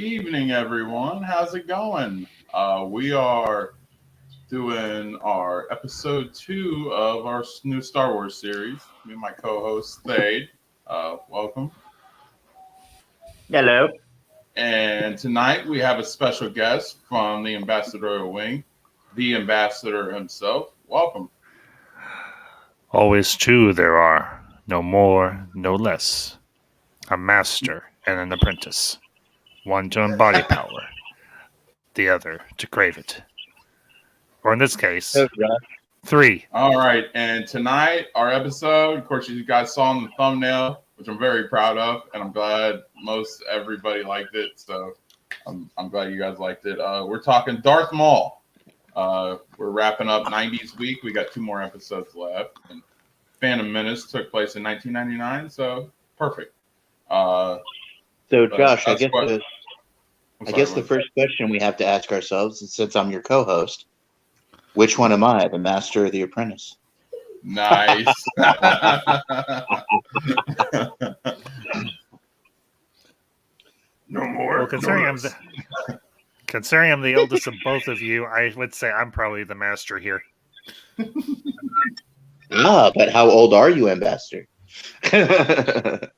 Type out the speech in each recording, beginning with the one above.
evening, everyone. How's it going? We are doing our episode 2 of our new Star Wars series. Me and my co-host, Thade. Welcome. Hello. And tonight we have a special guest from the Ambassadorial Wing, the Ambassador himself. Welcome. Always two there are, no more, no less. A master and an apprentice. One to embody power, the other to crave it. Or in this case, three. All right, and tonight, our episode, of course, you guys saw in the thumbnail, which I'm very proud of, and I'm glad most everybody liked it, so I'm glad you guys liked it. We're talking Darth Maul. We're wrapping up 90's week. We got 2 more episodes left. And Phantom Menace took place in 1999, so perfect. So, Josh, I guess the first question we have to ask ourselves, since I'm your co-host, which one am I, the master or the apprentice? Nice. No more. Well, considering I'm the oldest of both of you, I would say I'm probably the master here. But how old are you, Ambassador? How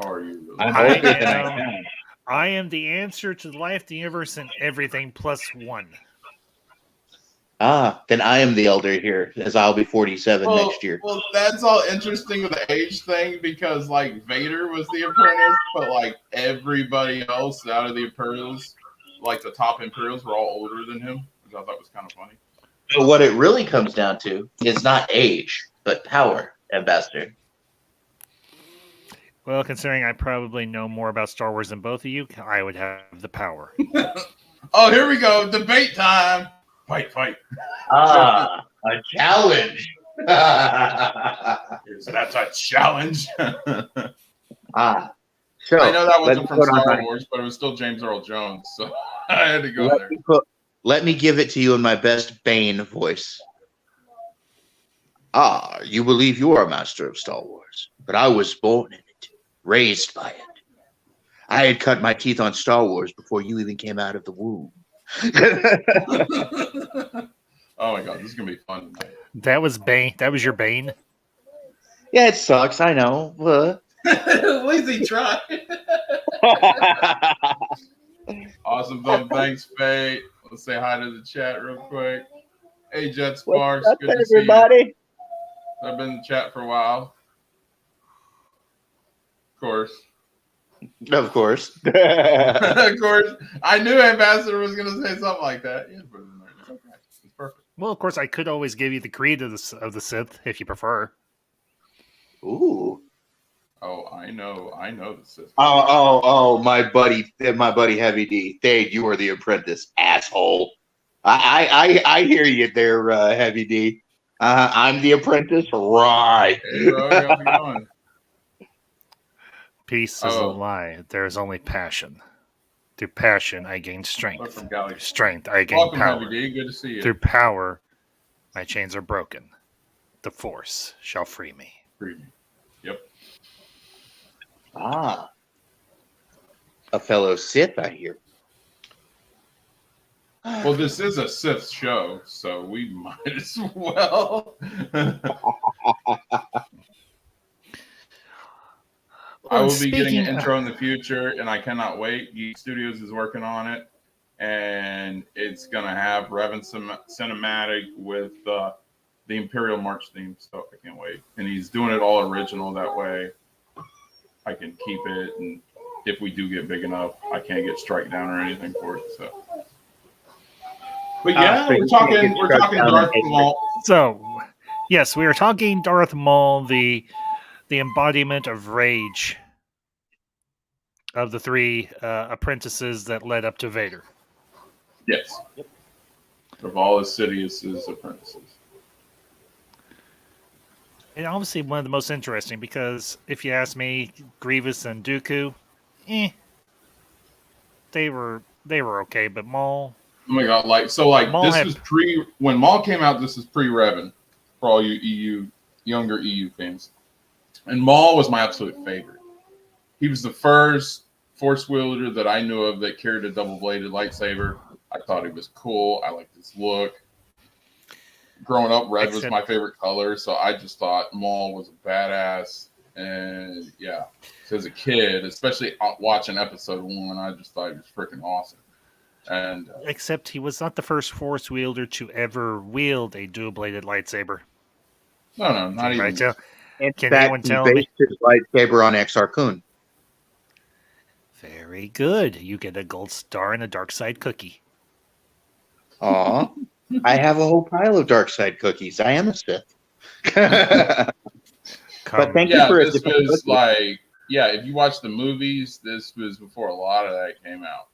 are you? I am the answer to life, the universe, and everything plus 1. Then I am the elder here, as I'll be 47 next year. Well, that's all interesting with the age thing because, like, Vader was the apprentice, but, like, everybody else out of the Imperials, like, the top Imperials were all older than him, which I thought was kind of funny. But what it really comes down to is not age, but power, Ambassador. Well, considering I probably know more about Star Wars than both of you, I would have the power. Oh, here we go. Debate time. Fight. A challenge. That's a challenge. So I know that wasn't from Star Wars, but it was still James Earl Jones, so I had to go there. Let me give it to you in my best Bane voice. You believe you are a master of Star Wars, but I was born in it, raised by it. I had cut my teeth on Star Wars before you even came out of the womb. Oh my god, this is gonna be fun tonight. That was Bane. That was your Bane. Yeah, it sucks. I know. At least he tried. Awesome, though. Thanks, Faye. Let's say hi to the chat real quick. Hey, Jet Sparks. What's up, good to see everybody? you. I've been in the chat for a while. Of course. Of course. Of course. I knew Ambassador was going to say something like that. Yeah, put it in there. It's okay. It's perfect. Well, of course, I could always give you the creed of the Sith if you prefer. Ooh. Oh, I know the Sith. Oh, my buddy Heavy D. Thade, you are the apprentice, asshole. I hear you there, Heavy D. I'm the apprentice, right? Hey, bro, how's it going? Peace is a lie. There is only passion. Through passion, I gain strength. Through strength, I gain power. Heavy D. Good to see you. Through power, my chains are broken. The Force shall free me. Free me. Yep. A fellow Sith, I hear. Well, this is a Sith show, so we might as well. I will be getting an intro in the future, and I cannot wait. Geek Studios is working on it, and it's going to have Revan cinematic with the Imperial March theme, so I can't wait. And he's doing it all original, that way I can keep it, and if we do get big enough, I can't get strike down or anything for it. So, but yeah, we're talking Darth Maul. So, yes, we are talking Darth Maul, the embodiment of rage of the 3 apprentices that led up to Vader. Yes, of all Sidious's apprentices. And obviously one of the most interesting, because if you ask me, Grievous and Dooku, they were okay, but Maul. Oh my god! When Maul came out. This is pre-Revan for all you younger EU fans, and Maul was my absolute favorite. He was the first force wielder that I knew of that carried a double-bladed lightsaber. I thought he was cool. I liked his look. Growing up, red was my favorite color, so I just thought Maul was a badass. And yeah, so as a kid, especially watching episode 1, I just thought he was freaking awesome. And except he was not the first force wielder to ever wield a dual-bladed lightsaber. No, not even. Tell? In Can fact, anyone he tell based me? his lightsaber on Exar Kun. Very good. You get a gold star and a dark side cookie. Aw, I have a whole pile of dark side cookies. I am a Sith. But thank you for this was like, if you watch the movies, this was before a lot of that came out.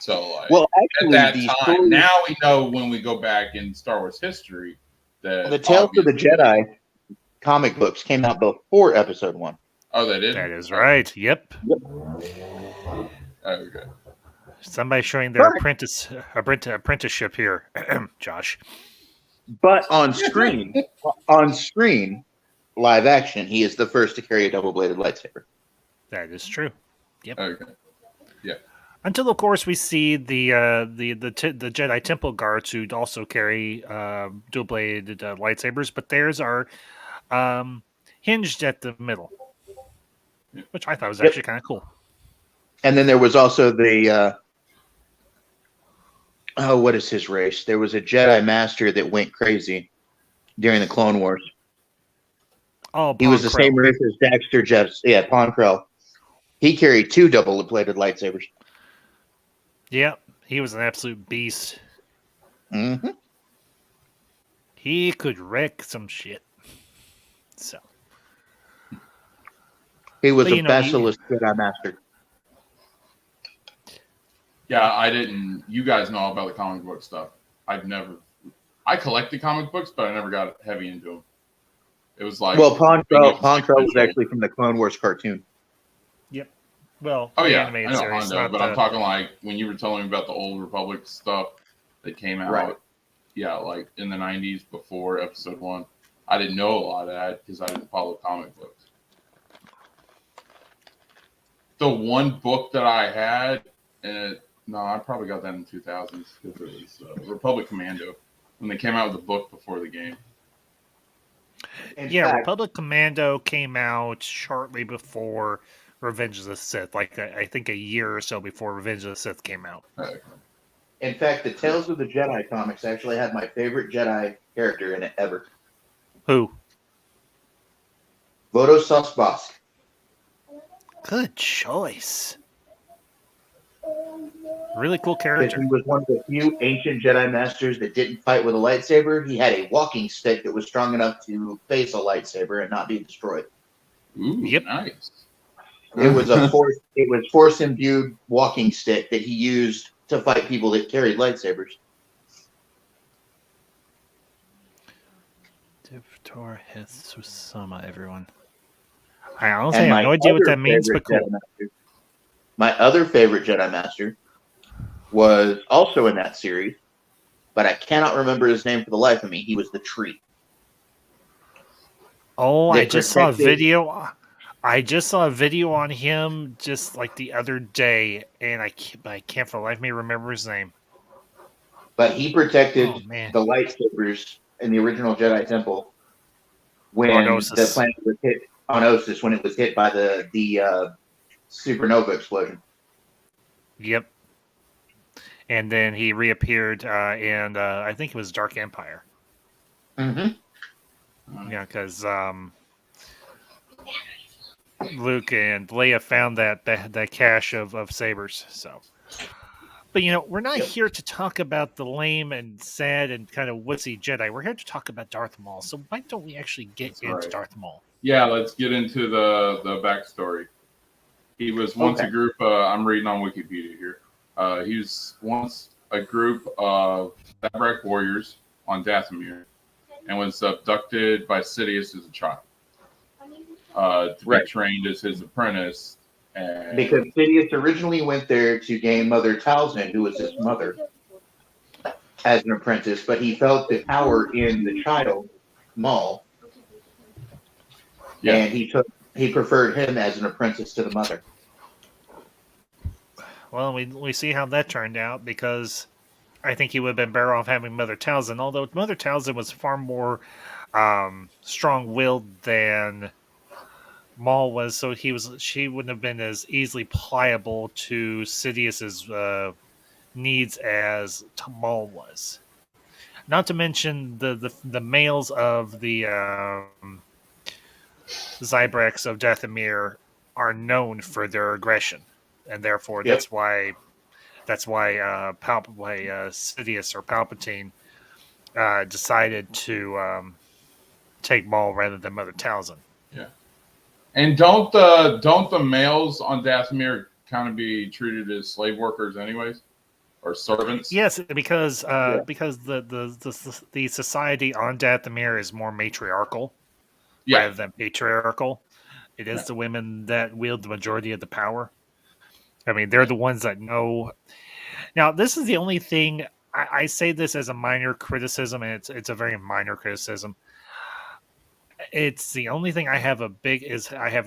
So, like, well, actually, at that time, now we know when we go back in Star Wars history that the Tales of the Jedi comic books came out before Episode 1. Oh, they did? That is right. Yep. Okay. Somebody showing their apprenticeship here, Josh. But on screen, live action, he is the first to carry a double-bladed lightsaber. That is true. Yep. Okay. Yeah. Until, of course, we see the Jedi Temple guards who also carry dual-bladed lightsabers, but theirs are hinged at the middle, which I thought was actually kind of cool. And then there was also the what is his race? There was a Jedi Master that went crazy during the Clone Wars. Oh, he was the same race as Daxter Jets. Yeah, Ponkrell. He carried 2 double-bladed lightsabers. Yep, he was an absolute beast. Mm-hmm. He could wreck some shit. So he was a Basilisk Jedi Master. Yeah, I didn't. You guys know all about the comic book stuff. I collected comic books, but I never got heavy into them. It was like, well, Ponkrell was actually from the Clone Wars cartoon. Yep. Well, I know Hondo, but I'm talking like when you were telling me about the Old Republic stuff that came out. Right. Yeah, like in the 90s before Episode 1. I didn't know a lot of that because I didn't follow comic books. The one book that I had, I probably got that in the 2000s because it was Republic Commando when they came out with the book before the game. Republic Commando came out shortly before Revenge of the Sith, like I think a year or so before Revenge of the Sith came out. Okay. In fact, the Tales of the Jedi comics actually had my favorite Jedi character in it ever. Who? Voto Sosbosk. Good choice. Really cool character. He was one of the few ancient Jedi Masters that didn't fight with a lightsaber. He had a walking stick that was strong enough to face a lightsaber and not be destroyed. Ooh, yep. Nice. It was force imbued walking stick that he used to fight people that carried lightsabers. Divtor Hitsusama, everyone. I honestly have no idea what that means, but cool. My other favorite Jedi Master was also in that series, but I cannot remember his name for the life of me. He was the Tree. Oh, I just saw a video. I just saw a video on him just like the other day, and I can't for the life of me remember his name. But he protected the lightsabers in the original Jedi Temple when the planet was hit on Ossus, when it was hit by the supernova explosion. Yep. And then he reappeared in I think it was Dark Empire. Mm-hmm. Yeah, because Luke and Leia found that cache of sabers. So, but we're not here to talk about the lame and sad and kind of wussy Jedi. We're here to talk about Darth Maul. So why don't we actually get into Darth Maul? Yeah, let's get into the backstory. He was once a group. I'm reading on Wikipedia here. He was once a group of Zabrak warriors on Dathomir and was abducted by Sidious as a child to be trained as his apprentice. Because Sidious originally went there to gain Mother Talzin, who was his mother, as an apprentice, but he felt the power in the child, Maul, and he preferred him as an apprentice to the mother. well, we see how that turned out, because I think he would have been better off having Mother Talzin, although Mother Talzin was far more strong-willed than Maul was, so she wouldn't have been as easily pliable to Sidious's needs as Maul was. Not to mention the males of the Zybreks of Dathomir are known for their aggression, and therefore Yep. that's why Sidious or Palpatine decided to take Maul rather than Mother Talzin. Yeah, and don't the males on Dathomir kind of be treated as slave workers, anyways, or servants? Yes, because the society on Dathomir is more matriarchal rather than patriarchal. It is the women that wield the majority of the power. I mean, they're the ones that know. Now, this is the only thing I say this as a minor criticism, and it's a very minor criticism. It's the only thing I have an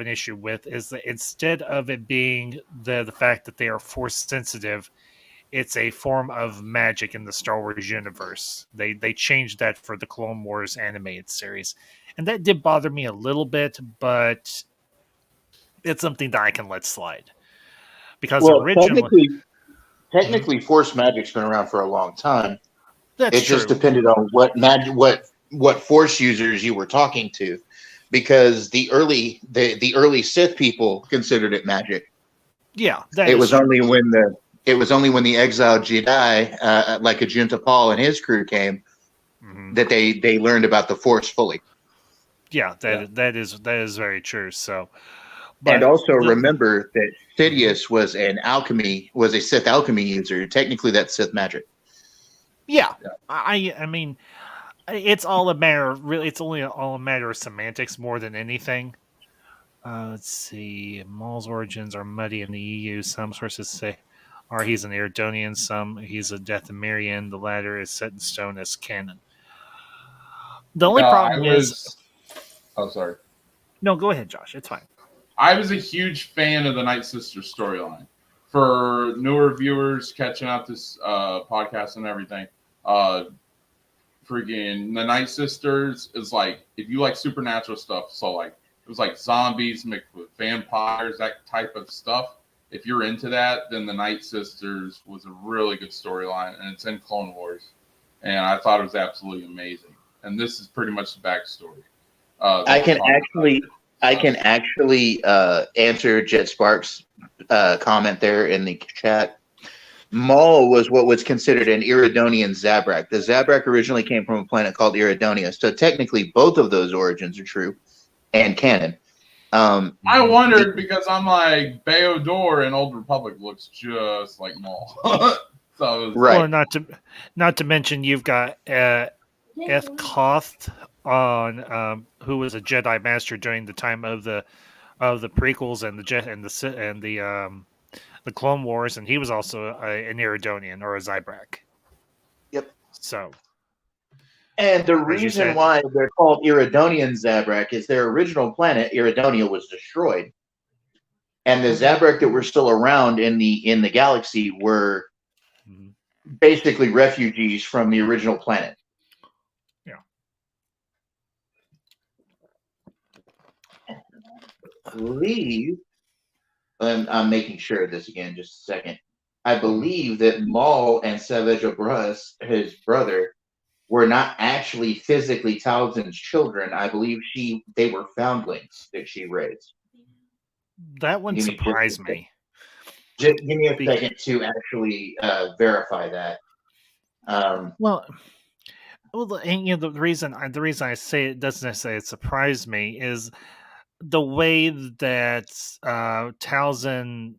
issue with is that instead of it being the fact that they are force sensitive, it's a form of magic in the Star Wars universe. They changed that for the Clone Wars animated series, and that did bother me a little bit, but it's something that I can let slide. Because technically, Force magic's been around for a long time. That's it just depended on what Force users you were talking to, because the early Sith people considered it magic. Yeah, it was only when the exiled Jedi, like Ajunta Paul and his crew came, that they learned about the Force fully. Yeah, that is very true. So, and also remember that Sidious was a Sith alchemy user. Technically, that's Sith magic. Yeah. I mean, it's all a matter. Really, it's only all a matter of semantics more than anything. Let's see. Maul's origins are muddy in the EU. Some sources say, he's an Iridonian. Some he's a Dathomirian. The latter is set in stone as canon. The only problem is. Oh, sorry. No, go ahead, Josh. It's fine. I was a huge fan of the Night Sisters storyline. For newer viewers catching up this podcast and everything, freaking the Night Sisters is like, if you like supernatural stuff, so like it was like zombies mixed with vampires, that type of stuff. If you're into that, then the Night Sisters was a really good storyline, and it's in Clone Wars, and I thought it was absolutely amazing. And this is pretty much the backstory. I can actually answer Jet Sparks' comment there in the chat. Maul was what was considered an Iridonian Zabrak. The Zabrak originally came from a planet called Iridonia, so technically both of those origins are true and canon. I wondered because I'm like, Beodor in Old Republic looks just like Maul. So right. Well, not to mention you've got Eth Koth on who was a Jedi Master during the time of the prequels and the Clone Wars, and he was also an Iridonian or a Zybrak. Yep. So, and the reason why they're called Iridonian Zabrak is their original planet, Iridonia, was destroyed, and the Zabrak that were still around in the galaxy were basically refugees from the original planet. Yeah. I'm making sure of this again, just a second. I believe that Maul and Savage Obrus, his brother, were not actually physically Talzin's children. I believe they were foundlings that she raised. That wouldn't surprise me. Just give me a second to actually verify that. Well, and the reason I say it doesn't necessarily surprise me is the way that Talzin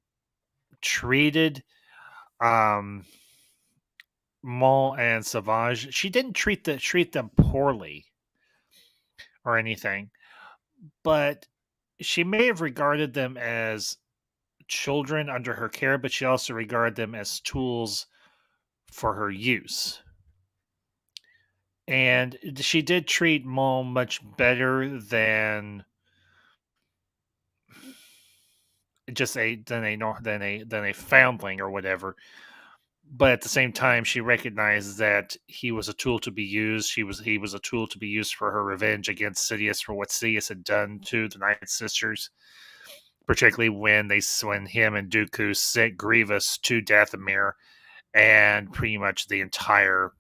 treated Maul and Savage. She didn't treat them poorly or anything, but she may have regarded them as children under her care, but she also regarded them as tools for her use. And she did treat Maul much better than just a foundling or whatever. But at the same time, she recognizes that he was a tool to be used. He was a tool to be used for her revenge against Sidious for what Sidious had done to the Night Sisters, particularly when him and Dooku sent Grievous to Dathomir, and pretty much the entire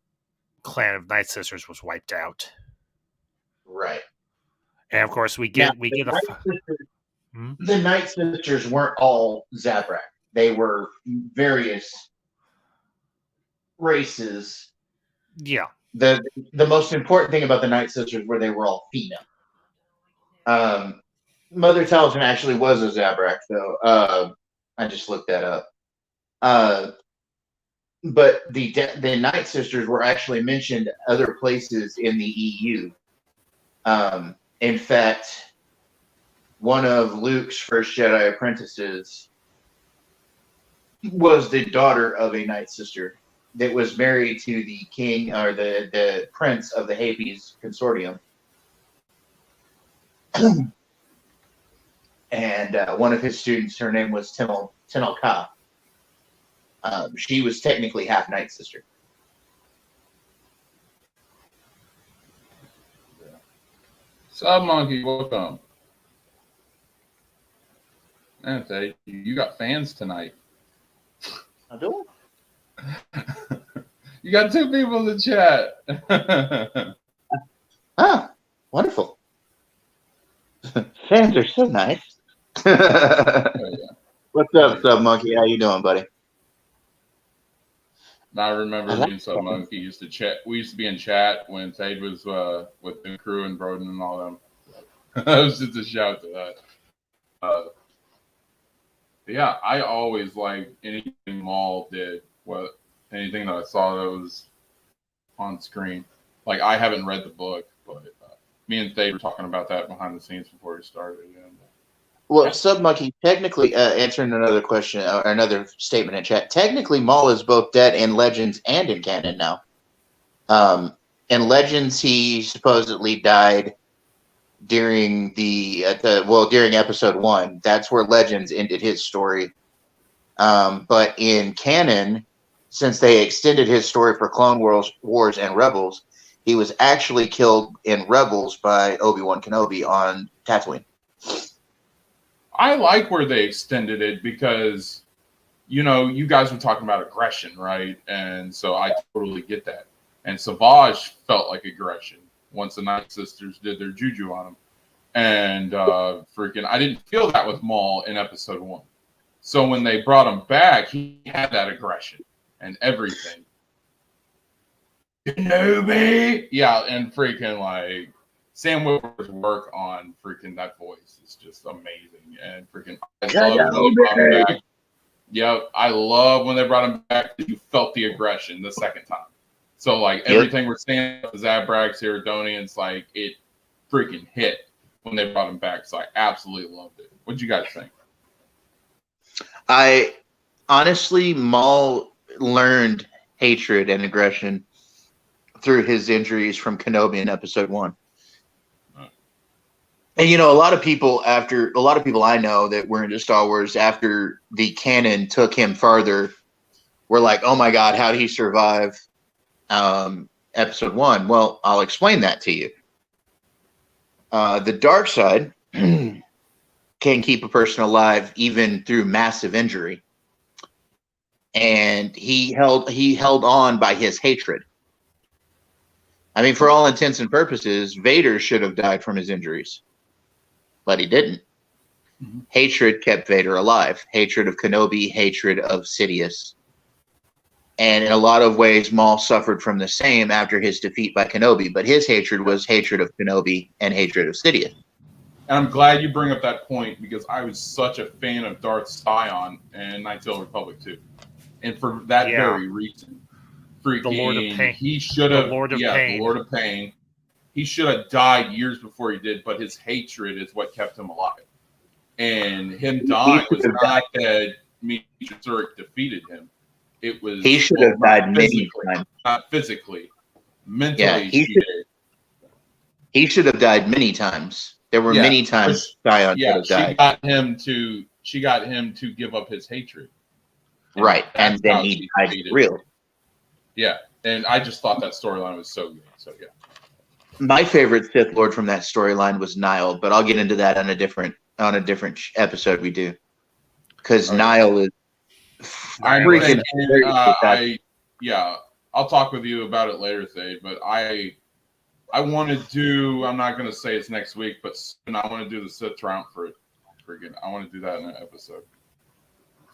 clan of Night Sisters was wiped out. Right. And of course, the Night Sisters weren't all Zabrak. They were various races. Yeah. The most important thing about the Night Sisters were they were all female. Mother Talzin actually was a Zabrak, though. I just looked that up. But the Night Sisters were actually mentioned other places in the EU. In fact, one of Luke's first Jedi apprentices was the daughter of a Night Sister that was married to the king or the prince of the Hapes consortium. And one of his students, her name was Tenel Ka. She was technically half Night Sister. Sub Monkey, welcome. Anthony, you got fans tonight. I do. You got 2 people in the chat. Wonderful. Fans are so nice. What's up, Sub Monkey? How you doing, buddy? I remember being Sub Monkey used to chat. We used to be in chat when Thade was with the crew and Broden and all them. That was just a shout to that. Yeah, I always liked anything Maul did. Anything that I saw that was on screen. Like, I haven't read the book, but me and Thade were talking about that behind the scenes before we started. And, well, Sub Monkey, technically, answering another question or another statement in chat, technically Maul is both dead in Legends and in canon now. In Legends, he supposedly died during during episode 1. That's where Legends ended his story. But in canon, since they extended his story for Clone Wars and Rebels, he was actually killed in Rebels by Obi-Wan Kenobi on Tatooine. I like where they extended it because, you guys were talking about aggression, right? And so I totally get that. And Savage felt like aggression once the Night Sisters did their juju on him. And I didn't feel that with Maul in episode 1. So when they brought him back, he had that aggression and everything. Kenobi! Yeah, and like Sam Witwer's work on that voice is just amazing. And I love when they brought him back. Yeah, I love when they brought him back. You felt the aggression the second time. So everything we're saying about the Zabraks, Iridonians, it freaking hit when they brought him back. So I absolutely loved it. What'd you guys think? I honestly, Maul learned hatred and aggression through his injuries from Kenobi in episode 1. And a lot of people I know that were into Star Wars after the canon took him farther were like, "Oh my God, how did he survive episode 1?" Well, I'll explain that to you. The dark side can keep a person alive even through massive injury, and he held on by his hatred. I mean, for all intents and purposes, Vader should have died from his injuries, but he didn't. Mm-hmm. Hatred kept Vader alive. Hatred of Kenobi, hatred of Sidious. And in a lot of ways, Maul suffered from the same after his defeat by Kenobi, but his hatred was hatred of Kenobi and hatred of Sidious. And I'm glad you bring up that point because I was such a fan of Darth Sion and Knights of the Republic too. And for that very reason. The Lord of Pain. He should have. The Lord of Pain. The Lord of Pain. He should have died years before he did, but his hatred is what kept him alive. And him dying was not that Meetra Surik defeated him. It was he should have died many times. Not physically, mentally. He should have died many times. There were many times Sion should have died. She got him to she got him to give up his hatred. Right, and then he died real. Yeah, and I just thought that storyline was so good. So yeah. My favorite Sith Lord from that storyline was Nile, but I'll get into that on a different episode we do. Because Nile is freaking. I'll talk with you about it later, Thade. But I want to do. I'm not going to say it's next week, but soon I want to do the Sith Triumph for it. I want to do that in an episode.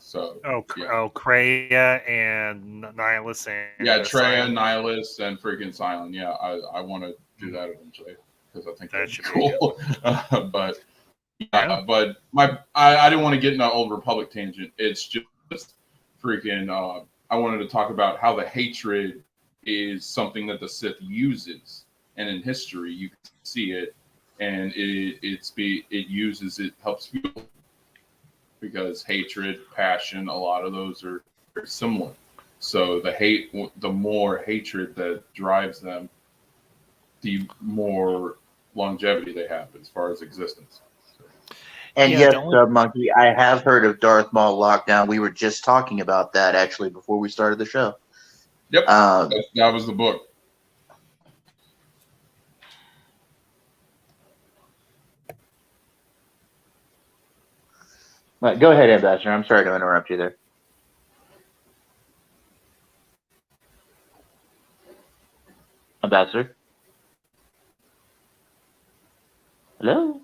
So Kreia and Nihilus and Treya, Nihilus, and freaking Silent. Yeah, I want to do that eventually because I think that should be cool. But I didn't want to get into an Old Republic tangent. It's just freaking. I wanted to talk about how the hatred is something that the Sith uses, and in history you can see it, and it helps fuel. Because hatred, passion, a lot of those are very similar. So the more hatred that drives them, the more longevity they have as far as existence. And yes, Monkey, I have heard of Darth Maul lockdown. We were just talking about that actually before we started the show. Yep, that was the book. Right, go ahead, Ambassador. I'm sorry to interrupt you there. Ambassador? Hello?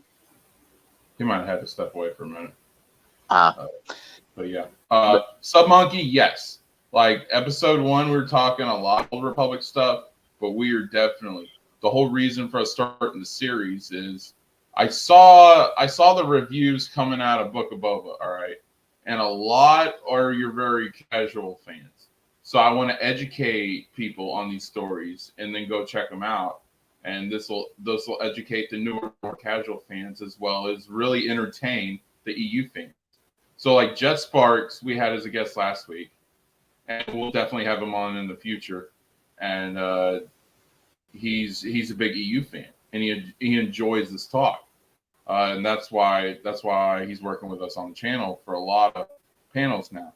He might have had to step away for a minute. But yeah. Sub Monkey, yes. Like episode 1, we were talking a lot of Old Republic stuff, but we are definitely the whole reason for us starting the series is I saw the reviews coming out of Book of Boba, all right, and a lot are your very casual fans. So I want to educate people on these stories and then go check them out, and this will educate the newer, more casual fans as well as really entertain the EU fans. So like Jet Sparks, we had as a guest last week, and we'll definitely have him on in the future, and he's a big EU fan, and he enjoys this talk. And that's why he's working with us on the channel for a lot of panels now.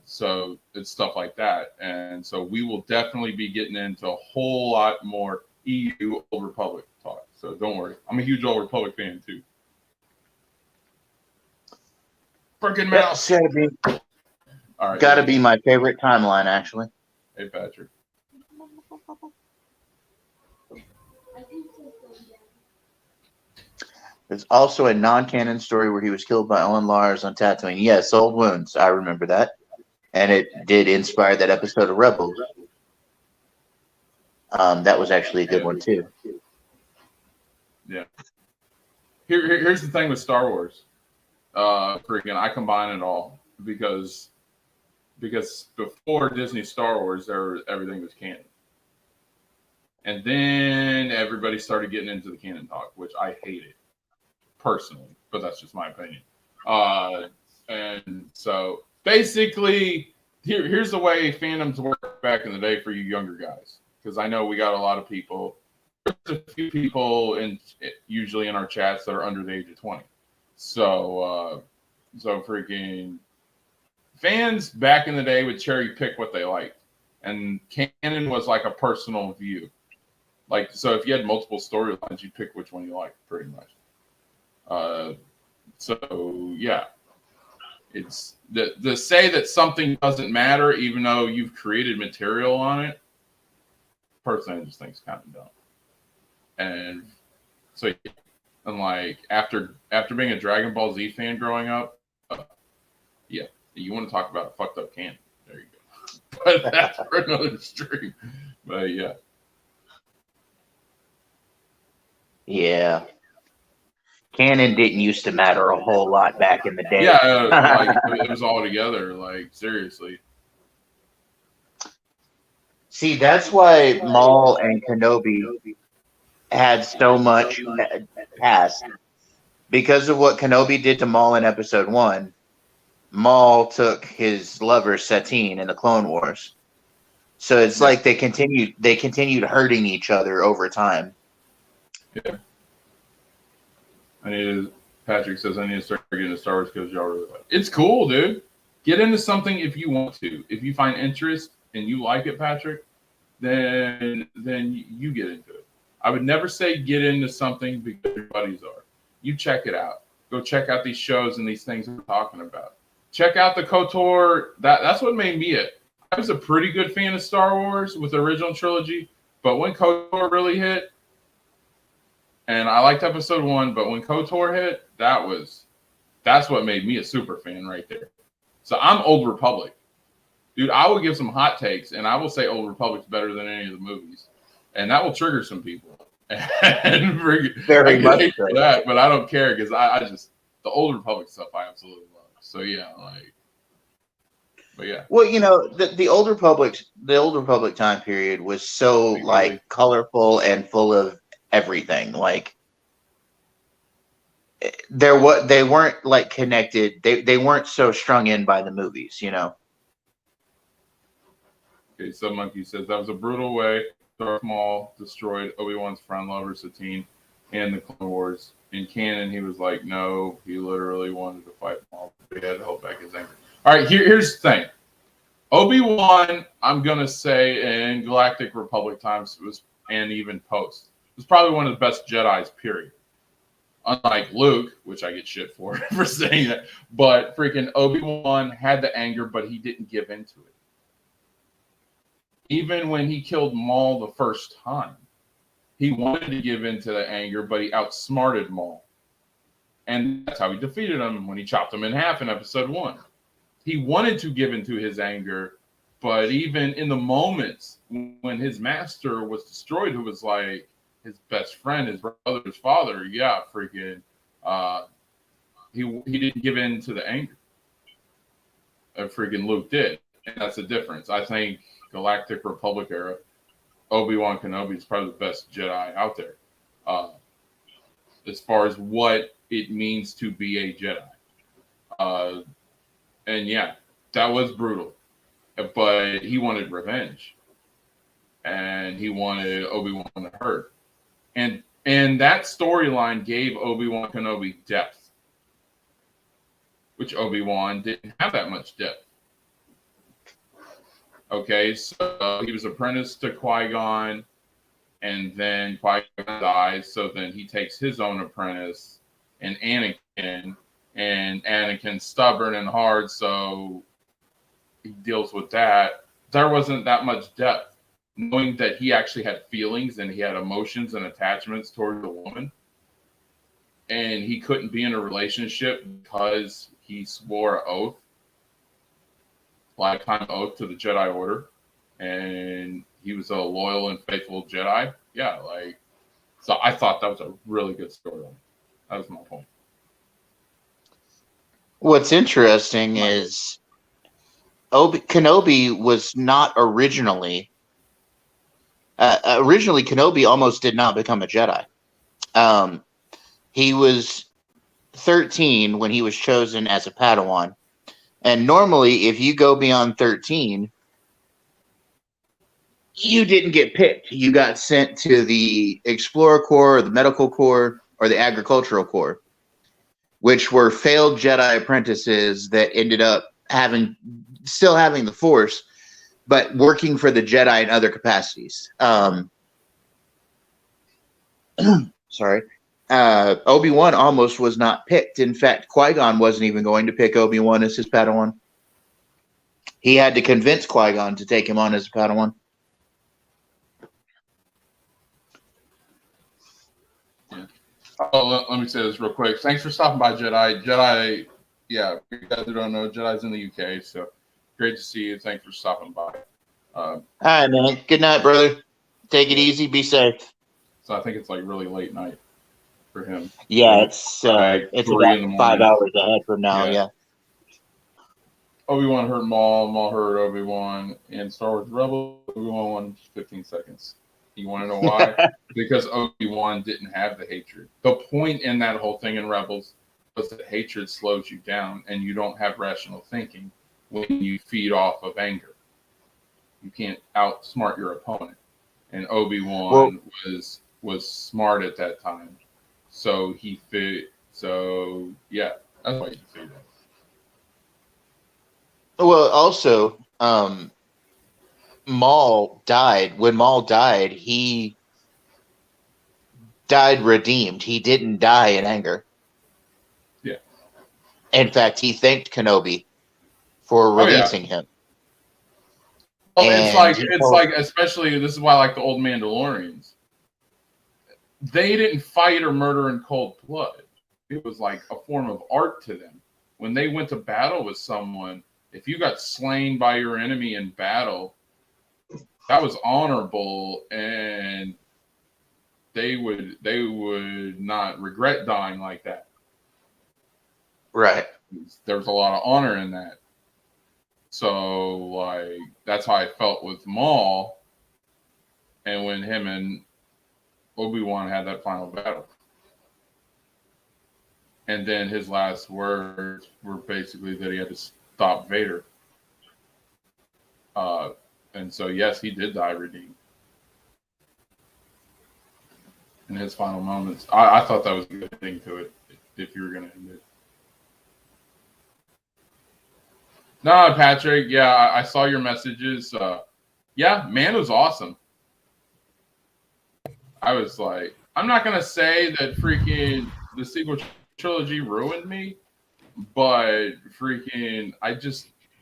So it's stuff like that. And so we will definitely be getting into a whole lot more EU Old Republic talk. So don't worry. I'm a huge Old Republic fan too. Freaking mouse. All right. Gotta be my favorite timeline, actually. Hey, Patrick. There's also a non-canon story where he was killed by Owen Lars on Tatooine. Yes, Old Wounds. I remember that. And it did inspire that episode of Rebels. That was actually a good one, too. Yeah. Here's the thing with Star Wars. Freaking, I combine it all because before Disney Star Wars, everything was canon. And then everybody started getting into the canon talk, which I hated. Personally, but that's just my opinion. And so basically, here's the way fandoms work back in the day for you younger guys, because I know we got a lot of people. There's a few people usually in our chats that are under the age of 20. So freaking fans back in the day would cherry pick what they liked, and canon was like a personal view. Like, so if you had multiple storylines, you'd pick which one you liked, pretty much. So yeah, it's the say that something doesn't matter even though you've created material on it. Personally, I just think it's kind of dumb. And so, and like after being a Dragon Ball Z fan growing up, yeah, you want to talk about a fucked up canon? There you go. But that's for another stream. But yeah. Yeah. Canon didn't used to matter a whole lot back in the day. Yeah, like, it was all together. Like, seriously. See, that's why Maul and Kenobi had so much past. Because of what Kenobi did to Maul in Episode 1, Maul took his lover Satine in the Clone Wars. So it's like they continued hurting each other over time. Yeah. And Patrick says, I need to start getting into Star Wars because y'all really like it. It's cool, dude. Get into something if you want to. If you find interest and you like it, Patrick, then you get into it. I would never say get into something because your buddies are. You check it out. Go check out these shows and these things we're talking about. Check out the KOTOR. That's what made me it. I was a pretty good fan of Star Wars with the original trilogy, but when KOTOR really hit, and I liked episode 1, but when KOTOR hit, that's what made me a super fan right there. So I'm Old Republic. Dude, I will give some hot takes, and I will say Old Republic's better than any of the movies. And that will trigger some people. And Very much for that, but I don't care because I just, the Old Republic stuff I absolutely love. So yeah, but yeah. Well, the Old Republic time period was so like colorful and full of everything. Like they weren't like connected. They weren't so strung in by the movies, Okay, Sub Monkey says that was a brutal way Darth Maul destroyed Obi-Wan's friend, lover, Satine, and the Clone Wars. In canon, he was like, no, he literally wanted to fight Maul, but he had to hold back his anger. All right, here's the thing. Obi-Wan, I'm going to say, in Galactic Republic times, and even post, was probably one of the best Jedis, period. Unlike Luke, which I get shit for saying that, but freaking Obi-Wan had the anger, but he didn't give into it. Even when he killed Maul the first time, he wanted to give into the anger, but he outsmarted Maul. And that's how he defeated him when he chopped him in half in episode 1. He wanted to give into his anger, but even in the moments when his master was destroyed, who was like his best friend, his brother's father, yeah, freaking, he didn't give in to the anger. Freaking Luke did. And that's the difference. I think Galactic Republic era, Obi-Wan Kenobi is probably the best Jedi out there. As far as what it means to be a Jedi. And yeah, that was brutal. But he wanted revenge. And he wanted Obi-Wan to hurt. And that storyline gave Obi-Wan Kenobi depth. Which Obi-Wan didn't have that much depth. Okay, so he was apprenticed to Qui-Gon, and then Qui-Gon dies, so then he takes his own apprentice, and Anakin's stubborn and hard, so he deals with that. There wasn't that much depth, knowing that he actually had feelings and he had emotions and attachments toward the woman, and he couldn't be in a relationship because he swore an oath. Lifetime oath to the Jedi Order, and he was a loyal and faithful Jedi. Yeah, so I thought that was a really good storyline. That was my point. What's interesting is Kenobi was not originally. Originally, Kenobi almost did not become a Jedi. He was 13 when he was chosen as a Padawan. And normally, if you go beyond 13, you didn't get picked. You got sent to the Explorer Corps, or the Medical Corps, or the Agricultural Corps, which were failed Jedi apprentices that ended up still having the Force, but working for the Jedi in other capacities. Sorry. Obi-Wan almost was not picked. In fact, Qui-Gon wasn't even going to pick Obi-Wan as his Padawan. He had to convince Qui-Gon to take him on as a Padawan. Yeah. Oh, let me say this real quick. Thanks for stopping by, Jedi. Yeah, for you guys who don't know, Jedi's in the UK, so great to see you. Thanks for stopping by. All right, man. Good night, brother. Take it easy. Be safe. So I think it's like really late night for him. Yeah, it's about 5 hours ahead from now. Yeah. Obi-Wan hurt Maul. Maul hurt Obi-Wan. In Star Wars Rebels, Obi-Wan won 15 seconds. You want to know why? Because Obi-Wan didn't have the hatred. The point in that whole thing in Rebels was that hatred slows you down, and you don't have rational thinking when you feed off of anger. You can't outsmart your opponent. And Obi-Wan was smart at that time. So he So yeah, that's why you say that. Well, also, Maul died. When Maul died, he died redeemed. He didn't die in anger. Yeah. In fact, he thanked Kenobi for releasing him. Well, And it's like, especially this is why I like the old Mandalorians. They didn't fight or murder in cold blood. It was like a form of art to them. When they went to battle with someone, if you got slain by your enemy in battle, that was honorable, and they would not regret dying like that. Right. There was a lot of honor in that. So, like, that's how I felt with Maul, and when him and Obi-Wan had that final battle. And then his last words were basically that he had to stop Vader. And so, yes, he did die redeemed in his final moments. I thought that was a good thing to it, if you were going to end it. No, Patrick, yeah, I saw your messages. Yeah, man was awesome. I was like, I'm not going to say that freaking the sequel trilogy ruined me, but freaking,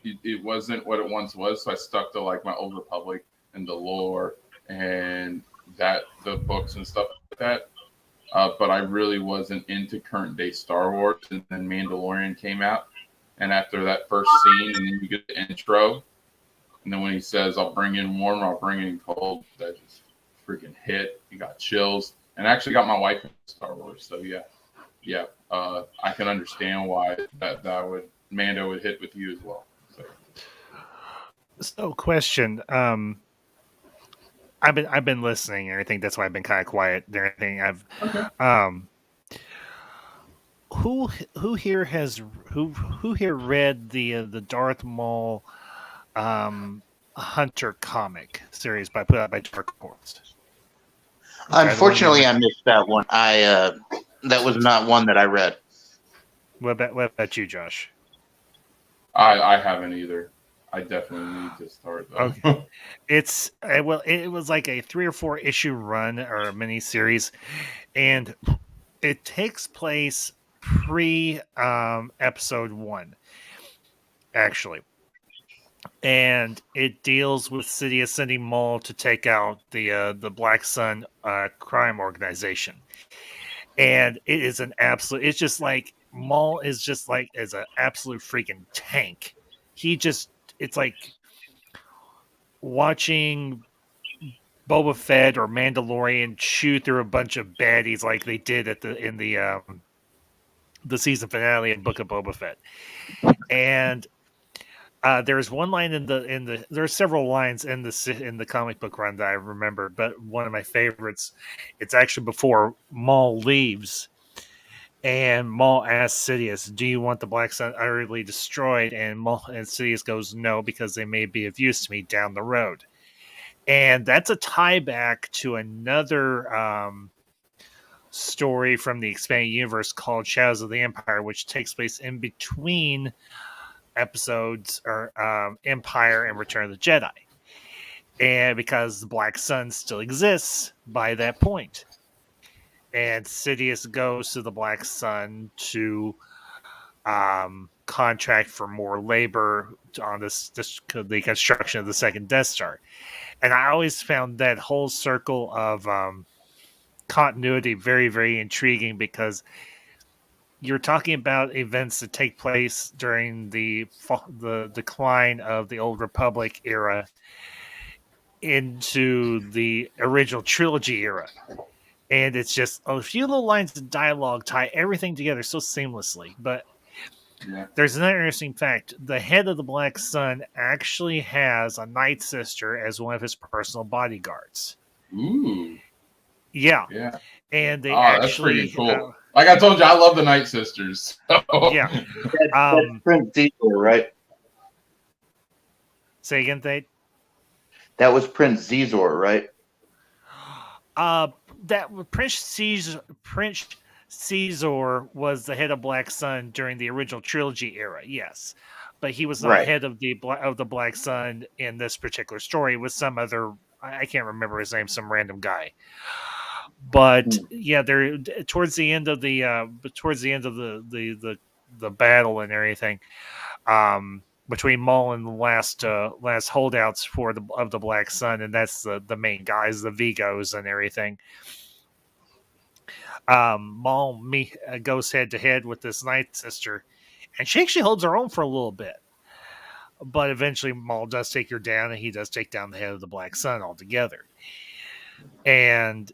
it wasn't what it once was, so I stuck to like my Old Republic and the lore and the books and stuff like that. But I really wasn't into current day Star Wars, and then Mandalorian came out, and after that first scene, and then you get the intro, and then when he says, "I'll bring in warm, I'll bring in cold," that just freaking hit. You got chills, and I actually got my wife into Star Wars, so yeah. I can understand why Mando would hit with you as well. So question. I've been listening, and I think that's why I've been kind of quiet and everything. Who here read the Darth Maul Hunter comic series put out by Dark Horse? Unfortunately, I missed that one. That was not one that I read. What about you, Josh? I haven't either. I definitely need to start though. Okay. It was like a 3 or 4 issue run or a mini series, and it takes place pre episode 1, actually, and it deals with Sidious sending Maul to take out the Black Sun crime organization, and it is an absolute. It's just like Maul is an absolute freaking tank. It's like watching Boba Fett or Mandalorian chew through a bunch of baddies like they did in the season finale in Book of Boba Fett. And there's one line there are several lines in the comic book run that I remember, but one of my favorites, it's actually before Maul leaves, and Maul asks Sidious, "Do you want the Black Sun utterly destroyed?" And Sidious goes, "No, because they may be of use to me down the road." And that's a tie back to another story from the expanded universe called Shadows of the Empire, which takes place in between episodes or Empire and Return of the Jedi. And because the Black Sun still exists by that point. And Sidious goes to the Black Sun to contract for more labor on the construction of the second Death Star. And I always found that whole circle of continuity very, very intriguing, because you're talking about events that take place during the decline of the Old Republic era into the original trilogy era. And it's just a few little lines of dialogue tie everything together so seamlessly. But there's another interesting fact. The head of the Black Sun actually has a Night Sister as one of his personal bodyguards. Ooh. Yeah. And they actually... That's pretty cool. Like I told you, I love the Night Sisters. Yeah. That's Prince Zizor, right? Say again, Thade? That was Prince Zizor, right? That Prince Caesar was the head of Black Sun during the original trilogy era, yes, but he was not Right. head of the Black Sun in this particular story. It was some other, I can't remember his name, some random guy. But yeah, they're towards the end of the the battle and everything, between Maul and the last holdouts for the Black Sun, and that's the main guys, the Vigos and everything. Maul goes head to head with this Night Sister, and she actually holds her own for a little bit. But eventually, Maul does take her down, and he does take down the head of the Black Sun altogether. And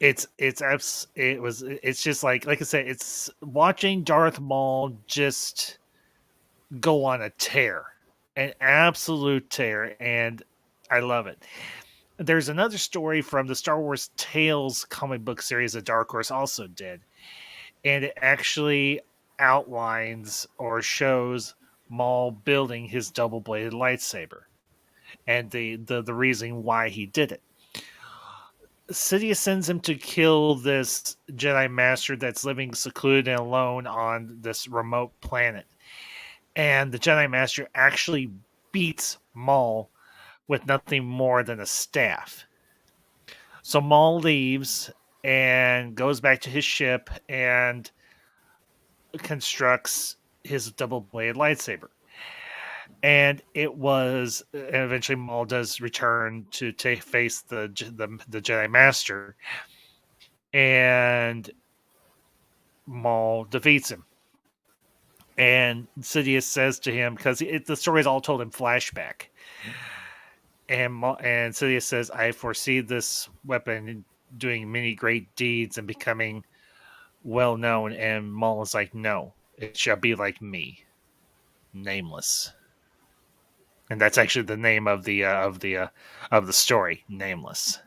it's just like I said, it's watching Darth Maul just go on a tear, an absolute tear, and I love it. There's another story from the Star Wars Tales comic book series that Dark Horse also did, and it actually outlines or shows Maul building his double-bladed lightsaber and the reason why he did it. Sidious sends him to kill this Jedi Master that's living secluded and alone on this remote planet. And the Jedi Master actually beats Maul with nothing more than a staff. So Maul leaves and goes back to his ship and constructs his double-bladed lightsaber. And eventually Maul does return to face the Jedi Master, and Maul defeats him. And Sidious says to him, because the story is all told in flashback, and Sidious says, "I foresee this weapon doing many great deeds and becoming well known." And Maul is like, "No, it shall be like me, nameless." And that's actually the name of the story, Nameless.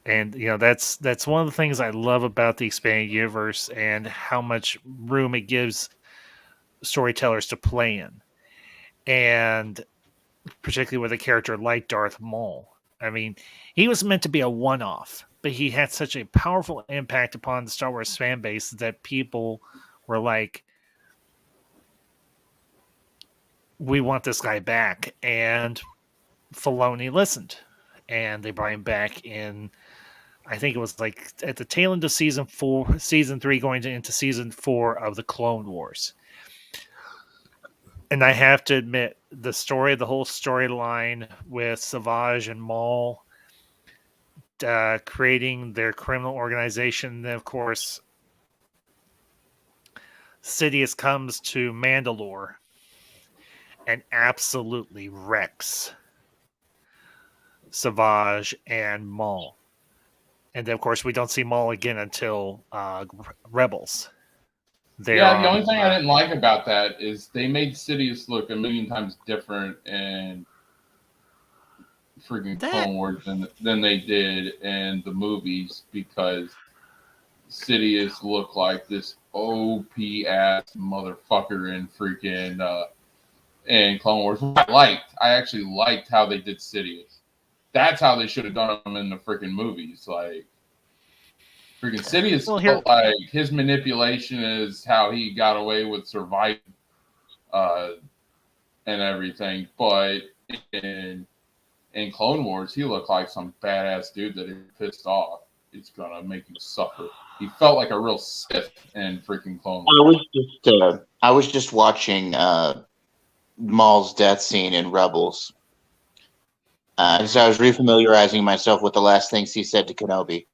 And that's one of the things I love about the expanded universe and how much room it gives storytellers to play in, and particularly with a character like Darth Maul. I mean, he was meant to be a one-off, but he had such a powerful impact upon the Star Wars fan base that people were like, we want this guy back. And Filoni listened, and they brought him back in, I think it was like at the tail end of season 3 going into season 4 of the Clone Wars. And I have to admit, the whole storyline with Savage and Maul creating their criminal organization, and then of course Sidious comes to Mandalore and absolutely wrecks Savage and Maul. And then, of course, we don't see Maul again until Rebels. The only thing I didn't like about that is they made Sidious look a million times different in freaking Clone Wars than they did in the movies, because Sidious looked like this OP ass motherfucker in freaking in Clone Wars. I actually liked how they did Sidious. That's how they should have done him in the freaking movies. Like, freaking Sidious felt like his manipulation is how he got away with surviving and everything. But in Clone Wars, he looked like some badass dude that, if you're pissed off, it's gonna make you suffer. He felt like a real Sith in freaking Clone Wars. I was just watching Maul's death scene in Rebels. So I was refamiliarizing myself with the last things he said to Kenobi.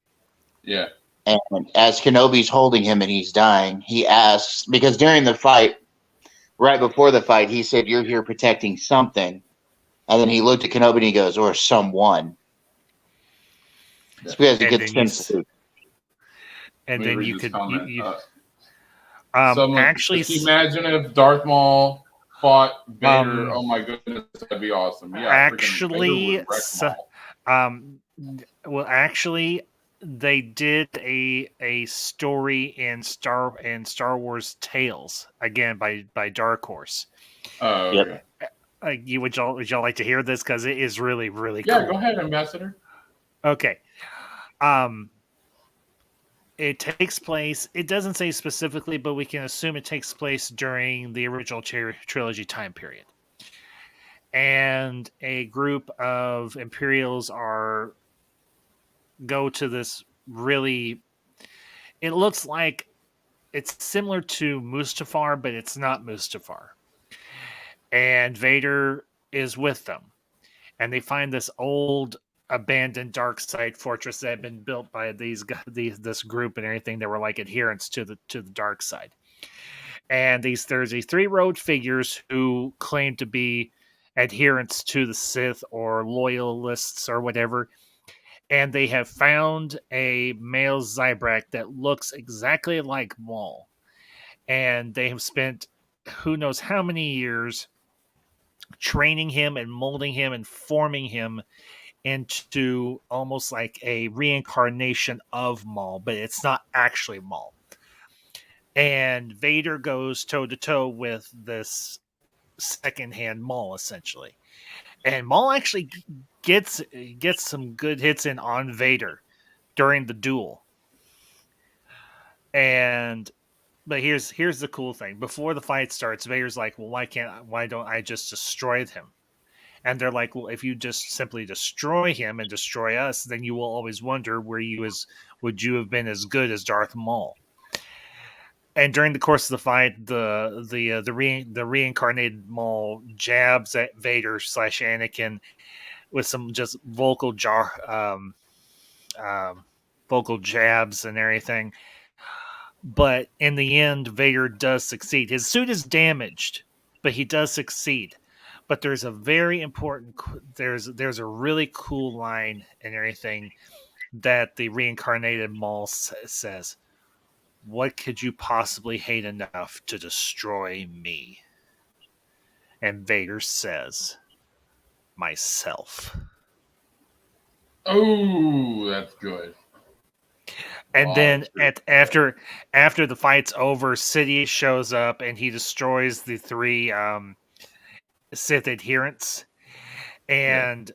Yeah. And as Kenobi's holding him and he's dying, he asks, because during the fight, right before the fight, he said, "You're here protecting something." And then he looked at Kenobi and he goes, "Or someone." It's because he gets sensitive. And then you could... actually... Just imagine if Darth Maul fought Vader. Oh my goodness, that'd be awesome. Yeah, actually, they did a story in Star Wars Tales, again by Dark Horse. Oh, okay. Would y'all like to hear this, because it is really, really cool. Yeah, go ahead, Ambassador. Okay. It takes place. It doesn't say specifically, but we can assume it takes place during the original trilogy time period. And a group of Imperials go to this really. It looks like it's similar to Mustafar, but it's not Mustafar. And Vader is with them, and they find this old abandoned dark side fortress that had been built by this group and everything that were like adherents to the dark side. And there's these 3 robed figures who claim to be adherents to the Sith or loyalists or whatever. And they have found a male Zybrak that looks exactly like Maul. And they have spent who knows how many years training him and molding him and forming him into almost like a reincarnation of Maul, but it's not actually Maul. And Vader goes toe-to-toe with this second-hand Maul, essentially. And Maul actually gets some good hits in on Vader during the duel. But here's the cool thing. Before the fight starts, Vader's like, well, why don't I just destroy him? And they're like, well, if you just simply destroy him and destroy us, then you will always wonder would you have been as good as Darth Maul? And during the course of the fight, the reincarnated Maul jabs at Vader / Anakin with some just vocal jabs and everything. But in the end, Vader does succeed. His suit is damaged, but he does succeed. But there's a very important, there's a really cool line and everything that the reincarnated Maul says. What could you possibly hate enough to destroy me? And Vader says, myself. Oh, that's good. And then after the fight's over, Sidious shows up and he destroys the 3 Sith adherents. And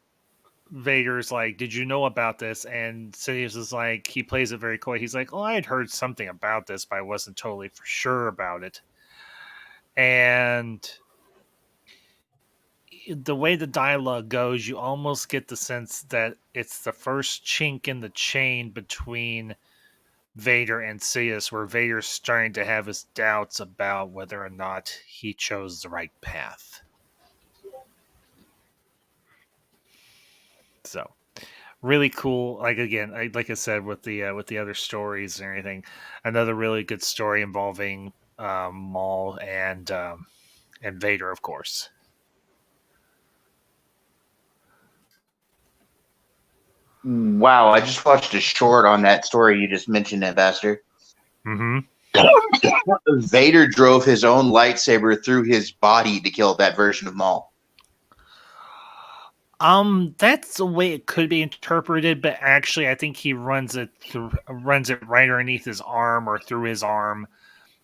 Vader's like, did you know about this? And Sidious is like, he plays it very coy. He's like, I had heard something about this, but I wasn't totally for sure about it. And the way the dialogue goes, you almost get the sense that it's the first chink in the chain between Vader and Sidious, where Vader's starting to have his doubts about whether or not he chose the right path. So, really cool. Like again, like I said, with the other stories and everything, another really good story involving Maul and Vader, of course. Wow, I just watched a short on that story you just mentioned, Ambassador. Mm-hmm. Vader drove his own lightsaber through his body to kill that version of Maul. That's the way it could be interpreted, but actually, I think he runs it right underneath his arm or through his arm,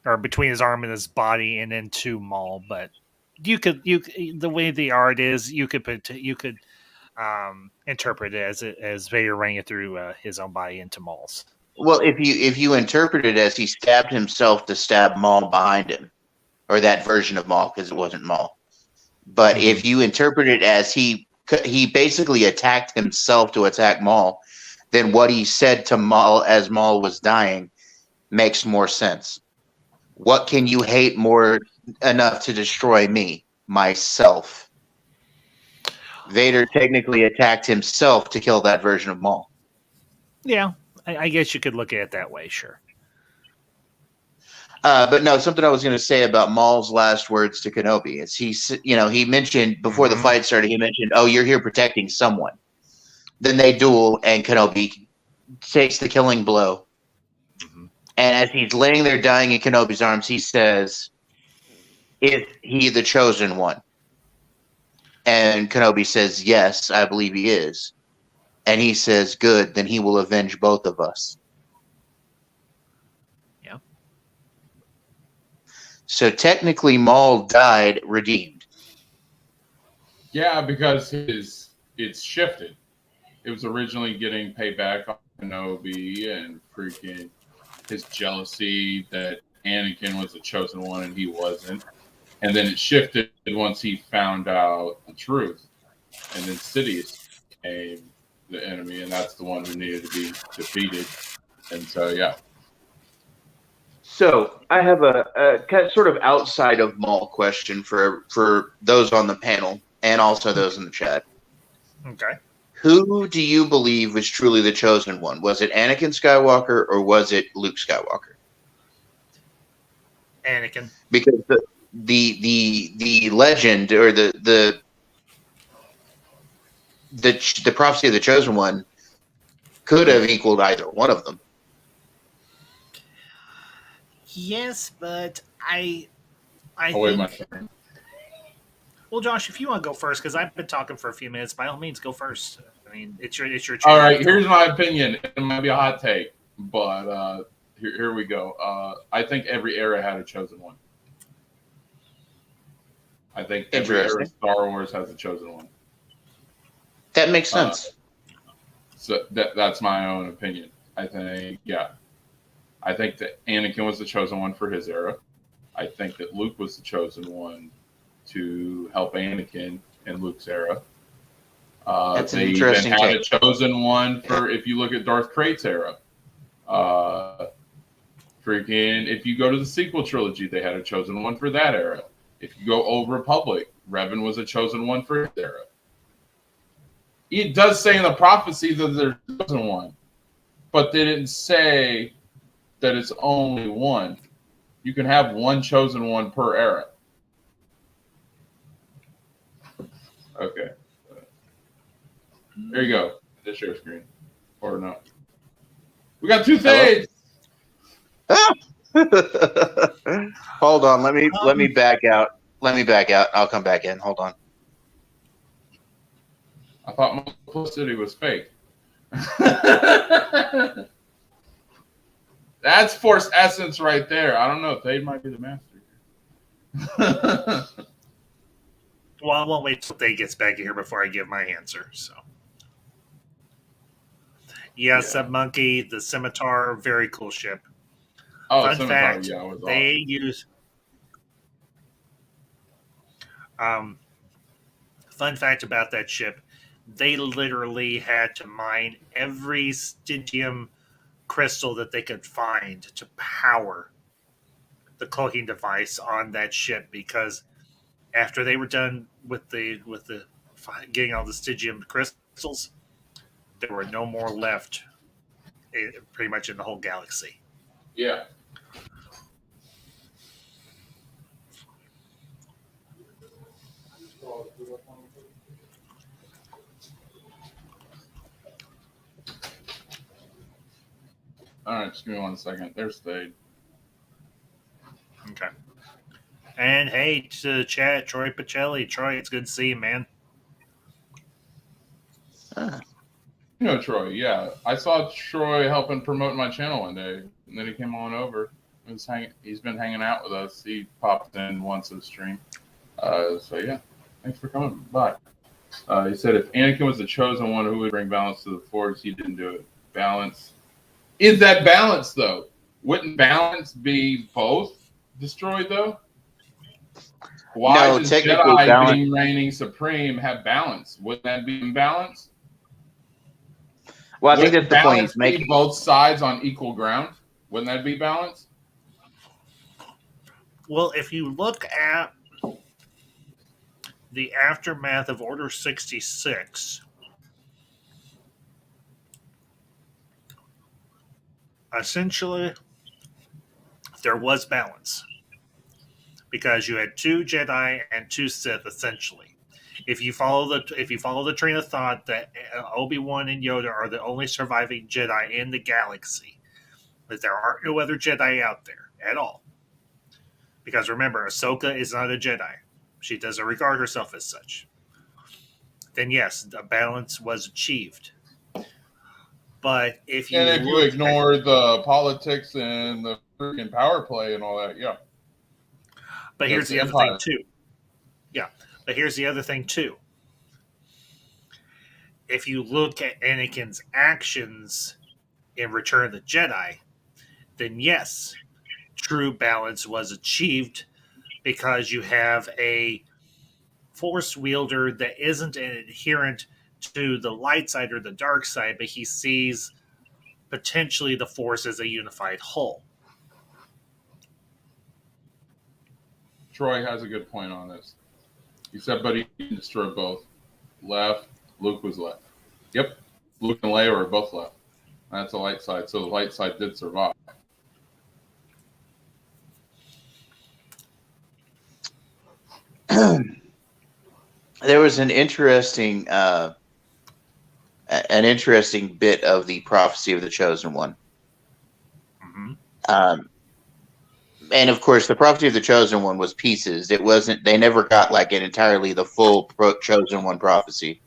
or between his arm and his body, and into Maul. But the way the art is, you could interpret it as Vader running it through his own body into Maul's. Well, if you interpret it as he stabbed himself to stab Maul behind him, or that version of Maul, because it wasn't Maul. But if you interpret it as he basically attacked himself to attack Maul, then what he said to Maul as Maul was dying makes more sense. What can you hate more enough to destroy me? Myself. Vader technically attacked himself to kill that version of Maul. Yeah, I guess you could look at it that way, sure. But no, something I was going to say about Maul's last words to Kenobi is he mentioned before the fight started, he mentioned, "Oh, you're here protecting someone." Then they duel, and Kenobi takes the killing blow. Mm-hmm. And as he's laying there dying in Kenobi's arms, he says, "Is he the chosen one?" And Kenobi says, "Yes, I believe he is." And he says, "Good, then he will avenge both of us." Yeah. So technically, Maul died redeemed. Yeah, because it's shifted. It was originally getting paid back Kenobi and freaking his jealousy that Anakin was the chosen one and he wasn't. And then it shifted once he found out the truth. And then Sidious became the enemy, and that's the one who needed to be defeated. And so, yeah. So I have a kind of sort of outside of Maul question for those on the panel and also those in the chat. Okay. Who do you believe was truly the chosen one? Was it Anakin Skywalker or was it Luke Skywalker? Anakin. Because the legend or the prophecy of the chosen one could have equaled either one of them. Yes, but I wait my think. turn. Well, Josh, if you want to go first, because I've been talking for a few minutes, by all means, go first. I mean, it's your chance. All right, here's my opinion. It might be a hot take, but here we go. I think every era had a chosen one. I think every era of Star Wars has a chosen one. That makes sense. So that's my own opinion. I think that Anakin was the chosen one for his era. I think that Luke was the chosen one to help Anakin in Luke's era. That's an they interesting even had take. a chosen one for if you look at Darth Crate's era. If you go to the sequel trilogy, they had a chosen one for that era. If you go Old Republic, Revan was a chosen one for his era. It does say in the prophecy that there's a chosen one, but they didn't say that it's only one. You can have one chosen one per era. Okay. There you go. The share screen. Or no. We got two things. Hold on. Let me back out. I'll come back in. Hold on. I thought multiplicity was fake. That's Force essence right there. I don't know. Thade might be the master. Well, I won't wait till Thade gets back here before I give my answer. So, yes, a monkey, the scimitar, very cool ship. Oh, fun scimitar, fact: yeah, was they awesome. use. Fun fact about that ship: they literally had to mine every Stygium crystal that they could find to power the cloaking device on that ship, because after they were done with the getting all the Stygium crystals, there were no more left pretty much in the whole galaxy. Yeah. All right, just give me 1 second. There's Thade. Okay. And hey, to the chat, Troy Pacelli. Troy, it's good to see you, man. You know Troy, yeah. I saw Troy helping promote my channel one day, and then he came on over. He's been hanging out with us. He popped in once in the stream. So yeah, thanks for coming by. He said if Anakin was the chosen one who would bring balance to the Force, he didn't do it. Balance. Is that balance, though? Wouldn't balance be both destroyed, though? Why does Jedi being reigning supreme have balance? Wouldn't that be imbalance? Well, I think that's the point he's making. Both sides on equal ground? Wouldn't that be balance? Well, if you look at the aftermath of Order 66, essentially, there was balance. Because you had 2 Jedi and 2 Sith, essentially. If you follow the train of thought that Obi-Wan and Yoda are the only surviving Jedi in the galaxy, that there are no other Jedi out there at all. Because remember, Ahsoka is not a Jedi. She doesn't regard herself as such. Then yes, the balance was achieved. But if you ignore the politics and the freaking power play and all that, yeah. But here's the other thing too. Yeah, but here's the other thing too. If you look at Anakin's actions in Return of the Jedi, then yes, true balance was achieved because you have a Force wielder that isn't an adherent to the light side or the dark side, but he sees potentially the Force as a unified whole. Troy has a good point on this. He said, but he destroyed both. Left, Luke was left. Yep, Luke and Leia were both left. That's the light side, so the light side did survive. There was an interesting bit of the prophecy of the chosen one. Mm-hmm. And of course, the prophecy of the chosen one was pieces. It wasn't. They never got like an entirely the full chosen one prophecy.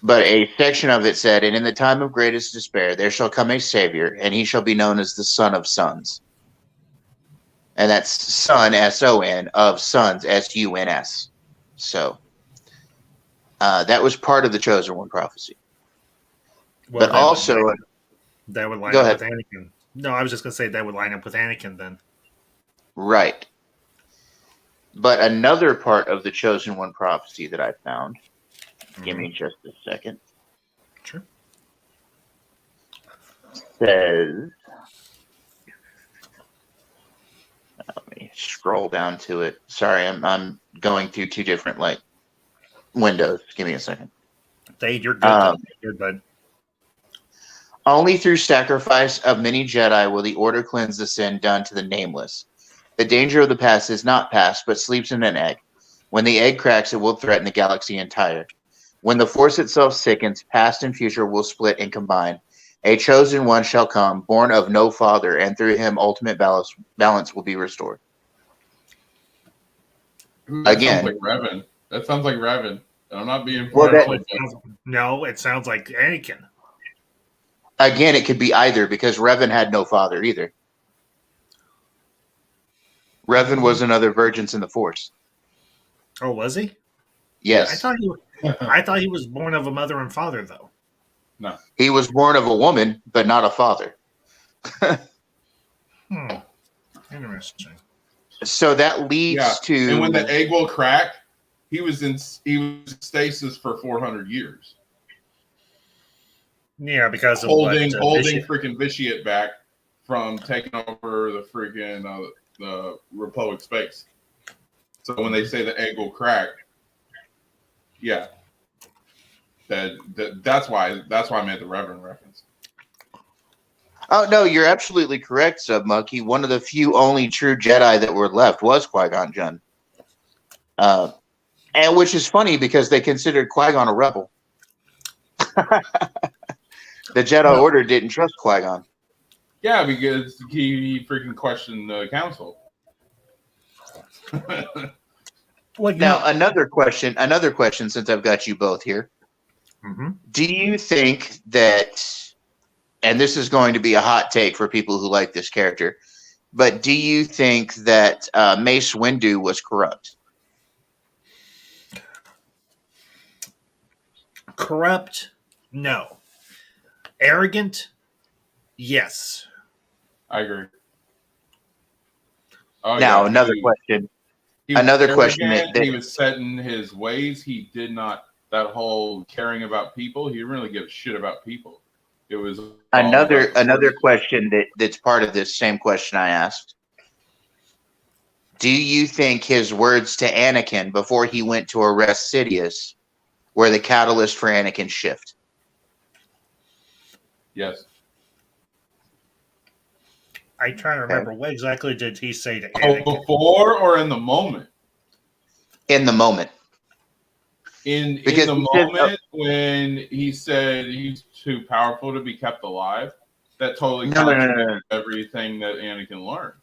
But a section of it said, "And in the time of greatest despair, there shall come a savior, and he shall be known as the Son of Sons." And that's Son, S-O-N, of Sons, S-U-N-S. So that was part of the chosen one prophecy. Well, but also, that would line go up ahead. with Anakin. No, I was just going to say that would line up with Anakin then. Right. But another part of the chosen one prophecy that I found. Give me just a second. Sure. Says, let me scroll down to it. Sorry, I'm going through two different windows. Give me a second. Thade, you're good. You're good. Only through sacrifice of many Jedi will the Order cleanse the sin done to the nameless. The danger of the past is not past, but sleeps in an egg. When the egg cracks, it will threaten the galaxy entire. When the Force itself sickens, past and future will split and combine. A chosen one shall come, born of no father, and through him ultimate balance will be restored. That Again. sounds like Revan. That sounds like Revan. And I'm not being No, it sounds like Anakin. Again, it could be either because Revan had no father either. Revan was another Virgins in the Force. Oh, was he? Yes. I thought he was born of a mother and father, though. No. He was born of a woman, but not a father. Interesting. So that leads to... And when the egg will crack, he was in stasis for 400 years. Yeah, because of holding freaking Vitiate back from taking over the freaking the Republic space. So when they say the egg will crack, yeah, that's why I made the Reverend reference. Oh no, you're absolutely correct, Submonkey. One of the few only true Jedi that were left was Qui-Gon Jinn, and which is funny because they considered Qui-Gon a rebel. The Jedi Order didn't trust Qui-Gon. Yeah, because he freaking questioned the council. Now, another question, since I've got you both here. Mm-hmm. Do you think that, and this is going to be a hot take for people who like this character, but do you think that Mace Windu was corrupt? Corrupt? No. Arrogant? Yes. I agree. Now, another question. Another question that he was set in his ways. He did not, that whole caring about people, he didn't really give a shit about people. It was another question that's part of this same question I asked. Do you think his words to Anakin before he went to arrest Sidious were the catalyst for Anakin's shift? Yes. I try to remember what exactly did he say to Anakin? Before or in the moment? In the moment. In the moment when he said he's too powerful to be kept alive, that totally contradicts everything that Anakin learned.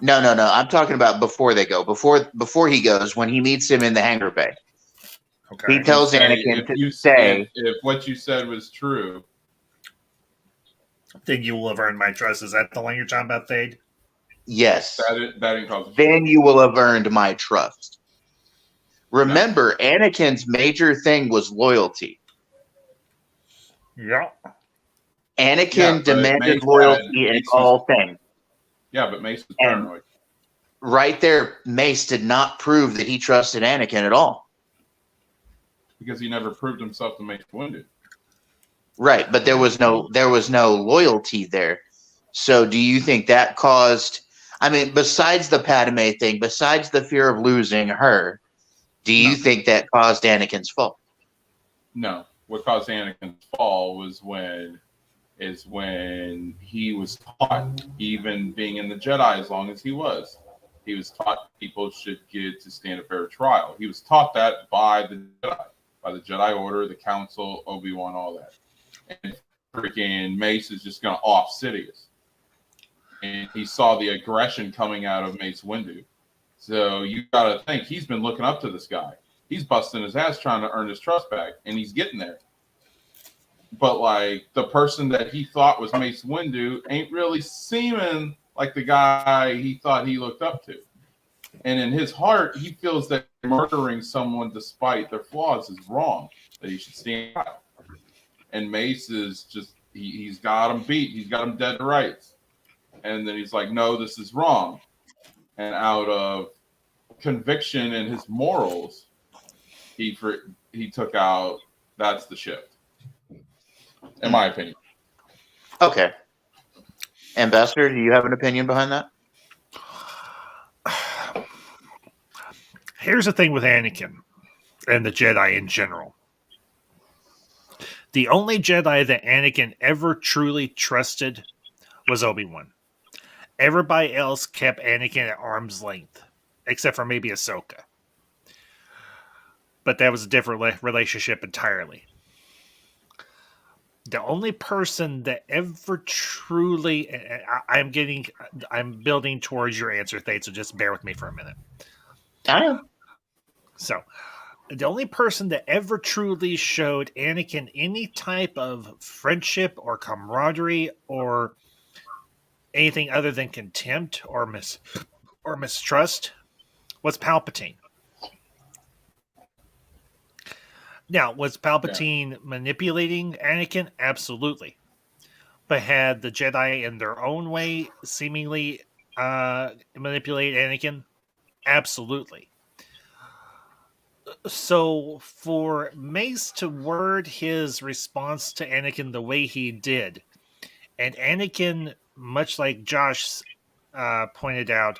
No. I'm talking about before they go. Before he goes, when he meets him in the hangar bay. Okay. He tells Anakin to say, if what you said was true, then you will have earned my trust. Is that the one you're talking about, Thade? Yes. That then you will have earned my trust. Remember, Anakin's major thing was loyalty. Yeah. Anakin demanded Mace loyalty in all things. Yeah, but Mace was And paranoid. right there, Mace did not prove that he trusted Anakin at all. Because he never proved himself to Mace Windu. Right, but there was no loyalty there. So do you think that caused, I mean, besides the Padme thing, besides the fear of losing her, do you think that caused Anakin's fall? No. What caused Anakin's fall was when he was taught, even being in the Jedi as long as he was taught people should get to stand a fair trial. He was taught that by the Jedi Order, the Council, Obi-Wan, all that. And freaking Mace is just going off Sidious. And he saw the aggression coming out of Mace Windu. So you got to think he's been looking up to this guy. He's busting his ass trying to earn his trust back, and he's getting there. But like the person that he thought was Mace Windu ain't really seeming like the guy he thought he looked up to. And in his heart, he feels that murdering someone despite their flaws is wrong, that he should stand out. And Mace is just, he's got him beat. He's got him dead to rights. And then he's like, no, this is wrong. And out of conviction and his morals, he took out, that's the shift. In my opinion. Okay. Ambassador, do you have an opinion behind that? Here's the thing with Anakin and the Jedi in general. The only Jedi that Anakin ever truly trusted was Obi-Wan. Everybody else kept Anakin at arm's length, except for maybe Ahsoka. But that was a different relationship entirely. The only person that ever truly, I'm building towards your answer, Thade, so just bear with me for a minute. I am. So, the only person that ever truly showed Anakin any type of friendship or camaraderie or anything other than contempt or mistrust was Palpatine. Now, was Palpatine manipulating Anakin? Absolutely. But had the Jedi in their own way seemingly manipulate Anakin? Absolutely. So for Mace to word his response to Anakin the way he did, and Anakin, much like Josh pointed out,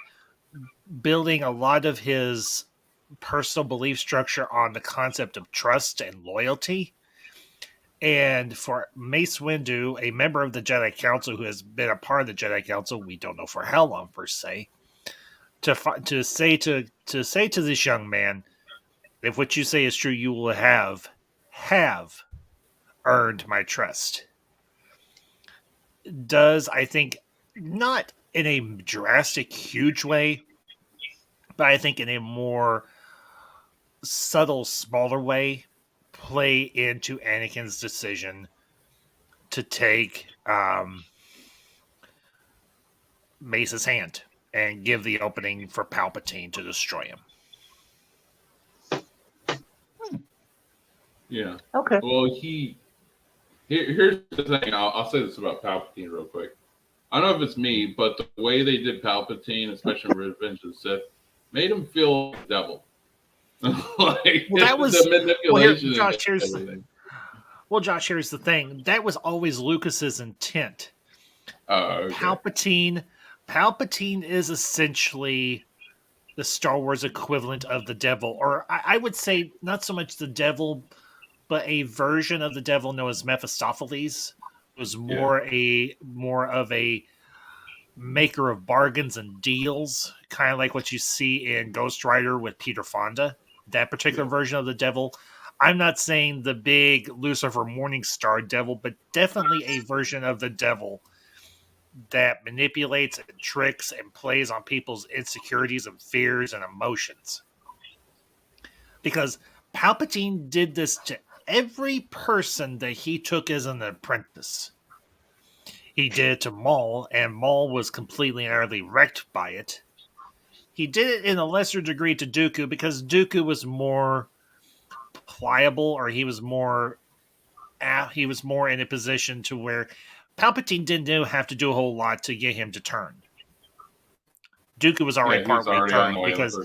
building a lot of his personal belief structure on the concept of trust and loyalty. And for Mace Windu, a member of the Jedi Council who has been a part of the Jedi Council, we don't know for how long per se, to say to this young man, if what you say is true, you will have earned my trust. Does, I think, not in a drastic, huge way, but I think in a more subtle, smaller way, play into Anakin's decision to take Mace's hand and give the opening for Palpatine to destroy him. Yeah. Okay. Well, here's the thing. I'll say this about Palpatine real quick. I don't know if it's me, but the way they did Palpatine, especially in Revenge of the Sith, made him feel like the devil. Like, well, that was the manipulation. Well, Josh, here's the thing. That was always Lucas's intent. Okay. Palpatine is essentially the Star Wars equivalent of the devil, or I would say not so much the devil, but a version of the devil known as Mephistopheles. Was more of a maker of bargains and deals, kind of like what you see in Ghost Rider with Peter Fonda. That particular version of the devil. I'm not saying the big Lucifer Morningstar devil, but definitely a version of the devil that manipulates and tricks and plays on people's insecurities and fears and emotions. Because Palpatine did this to every person that he took as an apprentice. He did it to Maul, and Maul was completely and utterly wrecked by it. He did it in a lesser degree to Dooku because Dooku was more pliable, or he was more in a position to where Palpatine didn't have to do a whole lot to get him to turn. Dooku was already partway turned because,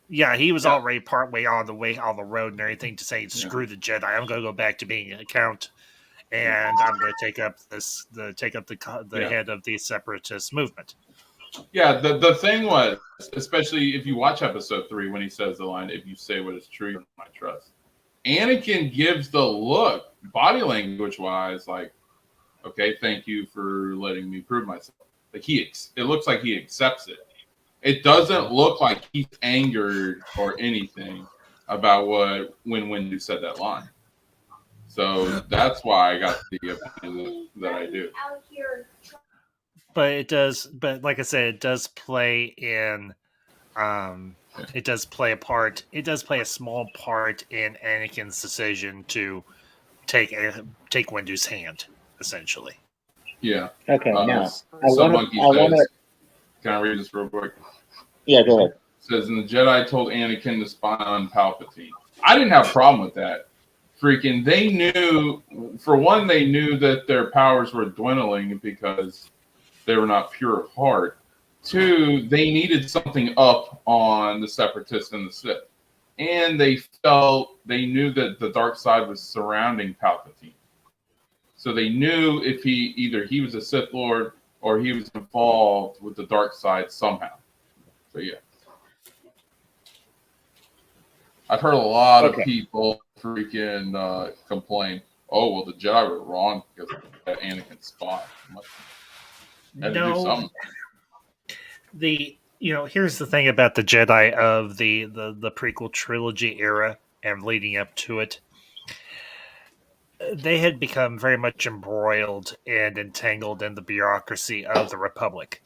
he was already partway on the road and everything to say, screw the Jedi, I'm going to go back to being a count, and I'm going to take up the head of the separatist movement. Yeah, the thing was, especially if you watch Episode 3 when he says the line, "If you say what is true, you might trust." Anakin gives the look, body language wise, like, okay, thank you for letting me prove myself. Like it looks like he accepts it. It doesn't look like he's angered or anything about when Windu said that line. So that's why I got the opinion that I do. But it does. But like I said, it does play in. It does play a part. It does play a small part in Anakin's decision to take Windu's hand, essentially. Yeah. Okay. Now, can I read this real quick? Yeah, go ahead. It says, and the Jedi told Anakin to spy on Palpatine. I didn't have a problem with that. Freaking, they knew, for one, they knew that their powers were dwindling because they were not pure of heart. Two, they needed something up on the Separatists and the Sith. And they knew that the dark side was surrounding Palpatine. So they knew if he was a Sith Lord or he was involved with the dark side somehow. So yeah. I've heard a lot of people freaking complain, oh, well, the Jedi were wrong because of that Anakin spot. Had to do something. Here's the thing about the Jedi of the prequel trilogy era and leading up to it. They had become very much embroiled and entangled in the bureaucracy of the Republic.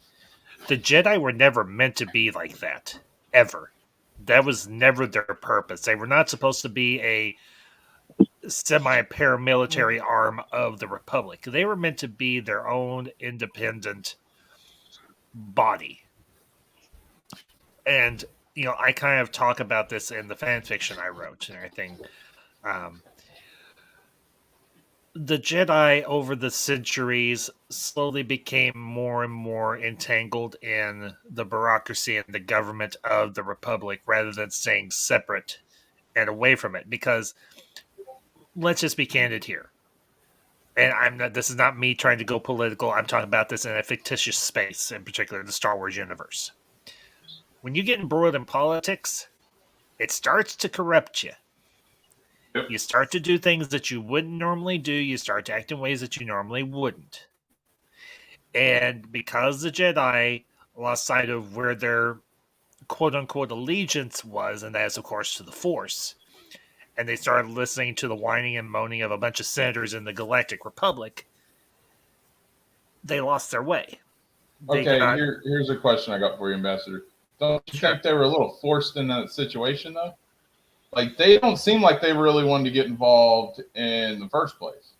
The Jedi were never meant to be like that, ever. That was never their purpose. They were not supposed to be a semi-paramilitary arm of the Republic. They were meant to be their own independent body. And, I kind of talk about this in the fan fiction I wrote and everything. The Jedi, over the centuries, slowly became more and more entangled in the bureaucracy and the government of the Republic rather than staying separate and away from it. Because, let's just be candid here. And this is not me trying to go political. I'm talking about this in a fictitious space, in particular the Star Wars universe. When you get embroiled in politics, it starts to corrupt you. Yep. You start to do things that you wouldn't normally do. You start to act in ways that you normally wouldn't. And because the Jedi lost sight of where their quote-unquote allegiance was, and that is, of course, to the Force, and they started listening to the whining and moaning of a bunch of senators in the Galactic Republic, they lost their way. Here's a question I got for you, Ambassador. Don't you think they were a little forced in that situation, though? Like, they don't seem like they really wanted to get involved in the first place.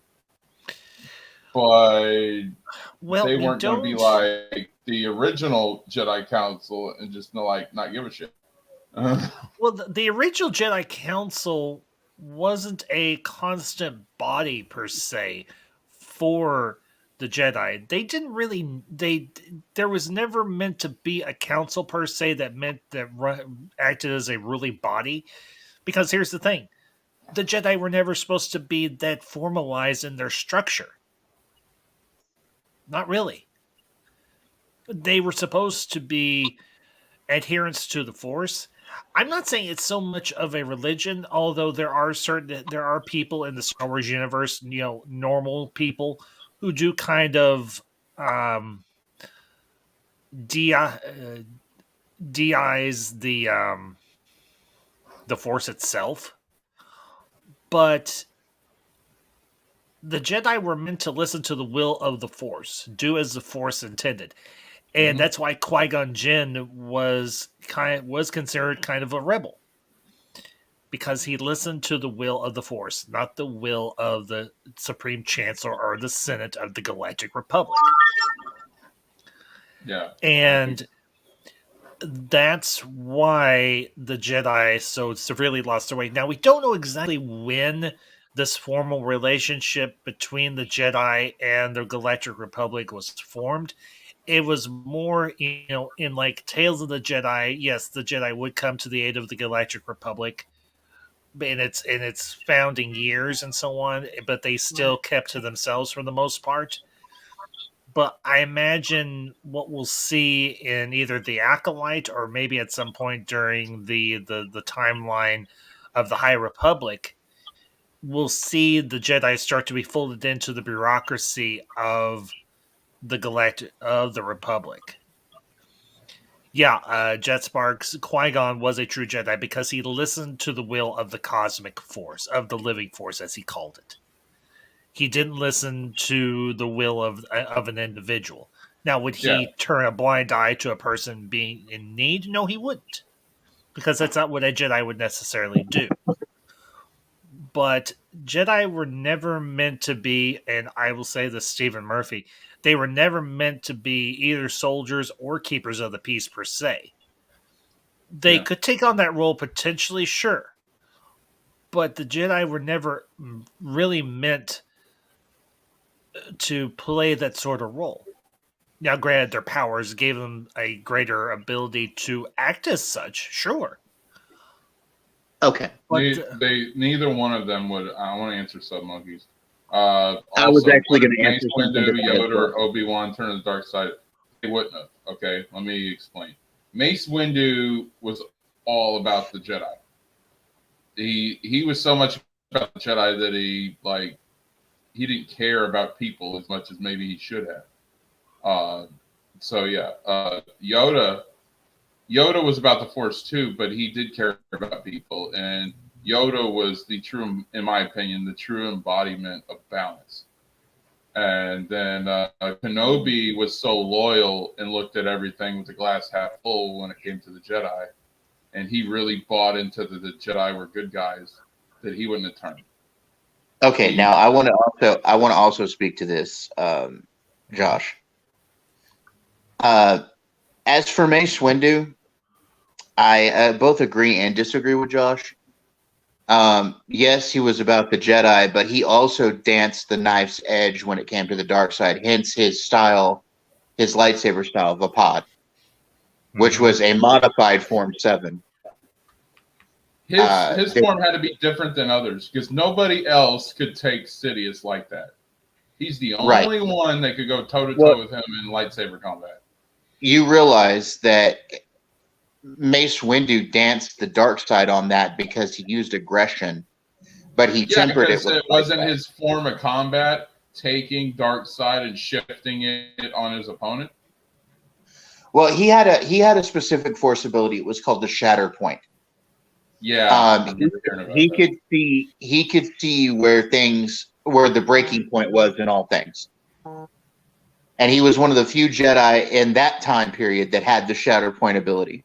But they weren't going to be like the original Jedi Council and just not give a shit. Well, the original Jedi Council wasn't a constant body per se for the Jedi. They didn't really. There was never meant to be a council per se that acted as a ruling body. Because here's the thing, the Jedi were never supposed to be that formalized in their structure. Not really. They were supposed to be adherents to the Force. I'm not saying it's so much of a religion, although there are people in the Star Wars universe, normal people who do kind of deize the Force itself. But the Jedi were meant to listen to the will of the Force, do as the Force intended. And that's why Qui-Gon Jinn was considered kind of a rebel. Because he listened to the will of the Force, not the will of the Supreme Chancellor or the Senate of the Galactic Republic. Yeah. And that's why the Jedi so severely lost their way. Now, we don't know exactly when this formal relationship between the Jedi and the Galactic Republic was formed. It was more, in like Tales of the Jedi. Yes, the Jedi would come to the aid of the Galactic Republic in its founding years and so on, but they still kept to themselves for the most part. But I imagine what we'll see in either the Acolyte or maybe at some point during the timeline of the High Republic, we'll see the Jedi start to be folded into the bureaucracy of the Republic. Yeah, Jet Sparks, Qui-Gon was a true Jedi because he listened to the will of the cosmic force, of the living force, as he called it. He didn't listen to the will of an individual. Now, would he turn a blind eye to a person being in need? No, he wouldn't, because that's not what a Jedi would necessarily do. But Jedi were never meant to be, and I will say this, Stephen Murphy, they were never meant to be either soldiers or keepers of the peace per se. They could take on that role potentially, sure. But the Jedi were never really meant to play that sort of role. Now, granted, their powers gave them a greater ability to act as such, sure. Okay. But neither one of them would. I want to answer Sub Monkeys. I was actually going to answer Windu, Yoda, or Obi-Wan turn to the dark side. They wouldn't have. Okay, let me explain. Mace Windu was all about the Jedi. He was so much about the Jedi that he didn't care about people as much as maybe he should have. Yoda was about the Force too, but he did care about people, and Yoda was in my opinion, the true embodiment of balance. And then Kenobi was so loyal and looked at everything with the glass half full when it came to the Jedi, and he really bought into the Jedi were good guys that he wouldn't have turned. Okay, now I want to also speak to this, Josh. As for Mace Windu, I both agree and disagree with Josh. Yes, he was about the Jedi, but he also danced the knife's edge when it came to the dark side. Hence his style, his lightsaber style, Vapad, which was a modified Form 7. His form had to be different than others because nobody else could take Sidious like that. He's the only one that could go toe-to-toe with him in lightsaber combat. You realize that Mace Windu danced the dark side on that because he used aggression, but he tempered it with it wasn't his form of combat, taking dark side and shifting it on his opponent. Well, he had a specific force ability. It was called the Shatter Point. Yeah, he could see where the breaking point was in all things. And he was one of the few Jedi in that time period that had the Shatter Point ability.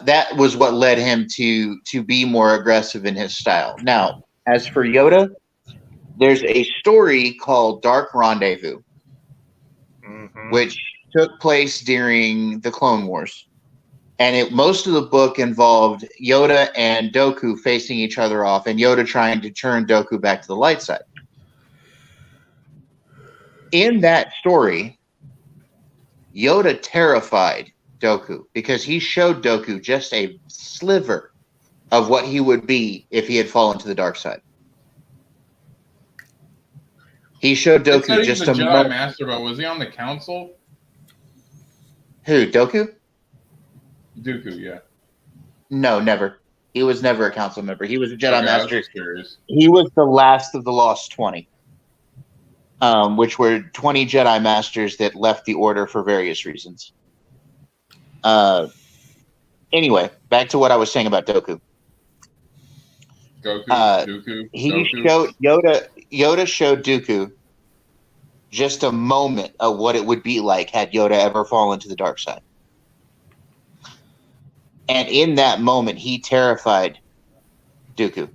That was what led him to be more aggressive in his style. Now, as for Yoda, there's a story called Dark Rendezvous, which took place during the Clone Wars. And most of the book involved Yoda and Dooku facing each other off, and Yoda trying to turn Dooku back to the light side. In that story, Yoda terrified Dooku because he showed Dooku just a sliver of what he would be if he had fallen to the dark side. He showed Dooku just a Jedi Master, but was he on the council? Who, Dooku? Dooku, yeah. No, never. He was never a council member. He was a Jedi Master. Curious. He was the last of the Lost 20, which were 20 Jedi Masters that left the Order for various reasons. Anyway, back to what I was saying about Dooku. Dooku. Yoda showed Dooku just a moment of what it would be like had Yoda ever fallen to the dark side. And in that moment, he terrified Dooku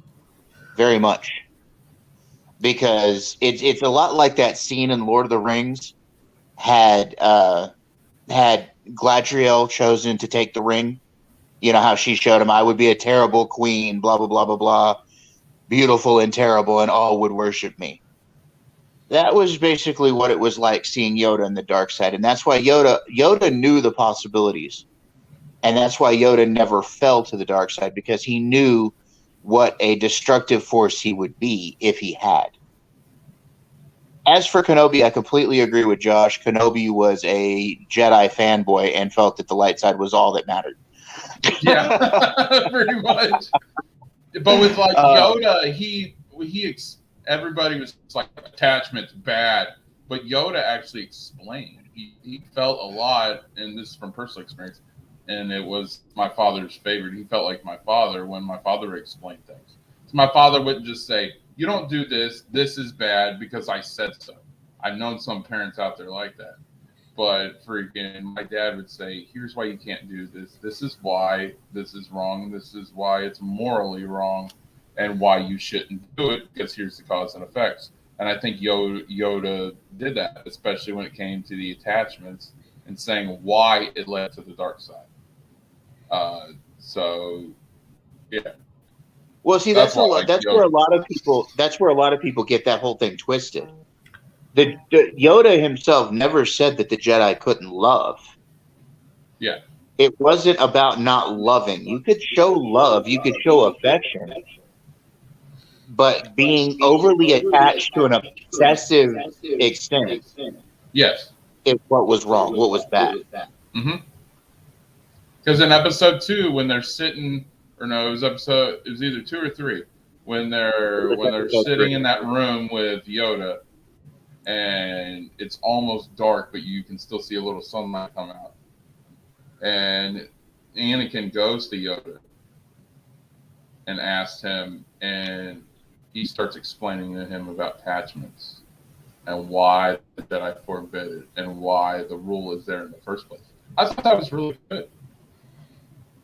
very much. Because it's a lot like that scene in Lord of the Rings had Galadriel chosen to take the ring. You know how she showed him, I would be a terrible queen, blah, blah, blah, blah, blah. beautiful and terrible, and all would worship me. That was basically what it was like seeing Yoda in the dark side, and that's why Yoda knew the possibilities, and that's why Yoda never fell to the dark side, because he knew what a destructive force he would be if he had. As for Kenobi, I completely agree with Josh. Kenobi was a Jedi fanboy and felt that the light side was all that mattered. Yeah, pretty much. But with like Yoda, everybody was like, attachment's bad, but Yoda actually explained. He felt a lot, and this is from personal experience, and it was my father's favorite. He felt like my father when my father explained things. So my father wouldn't just say, "You don't do this. This is bad because I said so." I've known some parents out there like that. But freaking, my dad would say, "Here's why you can't do this. This is why this is wrong. This is why it's morally wrong, and why you shouldn't do it, because here's the cause and effects." And I think Yoda did that, especially when it came to the attachments and saying why it led to the dark side. So, yeah. Well, see, that's where a lot of people get that whole thing twisted. The Yoda himself never said that the Jedi couldn't love. Yeah. It wasn't about not loving. You could show love, you could show affection, but being overly attached to an obsessive extent, yes, is what was wrong, what was bad. Mm-hmm. Because in episode 2, when they're sitting, or no, it was either 2 or 3, when they're sitting in that room with Yoda, and it's almost dark, but you can still see a little sunlight come out. And Anakin goes to Yoda and asks him, and he starts explaining to him about attachments and why the Jedi forbid it and why the rule is there in the first place. I thought that was really good.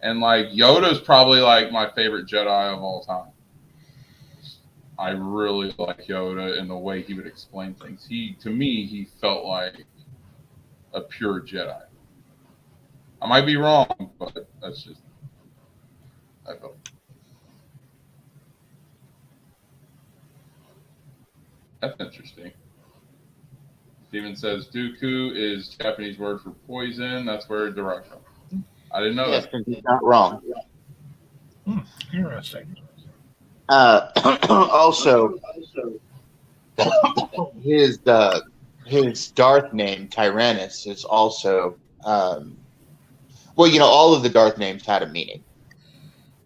And like Yoda's probably like my favorite Jedi of all time. I really like Yoda and the way he would explain things. To me, he felt like a pure Jedi. I might be wrong, but that's just I felt. That's interesting. Steven says Dooku is Japanese word for poison. That's where it derived from. I didn't know that. He's not wrong. Interesting. Also, his Darth name Tyrannus is also all of the Darth names had a meaning.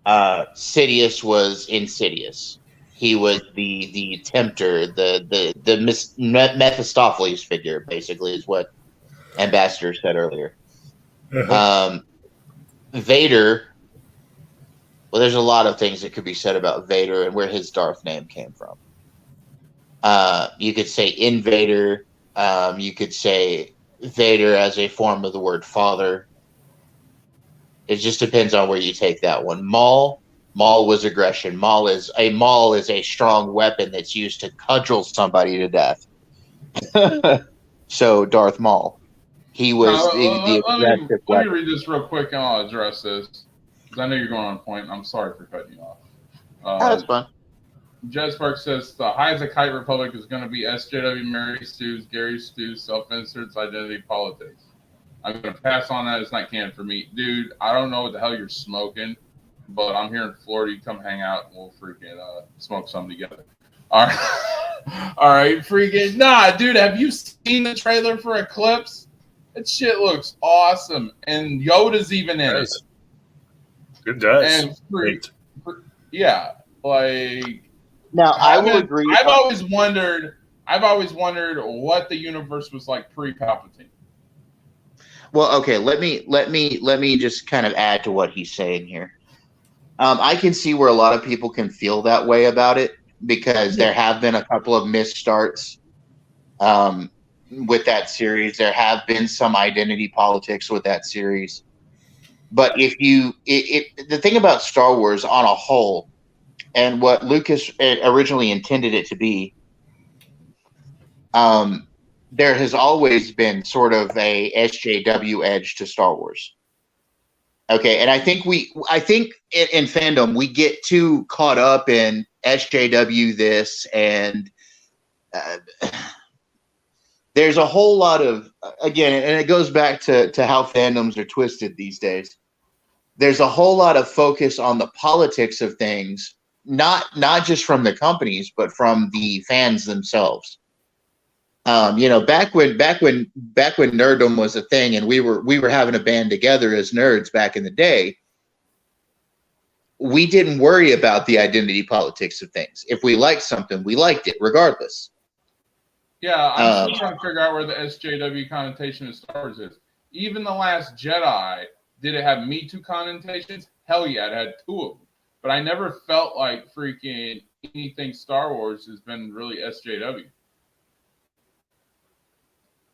Sidious was insidious. He was the tempter, the Mephistopheles figure, basically, is what Ambassador said earlier. Vader. Well, there's a lot of things that could be said about Vader and where his Darth name came from. You could say Invader. You could say Vader as a form of the word father. It just depends on where you take that one. Maul was aggression. Maul is a strong weapon that's used to cudgel somebody to death. So Darth Maul, he was let me read this real quick and I'll address this. I know you're going on point. I'm sorry for cutting you off. That's fun. Jed Spark says the High as a Kite Republic is going to be SJW, Mary Stu's, Gary Stu's, self-inserts, identity politics. I'm going to pass on that. It's not canon for me. Dude, I don't know what the hell you're smoking, but I'm here in Florida. You come hang out and we'll freaking smoke some together. All right. All right, freaking. Nah, dude, have you seen the trailer for Eclipse? That shit looks awesome. And Yoda's even in it. It does. And yeah, like now I will agree. I've always wondered what the universe was like pre-Palpatine. Well, okay, let me just kind of add to what he's saying here. I can see where a lot of people can feel that way about it because there have been a couple of misstarts with that series. There have been some identity politics with that series. But the thing about Star Wars on a whole, and what Lucas originally intended it to be, there has always been sort of a SJW edge to Star Wars. Okay, and I think in fandom we get too caught up in SJW this, and there's a whole lot of, again, and it goes back to how fandoms are twisted these days. There's a whole lot of focus on the politics of things, not just from the companies, but from the fans themselves. Back when nerddom was a thing, and we were having a band together as nerds back in the day, we didn't worry about the identity politics of things. If we liked something, we liked it regardless. Yeah, I'm still trying to figure out where the SJW connotation of Star Wars is. Even The Last Jedi, did it have Me Too connotations? Hell yeah, it had 2 of them. But I never felt like freaking anything Star Wars has been really SJW.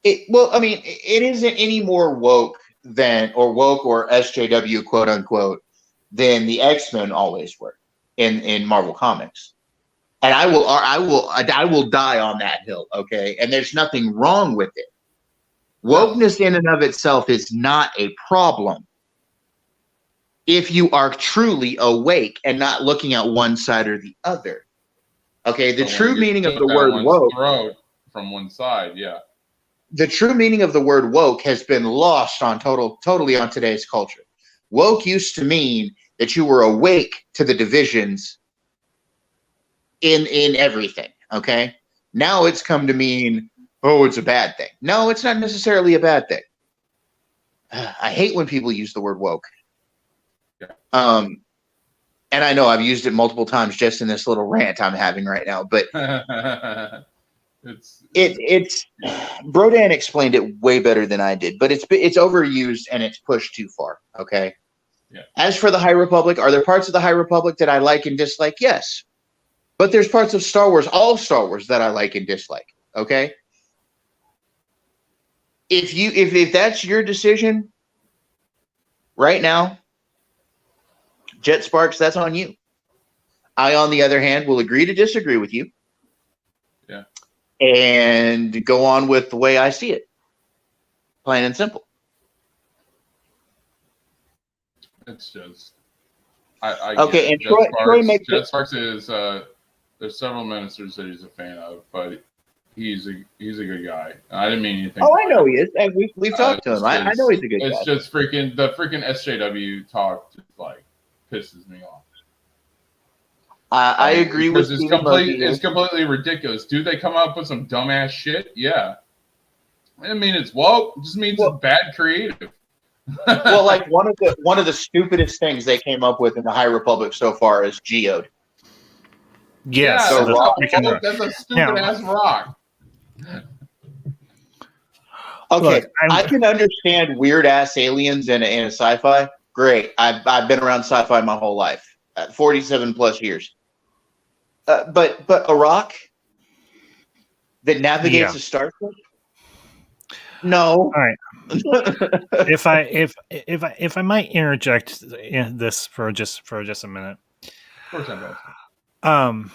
It isn't any more woke or SJW quote unquote than the X-Men always were in Marvel Comics. And I will die on that hill, okay? And there's nothing wrong with it. Wokeness in and of itself is not a problem if you are truly awake and not looking at one side or the other. Okay, the true meaning of the word woke from one side, yeah. The true meaning of the word woke has been lost on totally on today's culture. Woke used to mean that you were awake to the divisions in everything, okay? Now it's come to mean, oh, it's a bad thing. No, it's not necessarily a bad thing. I hate when people use the word woke. Yeah. And I know I've used it multiple times just in this little rant I'm having right now, but it's Brodan explained it way better than I did, but it's overused and it's pushed too far, okay? Yeah. As for the High Republic, are there parts of the High Republic that I like and dislike? Yes. But there's parts of Star Wars, all Star Wars, that I like and dislike, okay? If that's your decision right now, Jet Sparks, that's on you. I, on the other hand, will agree to disagree with you. Yeah. And go on with the way I see it. Plain and simple. It's just I okay, and Jet Sparks is there's several ministers that he's a fan of, but he's a good guy. I didn't mean anything. Oh, I know he is. And we've talked to him. I know he's a good guy. It's just the freaking SJW talk just like pisses me off. I agree with you. It's completely ridiculous. Do they come up with some dumbass shit? Yeah. I didn't mean it's woke. It just means it's bad creative. Well, like one of the stupidest things they came up with in the High Republic so far is geode. Yes, yeah, that's a stupid ass rock. Okay, look, I can understand weird ass aliens in a sci-fi. Great, I've been around sci-fi my whole life, 47 plus years. But a rock that navigates a starship? No. All right. if I might interject in this for just a minute. Of course I will.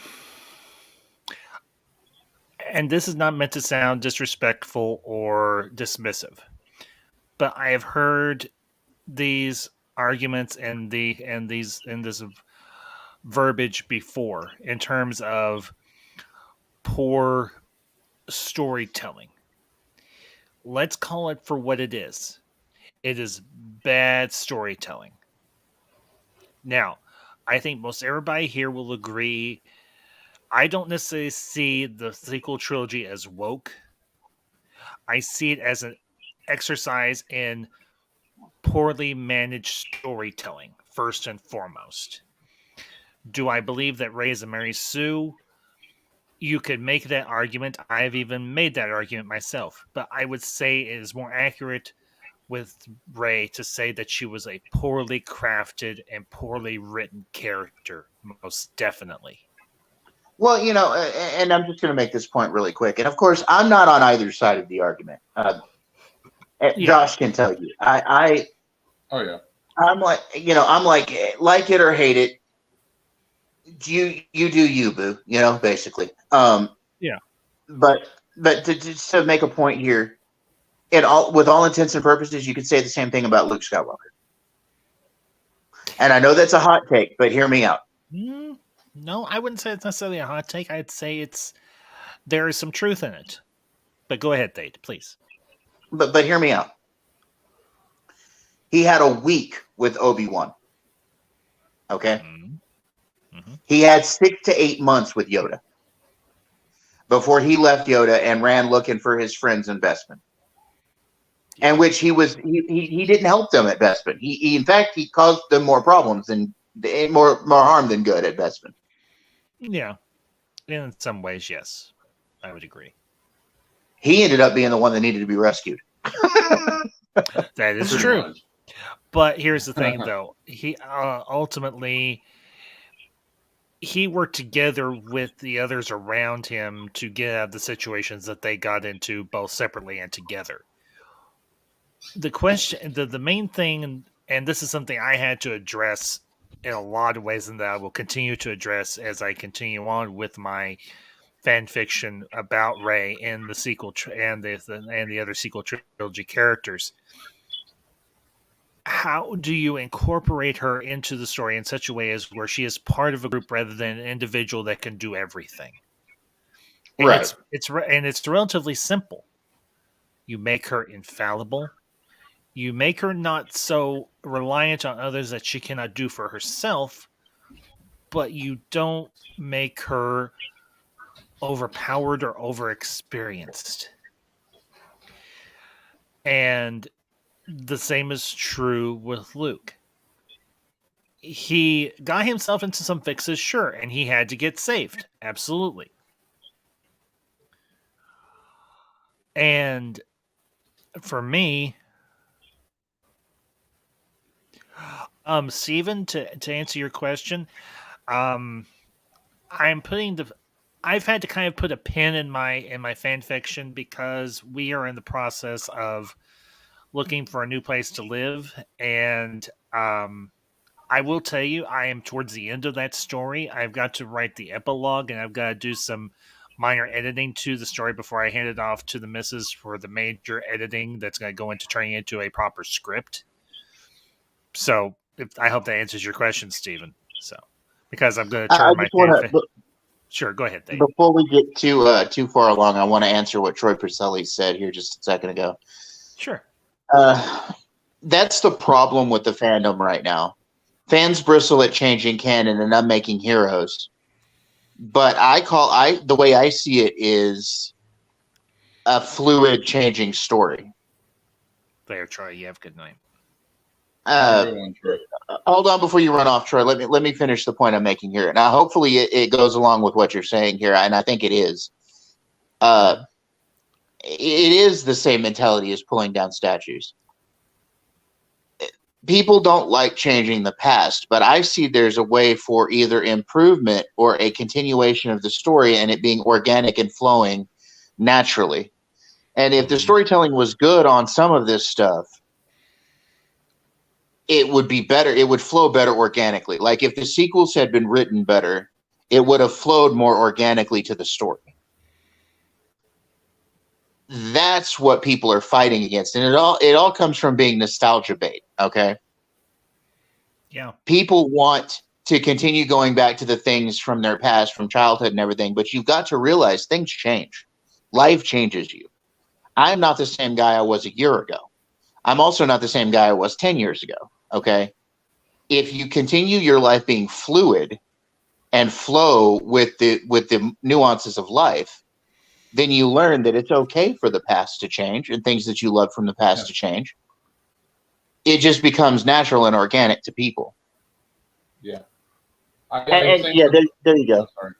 And this is not meant to sound disrespectful or dismissive, but I have heard these arguments and this verbiage before in terms of poor storytelling. Let's call it for what it is. It is bad storytelling. Now, I think most everybody here will agree. I don't necessarily see the sequel trilogy as woke. I see it as an exercise in poorly managed storytelling, first and foremost. Do I believe that Rey is a Mary Sue? You could make that argument. I've even made that argument myself. But I would say it is more accurate with Rey to say that she was a poorly crafted and poorly written character, most definitely. Well, and I'm just going to make this point really quick. And of course, I'm not on either side of the argument. Josh can tell you. Oh yeah. I'm like it or hate it. You do you, boo. Basically. Yeah. But to make a point here, with all intents and purposes, you could say the same thing about Luke Skywalker. And I know that's a hot take, but hear me out. No, I wouldn't say it's necessarily a hot take. I'd say there is some truth in it. But go ahead, Thade, please. But hear me out. He had a week with Obi-Wan. Okay? Mm-hmm. He had 6 to 8 months with Yoda before he left Yoda and ran looking for his friend's investment. And which he didn't help them at Bespin. He in fact he caused them more problems and more harm than good at Bespin. Yeah. In some ways, yes. I would agree. He ended up being the one that needed to be rescued. That is true. But here's the thing, though. He ultimately he worked together with the others around him to get out of the situations that they got into, both separately and together. The question, the main thing, and this is something I had to address in a lot of ways, and that I will continue to address as I continue on with my fan fiction about Rey and the sequel and the other sequel trilogy characters. How do you incorporate her into the story in such a way as where she is part of a group rather than an individual that can do everything? And right. It's relatively simple. You make her infallible. You make her not so reliant on others that she cannot do for herself, but you don't make her overpowered or overexperienced. And the same is true with Luke. He got himself into some fixes, sure, and he had to get saved. Absolutely. And for me, Steven, to answer your question, I've had to kind of put a pin in my fan fiction because we are in the process of looking for a new place to live, and I will tell you, I am towards the end of that story. I've got to write the epilogue, and I've got to do some minor editing to the story before I hand it off to the missus for the major editing that's going to go into turning it into a proper script. So I hope that answers your question, Stephen. So because I'm going to turn my Sure, go ahead, Dave. Before we get too far along, I want to answer what Troy Purcelli said here just a second ago. Sure. That's the problem with the fandom right now. Fans bristle at changing canon and not making heroes. But the way I see it is a fluid changing story. There, Troy, you have a good night. Hold on before you run off, Troy. Let me finish the point I'm making here. Now, hopefully it goes along with what you're saying here, and I think it is. It is the same mentality as pulling down statues. People don't like changing the past, but I see there's a way for either improvement or a continuation of the story and it being organic and flowing naturally. And if the storytelling was good on some of this stuff, it would be better. It would flow better organically. Like if the sequels had been written better, it would have flowed more organically to the story. That's what people are fighting against. And it all comes from being nostalgia bait. Okay. Yeah. People want to continue going back to the things from their past, from childhood and everything, but you've got to realize things change. Life changes you. I'm not the same guy I was a year ago. I'm also not the same guy I was 10 years ago. Okay. If you continue your life being fluid and flow with the nuances of life, then you learn that it's okay for the past to change and things that you love from the past to change. It just becomes natural and organic to people. Yeah. There you go. Sorry.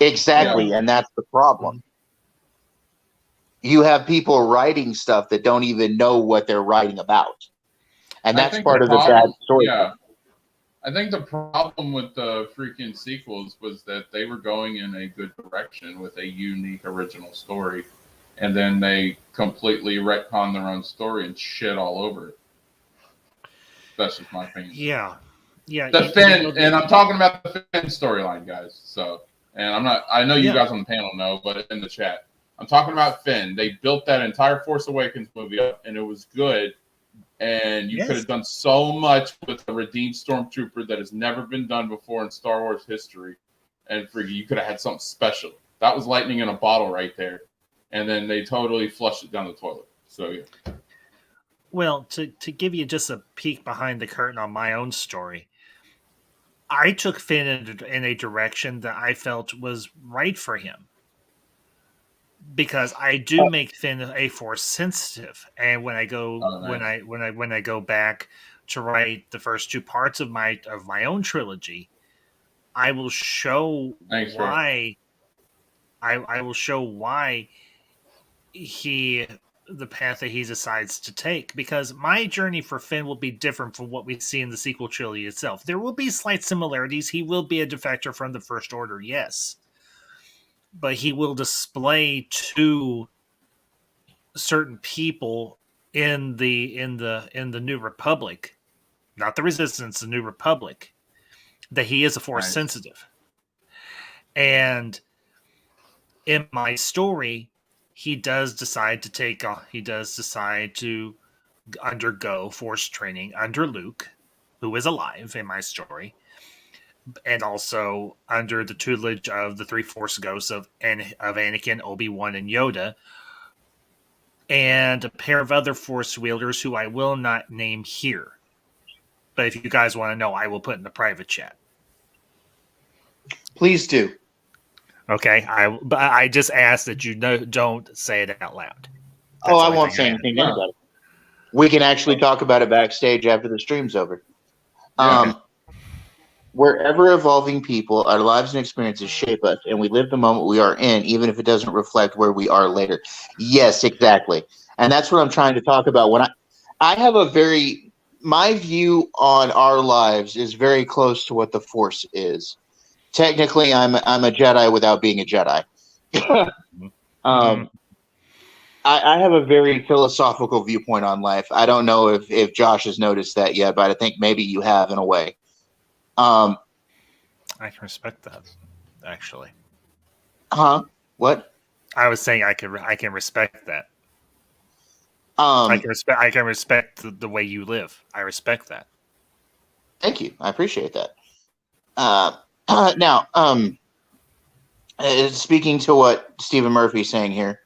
Exactly, and that's the problem. You have people writing stuff that don't even know what they're writing about. And that's part of the bad story. Yeah. I think the problem with the freaking sequels was that they were going in a good direction with a unique original story. And then they completely retcon their own story and shit all over it. That's just my opinion. Yeah. Yeah. The Finn, and I'm talking about the Finn storyline, guys. So, and I know you guys on the panel know, but in the chat, I'm talking about Finn. They built that entire Force Awakens movie up, and it was good. And you could have done so much with a redeemed stormtrooper that has never been done before in Star Wars history. And you could have had something special. That was lightning in a bottle right there. And then they totally flushed it down the toilet. So, yeah. Well, to give you just a peek behind the curtain on my own story, I took Finn in a direction that I felt was right for him. Because I do make Finn a Force sensitive, and when I go when I go back to write the first two parts of my own trilogy, I will show why. I will show why the path that he decides to take, because my journey for Finn will be different from what we see in the sequel trilogy itself. There will be slight similarities. He will be a defector from the First Order, yes, but he will display to certain people in the New Republic, not the Resistance, the New Republic, that he is a Force sensitive. And in my story, he does decide to undergo Force training under Luke, who is alive in my story, and also under the tutelage of the three Force ghosts of Anakin, Obi-Wan, and Yoda, and a pair of other Force wielders who I will not name here. But if you guys want to know, I will put in the private chat. Please do. Okay, but I just ask that you don't say it out loud. That's I won't say anything about it. We can actually talk about it backstage after the stream's over. Okay. We're ever-evolving people. Our lives and experiences shape us, and we live the moment we are in, even if it doesn't reflect where we are later. Yes, exactly. And that's what I'm trying to talk about. When I have my view on our lives is very close to what the Force is. Technically, I'm a Jedi without being a Jedi. I have a very philosophical viewpoint on life. I don't know if Josh has noticed that yet, but I think maybe you have in a way. I can respect that, actually. What? I was saying I can respect that. I can respect the way you live. I respect that. Thank you. I appreciate that. Now, speaking to what Stephen Murphy's saying here,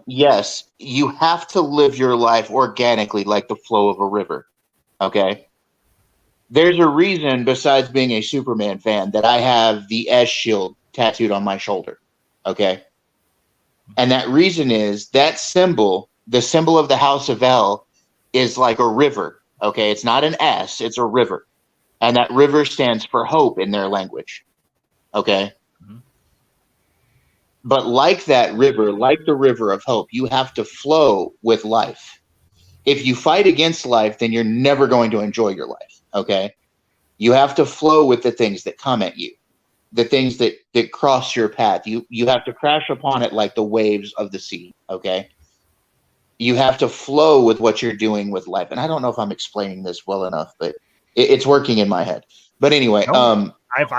yes, you have to live your life organically, like the flow of a river. Okay. There's a reason, besides being a Superman fan, that I have the S shield tattooed on my shoulder. Okay. And that reason is that symbol, the symbol of the House of L, is like a river. Okay. It's not an S, it's a river. And that river stands for hope in their language. Okay. But like that river, like the river of hope, you have to flow with life. If you fight against life, then you're never going to enjoy your life. Okay. You have to flow with the things that come at you, the things that cross your path. You have to crash upon it like the waves of the sea. Okay. You have to flow with what you're doing with life. And I don't know if I'm explaining this well enough, but it's working in my head. But anyway, I'm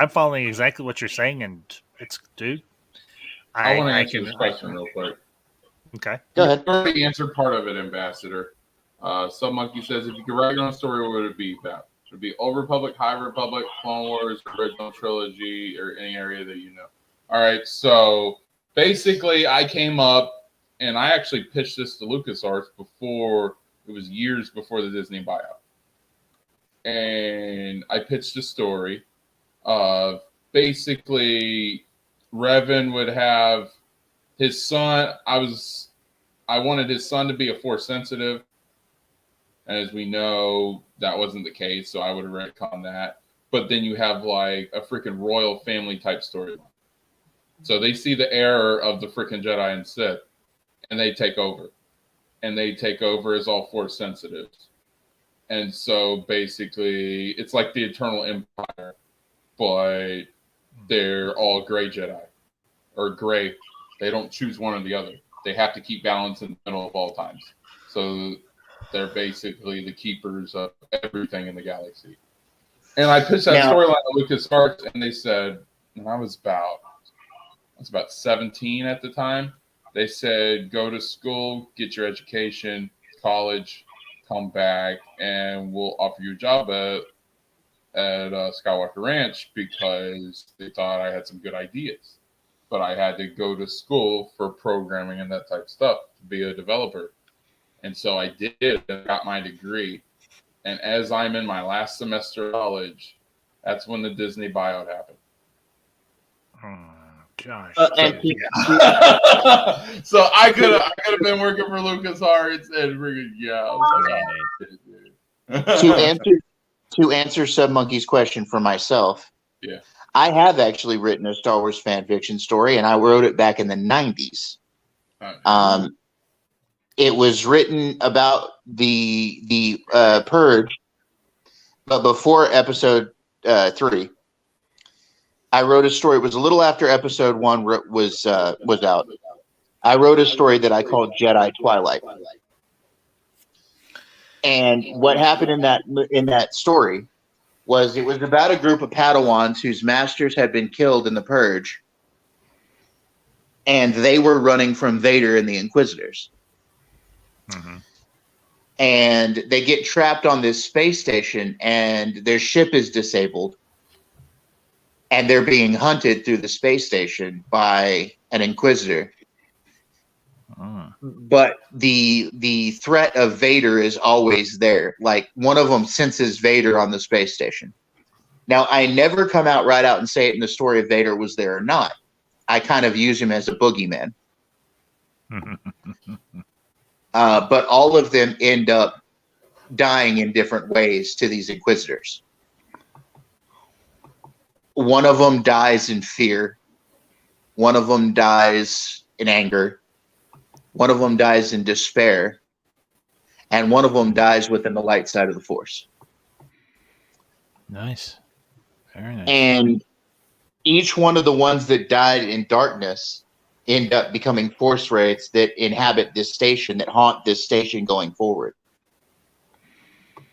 following exactly what you're saying, and it's, dude. I want to answer this question real quick. Okay. Go ahead. You already answered part of it, Ambassador. Some Monkey says, if you could write your own story, what would it be about? Would it be Old Republic, High Republic, Clone Wars, original trilogy, or any area that you know? All right, so basically I came up, and I actually pitched this to LucasArts before, it was years before the Disney buyout. And I pitched a story of basically Revan would have his son. I wanted his son to be a Force sensitive. And as we know, that wasn't the case, so I would have retconned that. But then you have like a freaking royal family type storyline. So they see the error of the freaking Jedi and Sith, and they take over. And they take over as all Force sensitives. And so basically, it's like the Eternal Empire, but they're all gray Jedi. Or gray. They don't choose one or the other. They have to keep balance in the middle of all times. So they're basically the keepers of everything in the galaxy. And I pitched that storyline to LucasArts, and they said, and I was about 17 at the time. They said, go to school, get your education, college, come back and we'll offer you a job at Skywalker Ranch, because they thought I had some good ideas. But I had to go to school for programming and that type of stuff to be a developer. And so I did and got my degree. And as I'm in my last semester of college, that's when the Disney buyout happened. Oh, Josh. So I could have been working for LucasArts and To answer Sub Monkey's question for myself, yeah, I have actually written a Star Wars fan fiction story, and I wrote it back in the 90s. It was written about the Purge, but before Episode 3. I wrote a story. It was a little after Episode 1 was out. I wrote a story that I called Jedi Twilight. And what happened in that story was it was about a group of Padawans whose masters had been killed in the Purge, and they were running from Vader and the Inquisitors. Mm-hmm. And they get trapped on this space station, and their ship is disabled, and they're being hunted through the space station by an Inquisitor. But the threat of Vader is always there. Like, one of them senses Vader on the space station. Now, I never come out right out and say it in the story if Vader was there or not. I kind of use him as a boogeyman. But all of them end up dying in different ways to these Inquisitors. One of them dies in fear. One of them dies in anger. One of them dies in despair. And one of them dies within the light side of the Force. Nice. Very nice. And each one of the ones that died in darkness end up becoming Force wraiths that inhabit this station, that haunt this station going forward.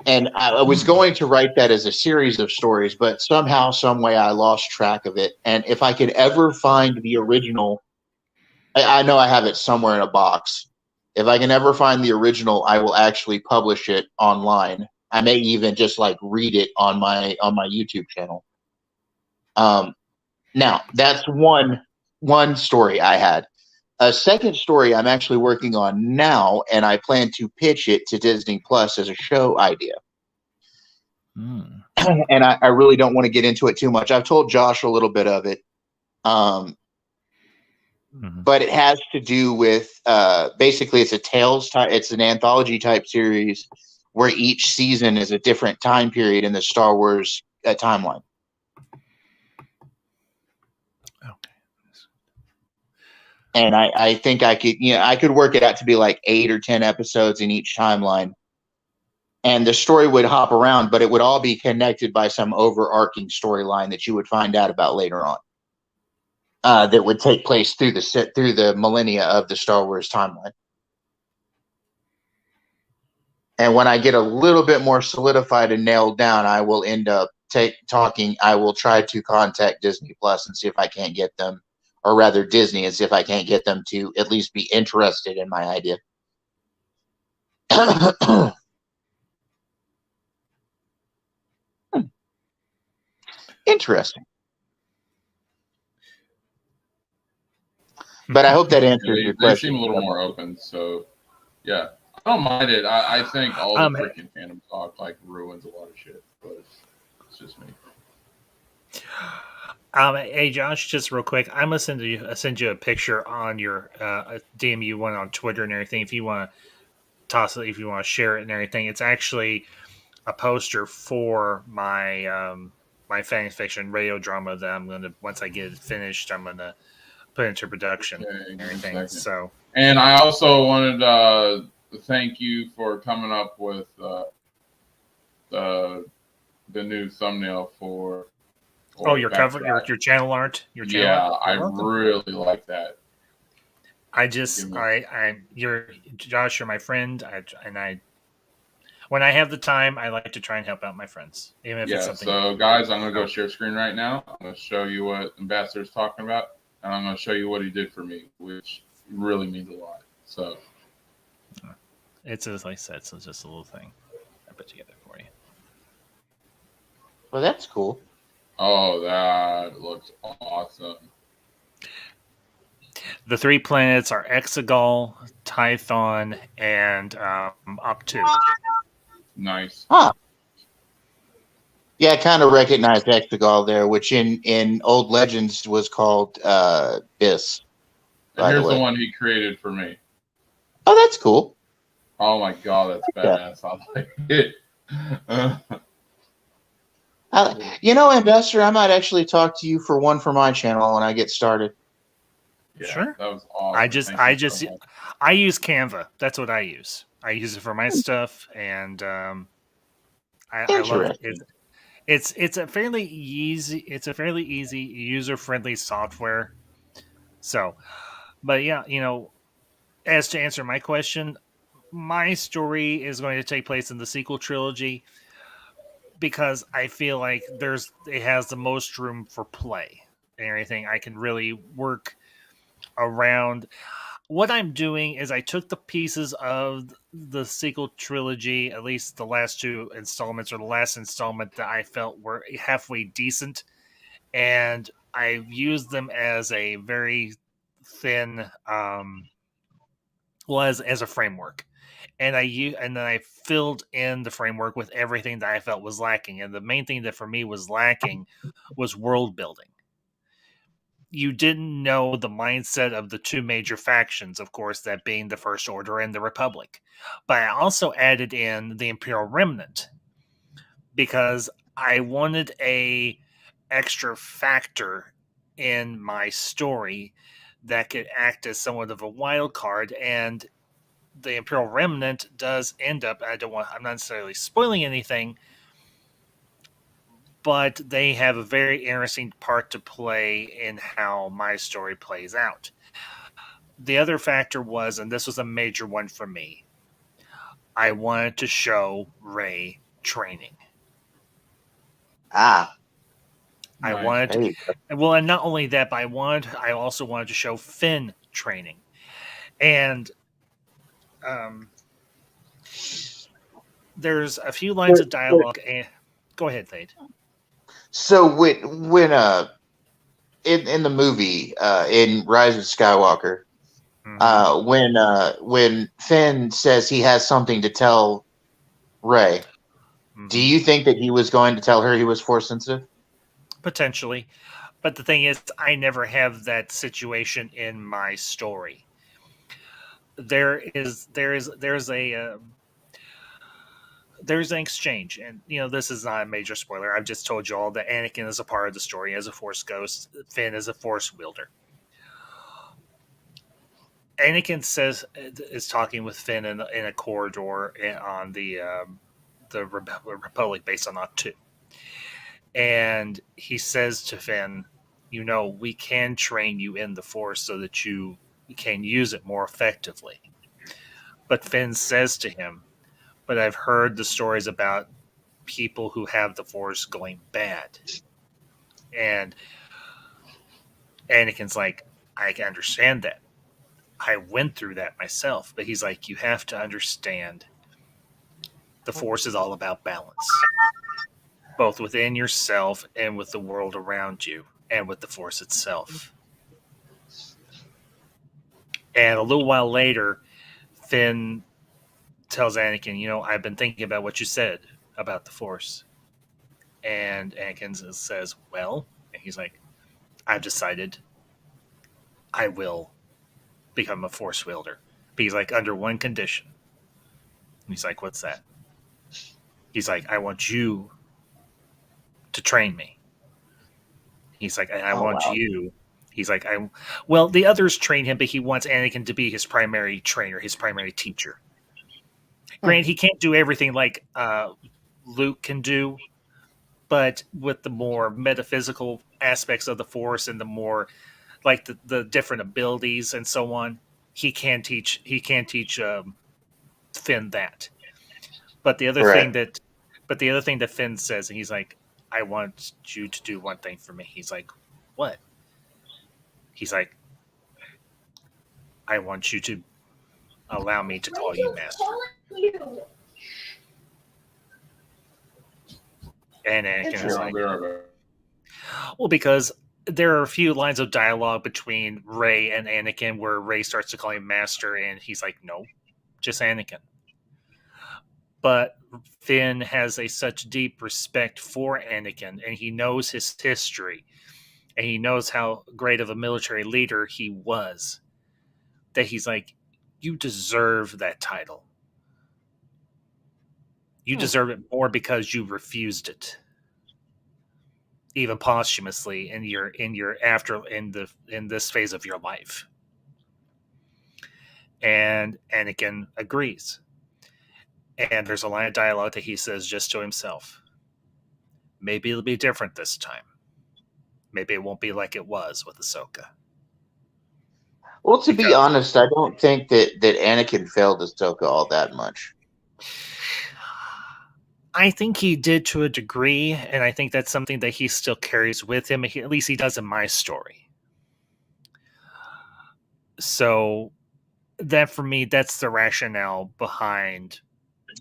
And I was going to write that as a series of stories, but somehow, some way, I lost track of it. And if I could ever find the original, I know I have it somewhere in a box. If I can ever find the original, I will actually publish it online. I may even just like read it on my YouTube channel. Now that's one story I had. A second story I'm actually working on now, and I plan to pitch it to Disney Plus as a show idea. And I really don't want to get into it too much. I've told Josh a little bit of it. But it has to do with basically it's a Tales type, it's an anthology type series where each season is a different time period in the Star Wars timeline. And I think I could work it out to be like 8 or 10 episodes in each timeline. And the story would hop around, but it would all be connected by some overarching storyline that you would find out about later on. That would take place through the millennia of the Star Wars timeline. And when I get a little bit more solidified and nailed down, I will end up talking. I will try to contact Disney Plus and see if I can't get them, or rather Disney, and see if I can't get them to at least be interested in my idea. Interesting. But I hope that answers your question. They seem a little more open, so yeah. I don't mind it. I think all the freaking fandom talk like ruins a lot of shit, but it's just me. Hey Josh, just real quick, I'm gonna send you a picture on your DMU one on Twitter and everything. If you want to toss it, if you want to share it and everything, it's actually a poster for my my fan fiction radio drama that I'm gonna, once I get it finished, I'm gonna put into production and everything. So, and I also wanted to thank you for coming up with the new thumbnail for. Your cover, your channel art, I really like that. You're Josh, you're my friend, when I have the time, I like to try and help out my friends, even if it's something. So guys, I'm gonna go share screen right now. I'm gonna show you what Ambassador's talking about, and I'm gonna show you what he did for me, which really means a lot. So It's as I said, so it's just a little thing I put together for you. Well, that's cool. Oh, that looks awesome. The 3 planets are Exegol, Tython, and Octu. Nice. Huh. Yeah, I kind of recognized Exegol there, which in old legends was called Bis. And here's the one he created for me. Oh, that's cool. Oh my god, that's badass. I like it. Investor, I might actually talk to you for one for my channel when I get started. Yeah, Sure. That was awesome. I use Canva. That's what I use. I use it for my stuff, and I love it. It's a fairly easy user friendly software. So, but yeah, as to answer my question, my story is going to take place in the sequel trilogy because I feel like it has the most room for play and everything. I can really work around. What I'm doing is I took the pieces of the sequel trilogy, at least the last 2 installments or the last installment that I felt were halfway decent, and I used them as a very thin, as a framework. And then I filled in the framework with everything that I felt was lacking. And the main thing that for me was lacking was world building. You didn't know the mindset of the 2 major factions, of course, that being the First Order and the Republic. But I also added in the Imperial Remnant because I wanted a extra factor in my story that could act as somewhat of a wild card. And the Imperial Remnant does end up, I'm not necessarily spoiling anything, but they have a very interesting part to play in how my story plays out. The other factor was, and this was a major one for me, I wanted to show Rey training. Ah. I wanted to, well, and not only that, but I also wanted to show Finn training. And there's a few lines of dialogue. And go ahead, Thade. So when in the movie in Rise of Skywalker, when Finn says he has something to tell Rey, do you think that he was going to tell her he was Force sensitive? Potentially, but the thing is, I never have that situation in my story. There's an exchange, and this is not a major spoiler. I've just told you all that Anakin is a part of the story as a Force ghost. Finn is a Force wielder. Anakin is talking with Finn in a corridor on the Republic based on Octu, and he says to Finn, we can train you in the Force so that you can use it more effectively. But Finn says to him, but I've heard the stories about people who have the Force going bad. And Anakin's like, I can understand that. I went through that myself. But he's like, you have to understand the Force is all about balance, both within yourself and with the world around you and with the Force itself. And a little while later, Finn tells Anakin, I've been thinking about what you said about the Force. And Anakin says, well, and he's like, I've decided I will become a Force wielder. But he's like, under one condition. And he's like, what's that? He's like, I want you to train me. He's like, I want you. He's like, the others train him, but he wants Anakin to be his primary trainer, his primary teacher. Granted, he can't do everything like Luke can do, but with the more metaphysical aspects of the Force and the more like the different abilities and so on, he can teach Finn that. But the other thing that Finn says, and he's like, I want you to do one thing for me. He's like, what? He's like, I want you to allow me to call you master. And Anakin is like, well, because there are a few lines of dialogue between Rey and Anakin where Rey starts to call him Master, and he's like, no, just Anakin. But Finn has such deep respect for Anakin, and he knows his history, and he knows how great of a military leader he was, that he's like, you deserve that title. You deserve it more because you refused it, even posthumously in this phase of your life. And Anakin agrees. And there's a line of dialogue that he says just to himself. Maybe it'll be different this time. Maybe it won't be like it was with Ahsoka. Well, to be honest, I don't think that Anakin failed Ahsoka all that much. I think he did to a degree, and I think that's something that he still carries with him. At least he does in my story. So that, for me, that's the rationale behind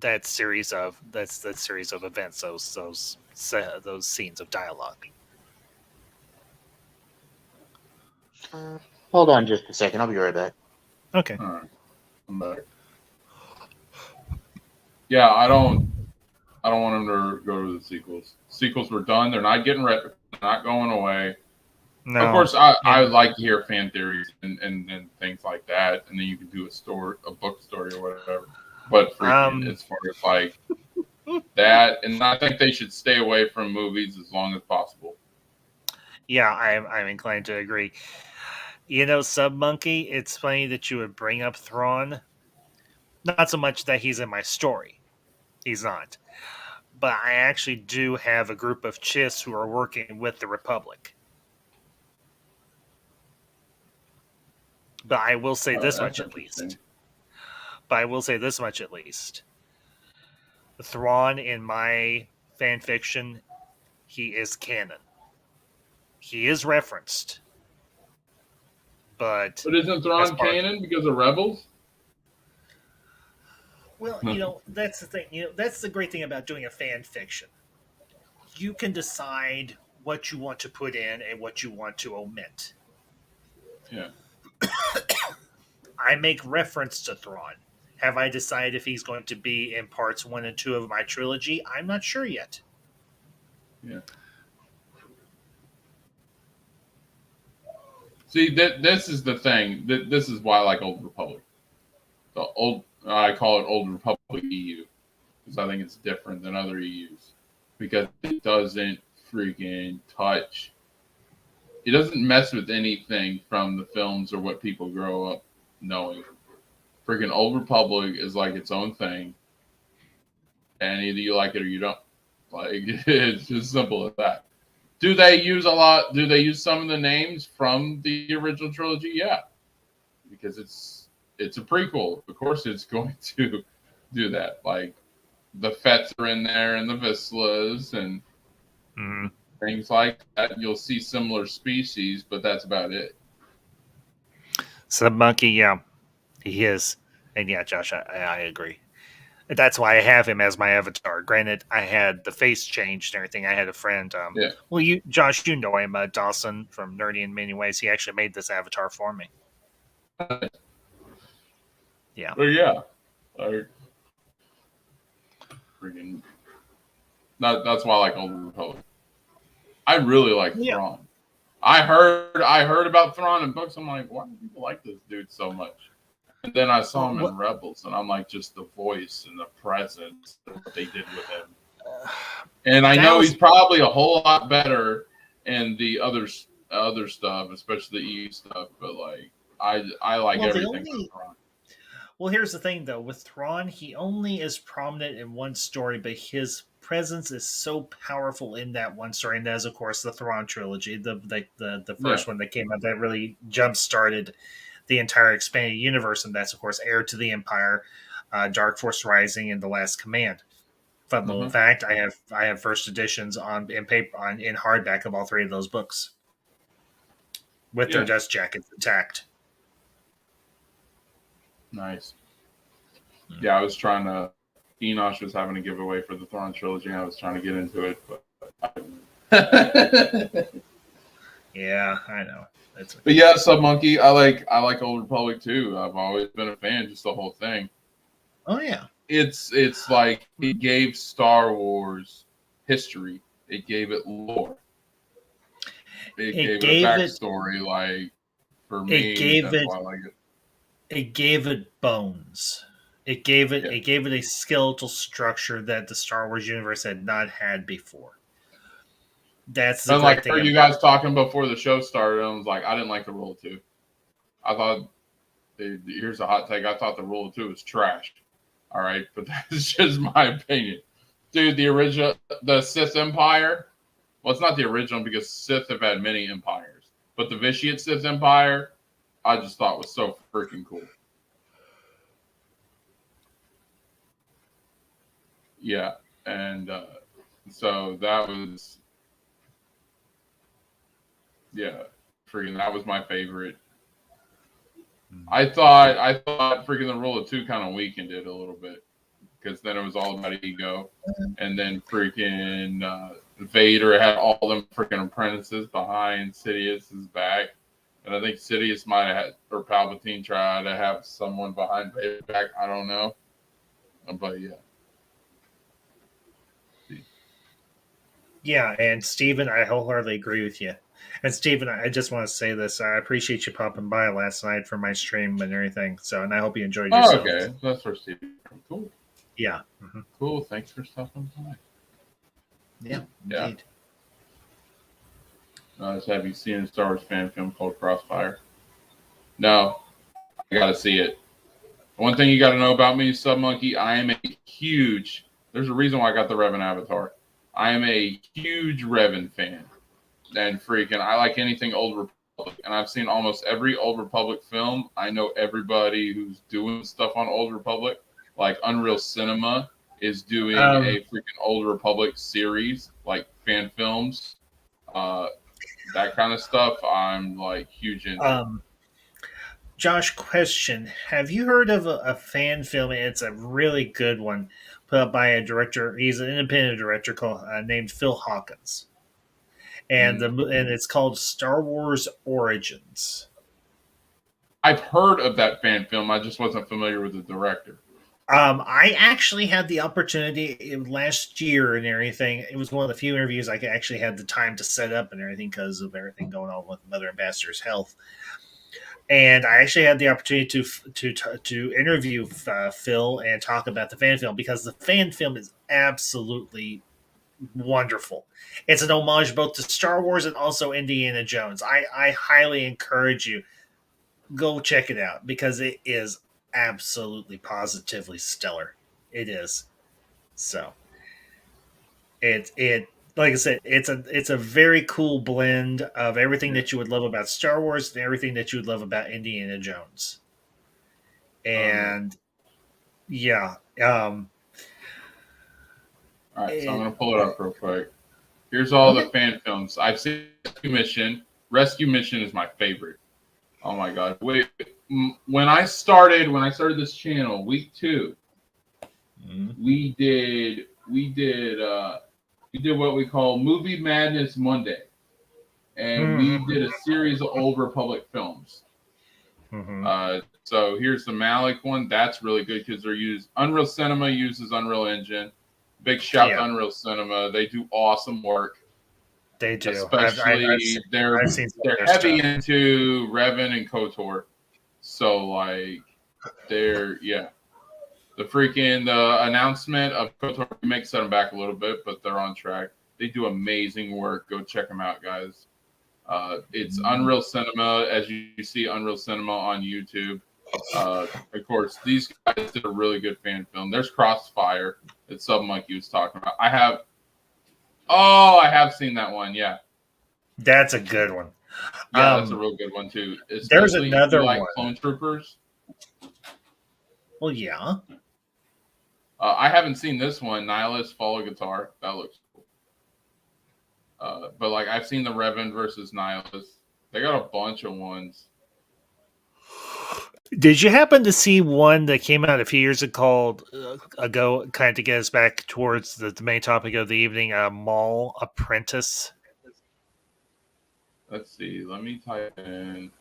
that series of events, those scenes of dialogue. Hold on just a second. I'll be right back. Okay. All right. I'm back. Yeah, I don't want them to go to the sequels. Sequels were done. They're not getting rid. They're not going away. No. Of course, I like to hear fan theories and things like that, and then you can do a book story or whatever. But as far as like that, and I think they should stay away from movies as long as possible. Yeah, I'm inclined to agree. You know, Sub Monkey, it's funny that you would bring up Thrawn. Not so much that he's in my story. He's not. But I actually do have a group of Chiss who are working with the Republic. But I will say this much at least. Thrawn, in my fan fiction, he is canon. He is referenced. But isn't Thrawn canon because of Rebels? Well, you know, that's the thing. You know, that's the great thing about doing a fan fiction. You can decide what you want to put in and what you want to omit. Yeah. I make reference to Thrawn. Have I decided if he's going to be in parts 1 and 2 of my trilogy? I'm not sure yet. Yeah. See, this is the thing. This is why I like Old Republic. I call it Old Republic EU because I think it's different than other EUs because it doesn't freaking touch. It doesn't mess with anything from the films or what people grow up knowing. Freaking Old Republic is like its own thing, and either you like it or you don't. Like, it's just simple as that. Do they use some of the names from the original trilogy? Yeah, because it's a prequel. Of course, it's going to do that. Like the Fets are in there, and the Vislas, and things like that. You'll see similar species, but that's about it. Sub Monkey, yeah, he is, and yeah, Josh, I agree. That's why I have him as my avatar. Granted, I had the face changed and everything. I had a friend. Yeah. Well, Josh, you know him, Dawson from Nerdy in Many Ways. He actually made this avatar for me. Yeah. Well, yeah. Freaking. That's why I like Old Republic. I really like Thrawn. I heard about Thrawn in books. I'm like, why do people like this dude so much? And then I saw him in Rebels, and I'm like, just the voice and the presence, what they did with him. And I know he's probably a whole lot better in the other stuff, especially the EU stuff. But like, I like everything from Thrawn. Well, here's the thing, though. With Thrawn, he only is prominent in one story, but his presence is so powerful in that one story, and that is, of course, the Thrawn trilogy, the first one that came out that really jump-started the entire expanded universe, and that's, of course, Heir to the Empire, Dark Force Rising, and The Last Command. Fun little fact: I have first editions in hardback of all three of those books with their dust jackets intact. Nice. Yeah, I was trying to. Enosh was having a giveaway for the Thrawn trilogy. I was trying to get into it, but. Yeah, I know. That's okay. But yeah, Sub Monkey, I like Old Republic too. I've always been a fan, just the whole thing. Oh yeah. It's like it gave Star Wars history. It gave it lore. It gave it a backstory. Like for me, that's why I like it. It gave it bones. It gave it a skeletal structure that the Star Wars universe had not had before. That's the like I heard you guys talking before the show started, and I was like, I didn't like the Rule 2. I thought here's a hot take. I thought the Rule 2 was trash. All right, but that's just my opinion. Dude, the Sith Empire, well, it's not the original because Sith have had many empires, but the Vitiate Sith Empire, I just thought was so freaking cool. Yeah, and so that was, that was my favorite. I thought freaking the Rule of 2 kind of weakened it a little bit because then it was all about ego, and then freaking Vader had all them freaking apprentices behind Sidious's back, and I think Sidious might have had, or Palpatine tried to have someone behind Vader's back. I don't know, but yeah. Yeah, and Steven, I wholeheartedly agree with you. And Steven, I just want to say this. I appreciate you popping by last night for my stream and everything. So, and I hope you enjoyed yourself. Oh, okay. That's for Steven. Cool. Yeah. Mm-hmm. Cool. Thanks for stopping by. Yeah. Indeed. Have you seen a Star Wars fan film called Crossfire? No. I got to see it. One thing you got to know about me, Sub Monkey, I am a huge, there's a reason why I got the Revan avatar. I am a huge Revan fan. And freaking, I like anything Old Republic. And I've seen almost every Old Republic film. I know everybody who's doing stuff on Old Republic. Like Unreal Cinema is doing a freaking Old Republic series, like fan films. That kind of stuff, I'm like huge into. Josh, question. Have you heard of a fan film? It's a really good one, put up by a director. He's an independent director called named Phil Hawkins. And and it's called Star Wars Origins. I've heard of that fan film. I just wasn't familiar with the director. I actually had the opportunity last year and everything. It was one of the few interviews I actually had the time to set up and everything because of everything going on with Mother Ambassador's health. And I actually had the opportunity to interview Phil and talk about the fan film because the fan film is absolutely wonderful. It's an homage both to Star Wars and also Indiana Jones. I highly encourage you, go check it out because it is absolutely positively stellar. It is. So it like I said, it's a very cool blend of everything that you would love about Star Wars and everything that you would love about Indiana Jones. And all right, so I'm gonna pull it up real quick. Here's all the fan films I've seen. Rescue Mission. Rescue Mission is my favorite. Oh my god! Wait, when I started this channel, week 2, we did what we call Movie Madness Monday, and we did a series of Old Republic films. So here's the Malik one. That's really good because Unreal Cinema uses Unreal Engine. Big shout to Unreal Cinema. They do awesome work. They do. Especially they're heavy into Revan and KOTOR. So like the announcement of KOTOR remake set them back a little bit, but they're on track. They do amazing work. Go check them out, guys. It's Unreal Cinema, as you see Unreal Cinema on YouTube. Of course, these guys did a really good fan film. There's Crossfire that Sub Monkey was talking about. I have seen that one. Yeah, that's a good one. Yeah, that's a real good one too. There's another one. Clone Troopers. Well, yeah. I haven't seen this one. Nihilus Follow Guitar. That looks cool. But like I've seen the Revan versus Nihilus. They got a bunch of ones. Did you happen to see one that came out a few years ago, kind of to get us back towards the main topic of the evening, Maul Apprentice? Let's see. Let me type in.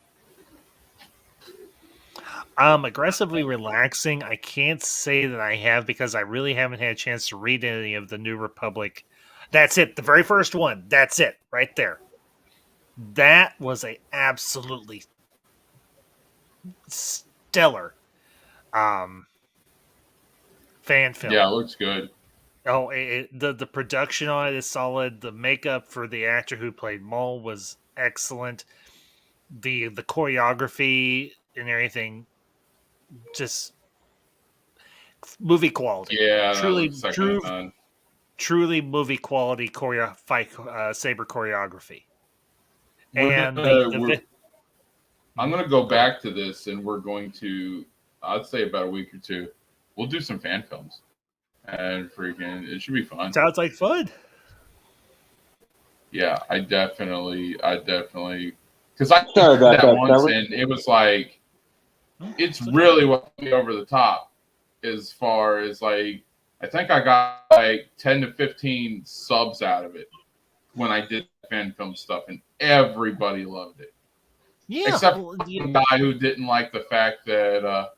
Aggressively relaxing. I can't say that I have because I really haven't had a chance to read any of the New Republic. That's it. The very first one. That's it. Right there. That was a absolutely stellar fan film. Yeah, it looks good. Oh, the production on it is solid. The makeup for the actor who played Maul was excellent. The choreography and everything, just movie quality. Yeah, that Truly, looks second to none. truly movie quality saber choreography. I'm The going to go back to this, and we're going to, I'd say about a week or two, we'll do some fan films. And freaking, it should be fun. sounds like fun. Yeah, I definitely, because I Sorry about did that that, once, fellas. and it was like, it's really what put me over the top as far as like, I think I got like 10 to 15 subs out of it when I did fan film stuff, and everybody loved it. Yeah, Except for the guy who didn't like the fact that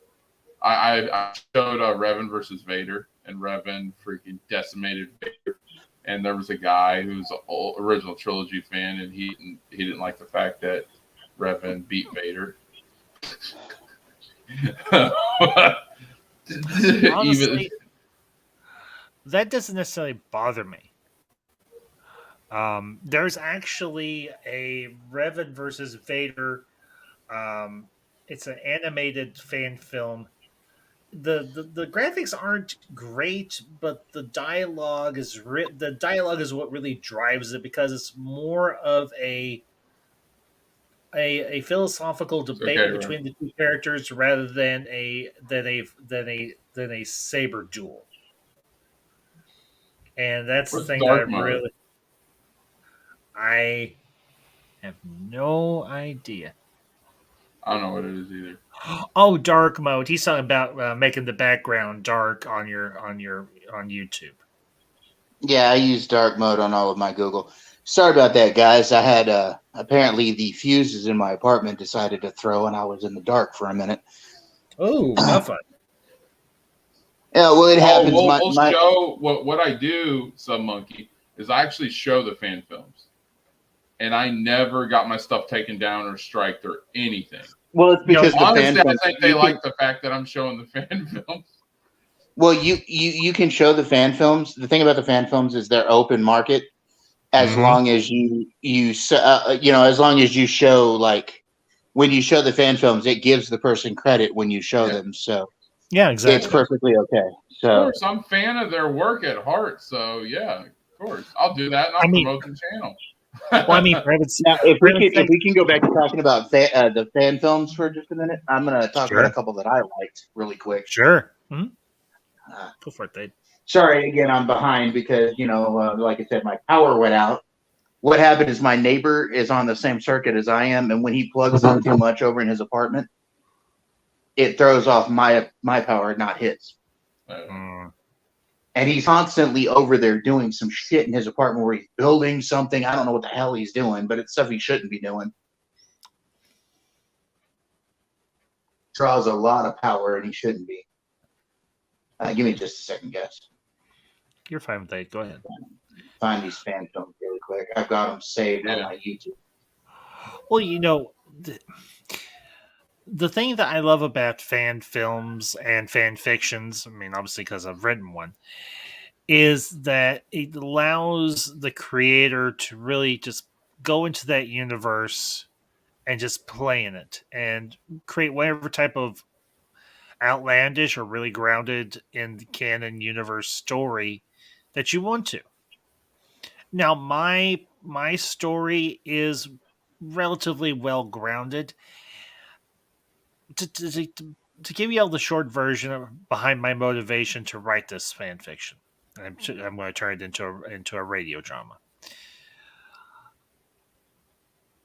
I showed Revan versus Vader, and Revan freaking decimated Vader. And there was a guy who's an original Trilogy fan, and he didn't like the fact that Revan beat Vader. honestly, that doesn't necessarily bother me. There's actually a Revan versus Vader. It's an animated fan film. The graphics aren't great, but the dialogue is what really drives it because it's more of a philosophical debate between the two characters rather than a saber duel. And that's the thing Darth Maul? I have no idea. I don't know what it is either. Oh, dark mode. He's talking about making the background dark on YouTube. Yeah, I use dark mode on all of my Google. Sorry about that, guys. I had apparently the fuses in my apartment decided to throw, and I was in the dark for a minute. Oh, not fun. Yeah, well, it happens. We'll show what I do, Sub Monkey, is I actually show the fan films, and I never got my stuff taken down or striked or anything. Well, it's because honestly, I think they like the fact that I'm showing the fan films. Well, you can show the fan films. The thing about the fan films is they're open market, as long as as long as you show, like, when you show the fan films, it gives the person credit when you show them. So yeah, exactly, it's perfectly okay. So of course, I'm a fan of their work at heart. So yeah, of course, I'll do that, and I'll promote the channel. Well, I mean, now, if we can go back to talking about the fan films for just a minute, I'm going to talk about a couple that I liked really quick. Sure. Mm-hmm. Go for it, Dave. Sorry, again, I'm behind because, like I said, my power went out. What happened is my neighbor is on the same circuit as I am, and when he plugs in too much over in his apartment, it throws off my power, not his. And he's constantly over there doing some shit in his apartment where he's building something. I don't know what the hell he's doing, but it's stuff he shouldn't be doing. Draws a lot of power, and he shouldn't be. Give me just a second, guys. You're fine with that. Go ahead. Find these fan films really quick. I've got them saved on my YouTube. Well, the thing that I love about fan films and fan fictions, I mean, obviously because I've written one, is that it allows the creator to really just go into that universe and just play in it and create whatever type of outlandish or really grounded in the canon universe story that you want to. Now, my story is relatively well grounded. To give you all the short version behind my motivation to write this fan fiction, I'm going to turn it into a radio drama.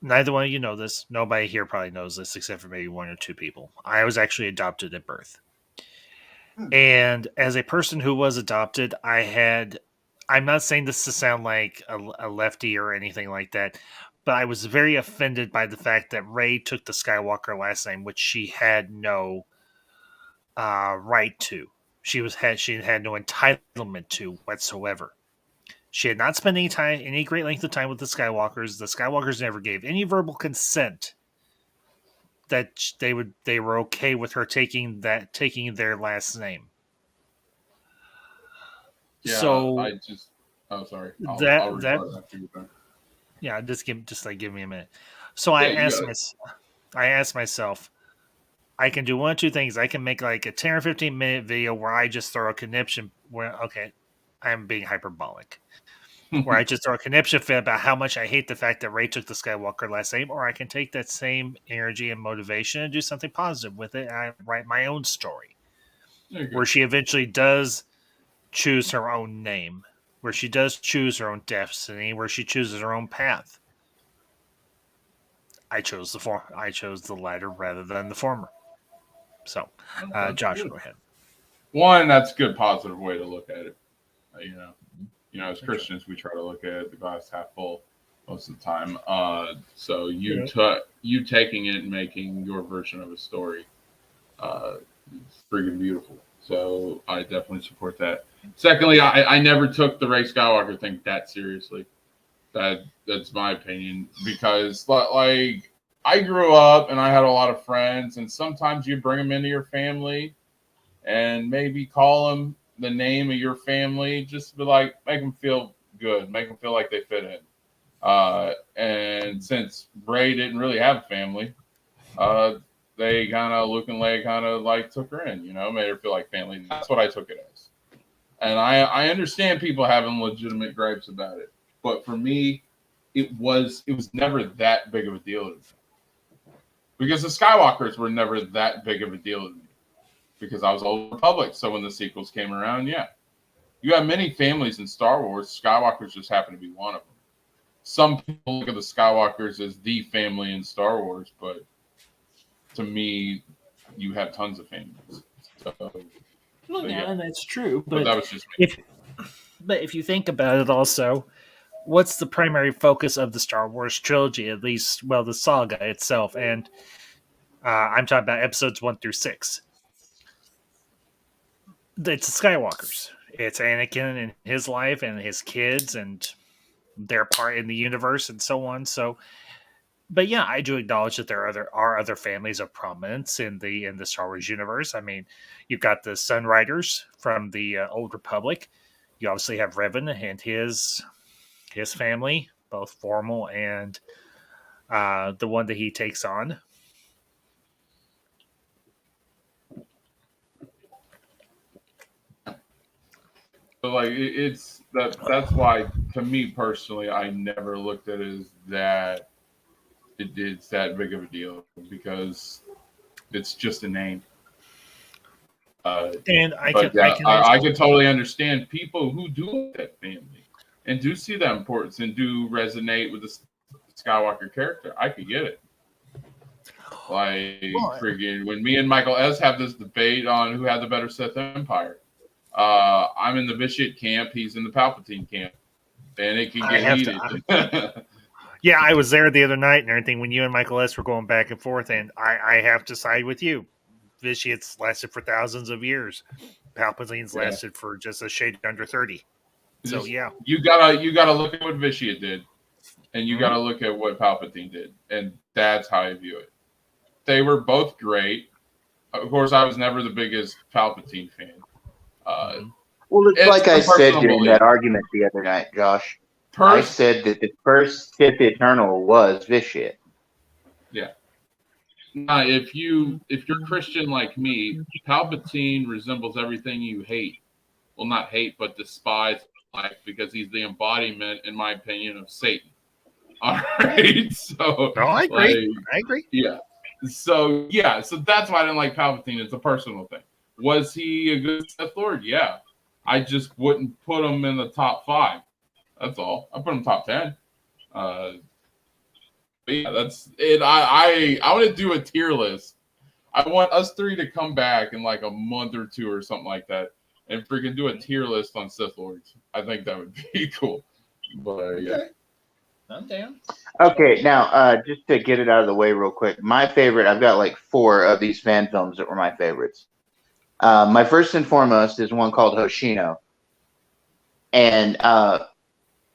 neither one of you know this. Nobody here probably knows this except for maybe one or two people. I was actually adopted at birth. And as a person who was adopted, I'm not saying this to sound like a lefty or anything like that, but I was very offended by the fact that Rey took the Skywalker last name, which she had no right to. She had no entitlement to whatsoever. She had not spent any great length of time with the Skywalkers. The Skywalkers never gave any verbal consent that they were okay with her taking their last name. Yeah, so I just. Oh, sorry. I'll that after you're done. yeah, give me a minute. So I asked myself, I can do one of two things. I can make like a 10 or 15-minute video where I just throw a conniption. I'm being hyperbolic. Where I just throw a conniption fit about how much I hate the fact that Rey took the Skywalker last name, or I can take that same energy and motivation and do something positive with it. And I write my own story where she eventually does choose her own name, where she does choose her own destiny, where she chooses her own path. I chose the latter rather than the former. So, Josh, go ahead. One, that's a good positive way to look at it. As Christians, we try to look at the glass half full most of the time. So you taking it and making your version of a story, it's freaking beautiful. So I definitely support that. Secondly, I never took the Rey Skywalker thing that seriously. That's my opinion, because like I grew up and I had a lot of friends, and sometimes you bring them into your family and maybe call them the name of your family, just to be like, make them feel good, make them feel like they fit in. And since Rey didn't really have a family, they kind of Luke and Leia kind of like took her in, made her feel like family. That's what I took it as. And I understand people having legitimate gripes about it, but for me, it was never that big of a deal to me, because the Skywalkers were never that big of a deal to me, because I was Old Republic. So when the sequels came around, yeah, you have many families in Star Wars. Skywalkers just happen to be one of them. Some people look at the Skywalkers as the family in Star Wars, but to me, you have tons of families. And that's true. But that was just me. If you think about it, also, what's the primary focus of the Star Wars trilogy? At least, well, the saga itself, and I'm talking about episodes 1 through 6. It's the Skywalkers. It's Anakin and his life and his kids and their part in the universe and so on. So, but yeah, I do acknowledge that there are other families of prominence in the Star Wars universe. I mean, you've got the Sun Riders from the Old Republic. You obviously have Revan and his family, both formal and the one that he takes on. So like that's why, to me personally, I never looked at it as that it's that big of a deal, because it's just a name. And I can totally understand people who do like that family and do see that importance and do resonate with the Skywalker character. I could get it. Like, freaking, when me and Michael S. have this debate on who had the better Sith Empire, I'm in the Vitiate camp, he's in the Palpatine camp, and it can get heated. Yeah, I was there the other night and everything when you and Michael S. were going back and forth, and I have to side with you. Vitiate's lasted for thousands of years. Palpatine's lasted for just a shade under 30. So yeah, you gotta look at what Vitiate did, and you gotta look at what Palpatine did, and that's how I view it. They were both great. Of course, I was never the biggest Palpatine fan. Well, it's like I said during that argument the other night, Josh. I said that the first Sith Eternal was Vitiate. Yeah. Now, if you're Christian like me, Palpatine resembles everything you hate. Well, not hate, but despise life, because he's the embodiment, in my opinion, of Satan. All right. So I agree. Yeah. So that's why I didn't like Palpatine. It's a personal thing. Was he a good Sith Lord? Yeah. I just wouldn't put him in the top 5. That's all. I put him top 10. But yeah, that's it. I want to do a tier list. I want us three to come back in like a month or two or something like that, and freaking do a tier list on Sith Lords. I think that would be cool. But yeah. Okay. I'm down. Okay, now just to get it out of the way real quick, my favorite, I've got like 4 of these fan films that were my favorites. My first and foremost is one called Hoshino. And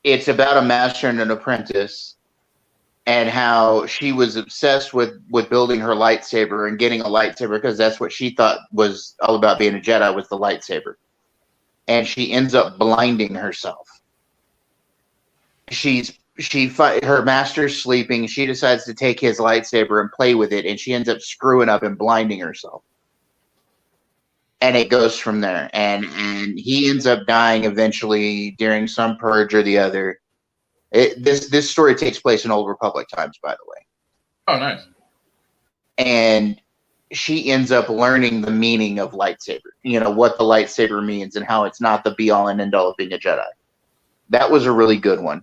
it's about a master and an apprentice and how she was obsessed with building her lightsaber and getting a lightsaber because that's what she thought was all about being a Jedi was the lightsaber. And she ends up blinding herself. Her master's sleeping. She decides to take his lightsaber and play with it, and she ends up screwing up and blinding herself. And it goes from there. And he ends up dying eventually during some purge or the other. This story takes place in Old Republic times, by the way. Oh, nice. And she ends up learning the meaning of lightsaber. You know, what the lightsaber means and how it's not the be-all and end-all of being a Jedi. That was a really good one.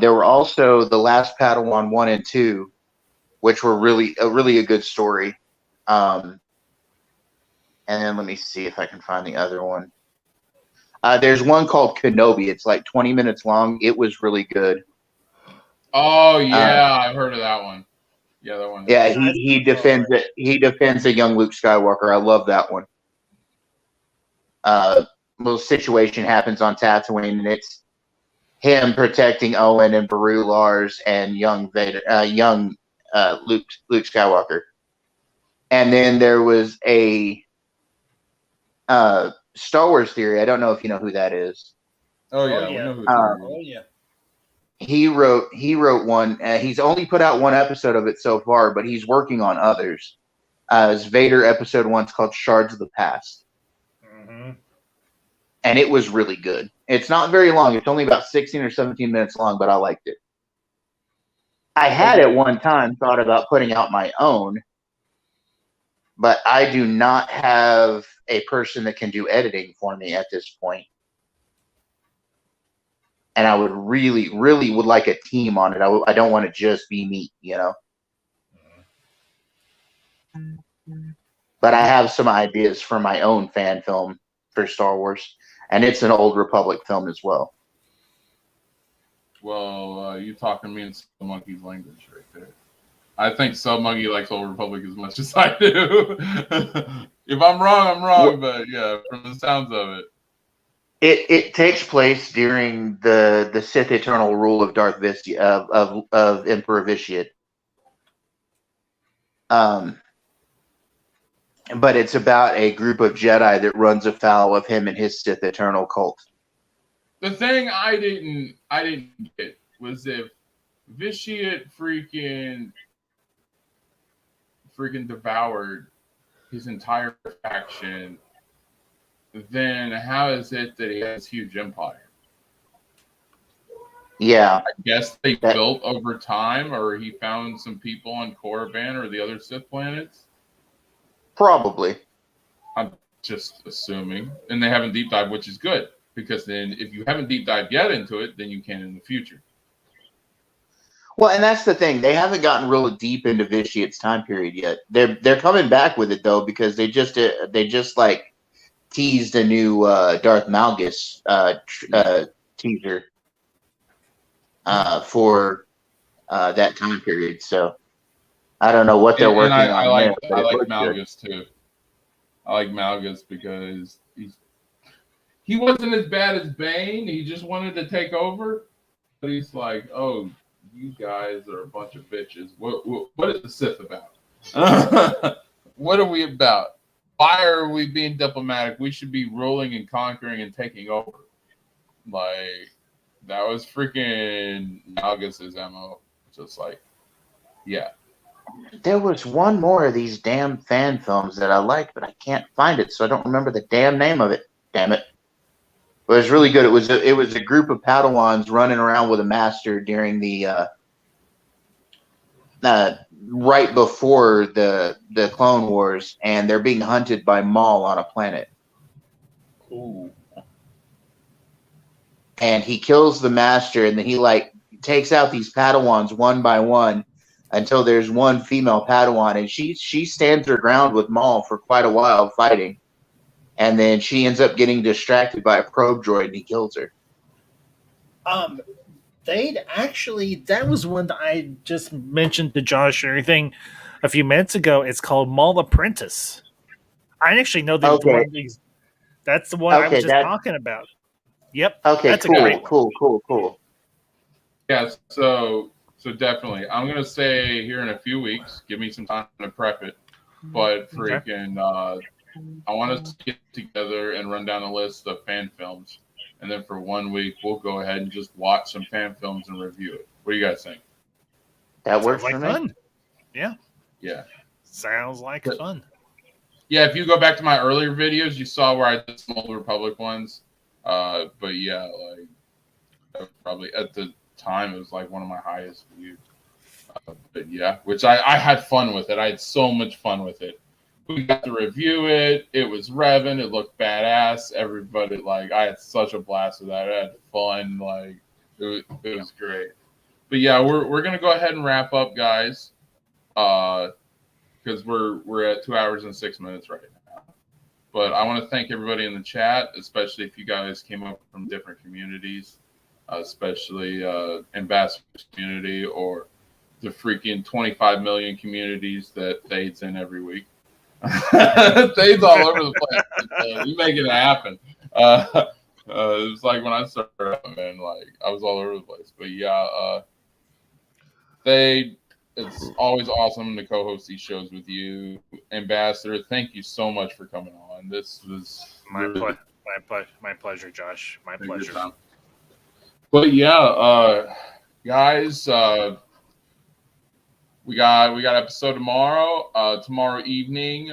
There were also The Last Padawan 1 and 2, which were really a good story. And then let me see if I can find the other one. There's one called Kenobi. It's like 20 minutes long. It was really good. Oh yeah, I've heard of that one. Yeah, that one. Yeah, he defends it. He defends a young Luke Skywalker. I love that one. Little situation happens on Tatooine, and it's him protecting Owen and Beru Lars and young Luke Skywalker. And then there was a Star Wars theory. I don't know if you know who that is. Oh yeah, we know who yeah. He wrote one. He's only put out one episode of it so far, but he's working on others. It's Vader episode 1. It's called Shards of the Past. Mm-hmm. And it was really good. It's not very long. It's only about 16 or 17 minutes long, but I liked it. I had at one time thought about putting out my own, but I do not have a person that can do editing for me at this point. And I would really, really would like a team on it. I don't want to just be me, you know. But I have some ideas for my own fan film for Star Wars. And it's an Old Republic film as well. Well, you talking me in Sub Monkey's language right there. I think Sub Monkey likes Old Republic as much as I do. If I'm wrong, I'm wrong. But yeah, from the sounds of it. It takes place during the Sith eternal rule of Darth Vitiate, of Emperor Vitiate. But it's about a group of Jedi that runs afoul of him and his Sith eternal cult. The thing I didn't get was if Vitiate freaking devoured his entire faction, then how is it that he has huge empire? Yeah. I guess they built over time, or he found some people on Korriban or the other Sith planets. Probably. I'm just assuming. And they haven't deep dived, which is good. Because then if you haven't deep dived yet into it, then you can in the future. Well, and that's the thing. They haven't gotten really deep into Vitiate's time period yet. They're coming back with it though, because they just like teased a new Darth Malgus teaser for that time period. So I don't know what they're working on. I like Malgus too. I like Malgus because he wasn't as bad as Bane. He just wanted to take over, but he's like, oh, you guys are a bunch of bitches. What is the Sith about? What are we about? Why are we being diplomatic? We should be ruling and conquering and taking over. Like, that was freaking Malgus's MO. Just like, yeah. There was one more of these damn fan films that I liked, but I can't find it, so I don't remember the damn name of it. Damn it. It was really good. It was a group of Padawans running around with a master during the right before the Clone Wars, and they're being hunted by Maul on a planet. Ooh. And he kills the master, and then he like takes out these Padawans one by one until there's one female Padawan, and she stands her ground with Maul for quite a while fighting, and then she ends up getting distracted by a probe droid and he kills her. That was one that I just mentioned to Josh and everything a few minutes ago. It's called Maul Apprentice. I actually know that that's the one I was just talking about. Yep. Okay, that's cool, a great one. Cool. Yeah, so definitely. I'm gonna say here in a few weeks, give me some time to prep it. But freaking I want us to get together and run down a list of fan films. And then for 1 week we'll go ahead and just watch some fan films and review it. What do you guys think? That works like for me. fun. Yeah. Yeah. Sounds like fun. Yeah, if you go back to my earlier videos, you saw where I did some Old Republic ones. But yeah, like probably at the time it was like one of my highest views. But yeah, which I had fun with it. I had so much fun with it. We got to review it. It was revving. It looked badass. Everybody, like, I had such a blast with that. I had fun. Like, it was great. But yeah, we're gonna go ahead and wrap up, guys, because we're at 2 hours and 6 minutes right now. But I want to thank everybody in the chat, especially if you guys came up from different communities, especially Ambassador's community or the freaking 25 million communities that Thade's in every week. Thade's all over the place. You making it happen. It was like when I started out, man, like I was all over the place. But yeah, Thade, it's always awesome to co-host these shows with you. Ambassador, thank you so much for coming on. This was my pleasure, Josh. My pleasure. But yeah, guys, we got episode tomorrow. Tomorrow evening,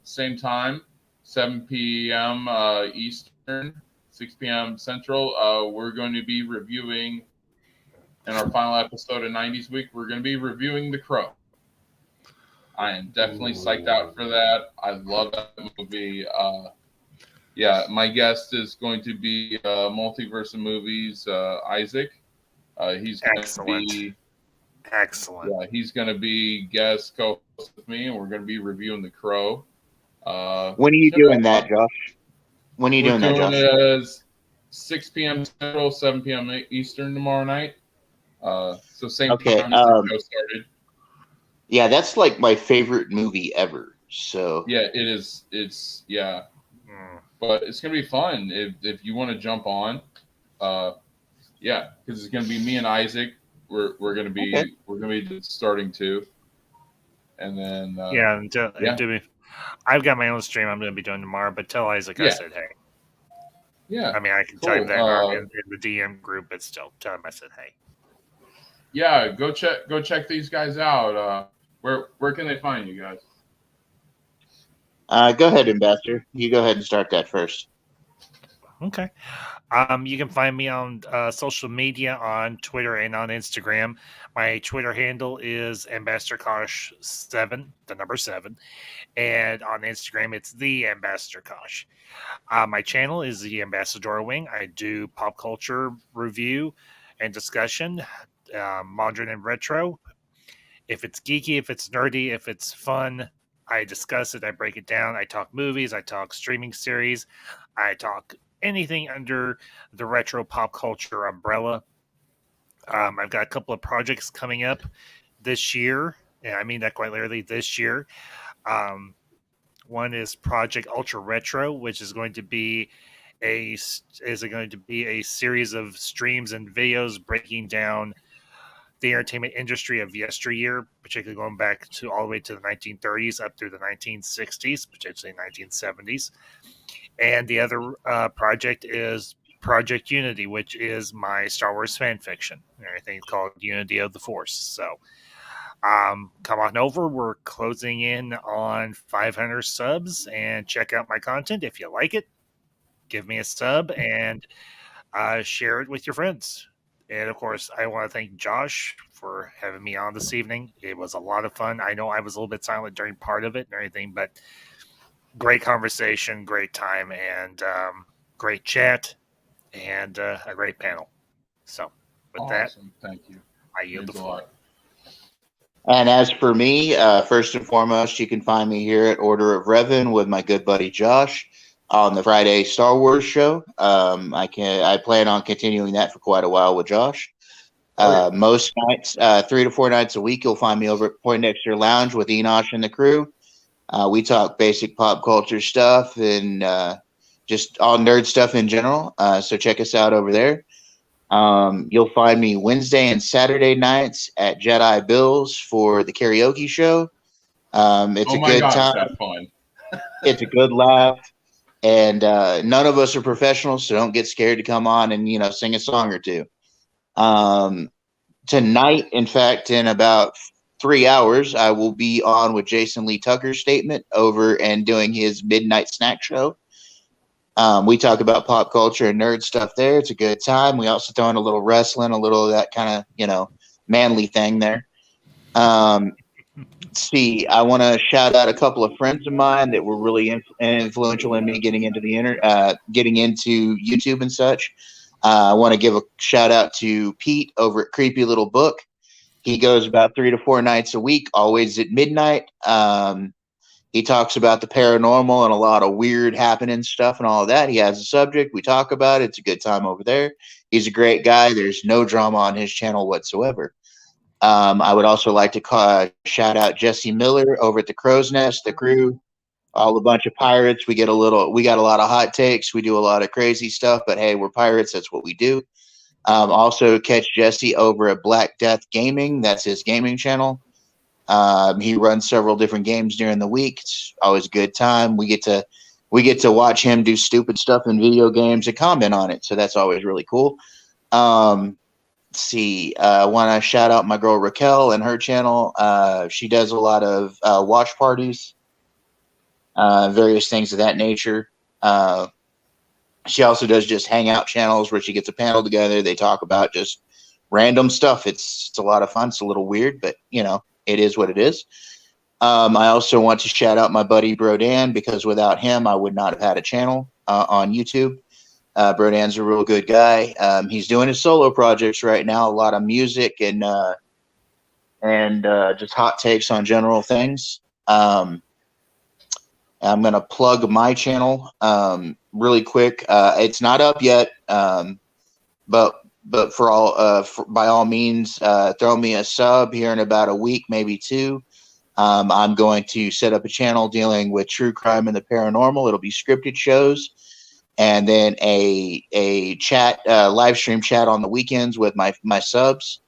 same time, 7 p.m. Eastern, 6 p.m. Central. We're going to be reviewing, in our final episode of 90's Week, we're going to be reviewing The Crow. I am definitely psyched out for that. I love that movie. Yeah, my guest is going to be Multiverse of Movies, Isaac. He's going to be... Excellent. Yeah, he's going to be guest co-host with me, and we're going to be reviewing The Crow. When are you doing that, Josh? When are you doing that, Josh? It is 6 p.m. Central, 7 p.m. Eastern tomorrow night. So same time as the show started. Yeah, that's like my favorite movie ever. So yeah, it is. It's but it's going to be fun if you want to jump on. Yeah, because it's going to be me and Isaac. We're going to be starting too, and then I've got my own stream I'm going to be doing tomorrow. But tell Isaac I said hey. Yeah, I mean I can type that in the DM group, but still tell him I said hey. Yeah, go check these guys out. Where can they find you guys? Go ahead, Ambassador. You go ahead and start that first. Okay. You can find me on social media on Twitter and on Instagram. My Twitter handle is AmbassadorKosh7, the number 7. And on Instagram, it's the Ambassador Kosh. My channel is the Ambassador Wing. I do pop culture review and discussion, modern and retro. If it's geeky, if it's nerdy, if it's fun, I discuss it. I break it down. I talk movies. I talk streaming series. I talk anything under the retro pop culture umbrella. I've got a couple of projects coming up this year, and I mean that quite literally this year. One is Project Ultra Retro, which is going to be a series of streams and videos breaking down the entertainment industry of yesteryear, particularly going back to all the way to the 1930s up through the 1960s, potentially 1970s. And the other project is Project Unity, which is my Star Wars fan fiction. Everything's called Unity of the Force. So come on over. We're closing in on 500 subs, and check out my content. If you like it, give me a sub and share it with your friends. And, of course, I want to thank Josh for having me on this evening. It was a lot of fun. I know I was a little bit silent during part of it and everything, but great conversation, great time, and great chat, and a great panel. So, With Awesome. Thank you. that, I yield the Means a floor. lot. And as for me, first and foremost, you can find me here at Order of Revan with my good buddy Josh on the Friday Star Wars show. I plan on continuing that for quite a while with Josh. Most nights, 3 to 4 nights a week, you'll find me over at Poindexter Lounge with Enosh and the crew. We talk basic pop culture stuff and just all nerd stuff in general. So check us out over there. You'll find me Wednesday and Saturday nights at Jedi Bills for the karaoke show. It's a good time. That's fun. It's a good laugh. And none of us are professionals, so don't get scared to come on and, sing a song or two. Tonight, in fact, in about 3 hours, I will be on with Jason Lee Tucker's statement over and doing his midnight snack show. We talk about pop culture and nerd stuff there. It's a good time. We also throw in a little wrestling, a little of that kind of, manly thing there. See, I want to shout out a couple of friends of mine that were really influential in me getting into getting into YouTube and such. I want to give a shout out to Pete over at Creepy Little Book. He goes about 3 to 4 nights a week, always at midnight. He talks about the paranormal and a lot of weird happening stuff and all of that. He has a subject. We talk about it. It's a good time over there. He's a great guy. There's no drama on his channel whatsoever. I would also like to shout out Jesse Miller over at the Crow's Nest, the crew, all a bunch of pirates. We got a lot of hot takes. We do a lot of crazy stuff, but hey, we're pirates. That's what we do. Also catch Jesse over at Black Death Gaming. That's his gaming channel. He runs several different games during the week. It's always a good time. We get to watch him do stupid stuff in video games and comment on it. So that's always really cool. See, I want to shout out my girl Raquel and her channel. She does a lot of watch parties, various things of that nature. She also does just hangout channels where she gets a panel together. They talk about just random stuff. It's a lot of fun. It's a little weird, but it is what it is. I also want to shout out my buddy Brodan, because without him, I would not have had a channel on YouTube. Brodan's a real good guy. He's doing his solo projects right now, a lot of music and just hot takes on general things. I'm going to plug my channel really quick. It's not up yet, but by all means, throw me a sub here in about a week, maybe 2. I'm going to set up a channel dealing with true crime and the paranormal. It'll be scripted shows. And then a chat, live stream chat on the weekends with my subs.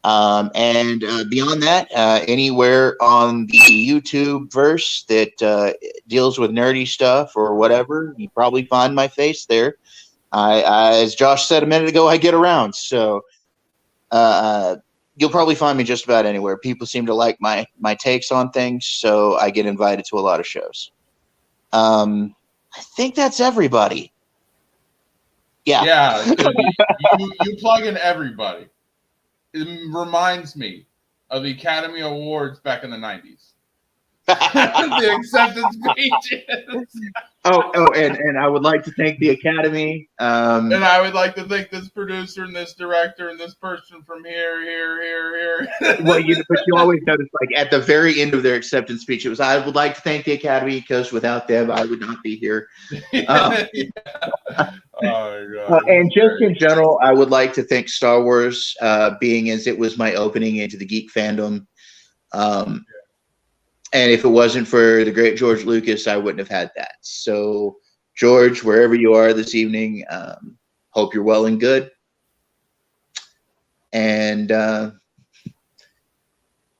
And beyond that, anywhere on the YouTube verse that deals with nerdy stuff or whatever, you probably find my face there. As Josh said a minute ago, I get around. So you'll probably find me just about anywhere. People seem to like my takes on things, so I get invited to a lot of shows. I think that's everybody. Yeah. Yeah. You plug in everybody. It reminds me of the Academy Awards back in the 90s. The acceptance speeches. And I would like to thank the Academy. And I would like to thank this producer and this director and this person from here. Well, but you always notice, like at the very end of their acceptance speech, it was, "I would like to thank the Academy because without them, I would not be here." Oh my God. And just in general, I would like to thank Star Wars, being as it was my opening into the geek fandom. And if it wasn't for the great George Lucas, I wouldn't have had that. So, George, wherever you are this evening, hope you're well and good. And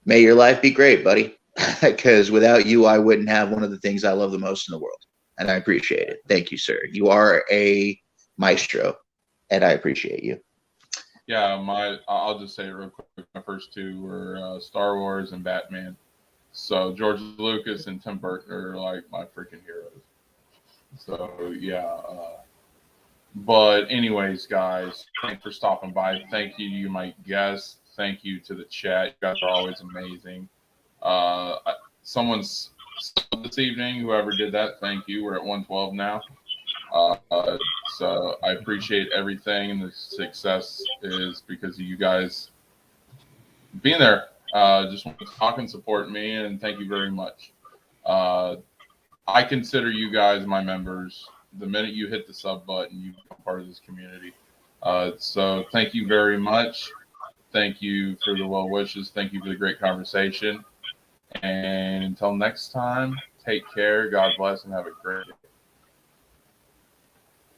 may your life be great, buddy. Because without you, I wouldn't have one of the things I love the most in the world. And I appreciate it. Thank you, sir. You are a maestro, and I appreciate you. Yeah, I'll just say it real quick. My first 2 were Star Wars and Batman. So George Lucas and Tim Burton are like my freaking heroes. So yeah. But anyways, guys, thanks for stopping by. Thank you, my guests. Thank you to the chat. You guys are always amazing. Someone's this evening, whoever did that, thank you. We're at 112 now. So I appreciate everything, and the success is because of you guys being there. Just want to talk and support me, and thank you very much. I consider you guys my members. The minute you hit the sub button, you become part of this community. So thank you very much. Thank you for the well wishes. Thank you for the great conversation. And until next time, take care. God bless and have a great day.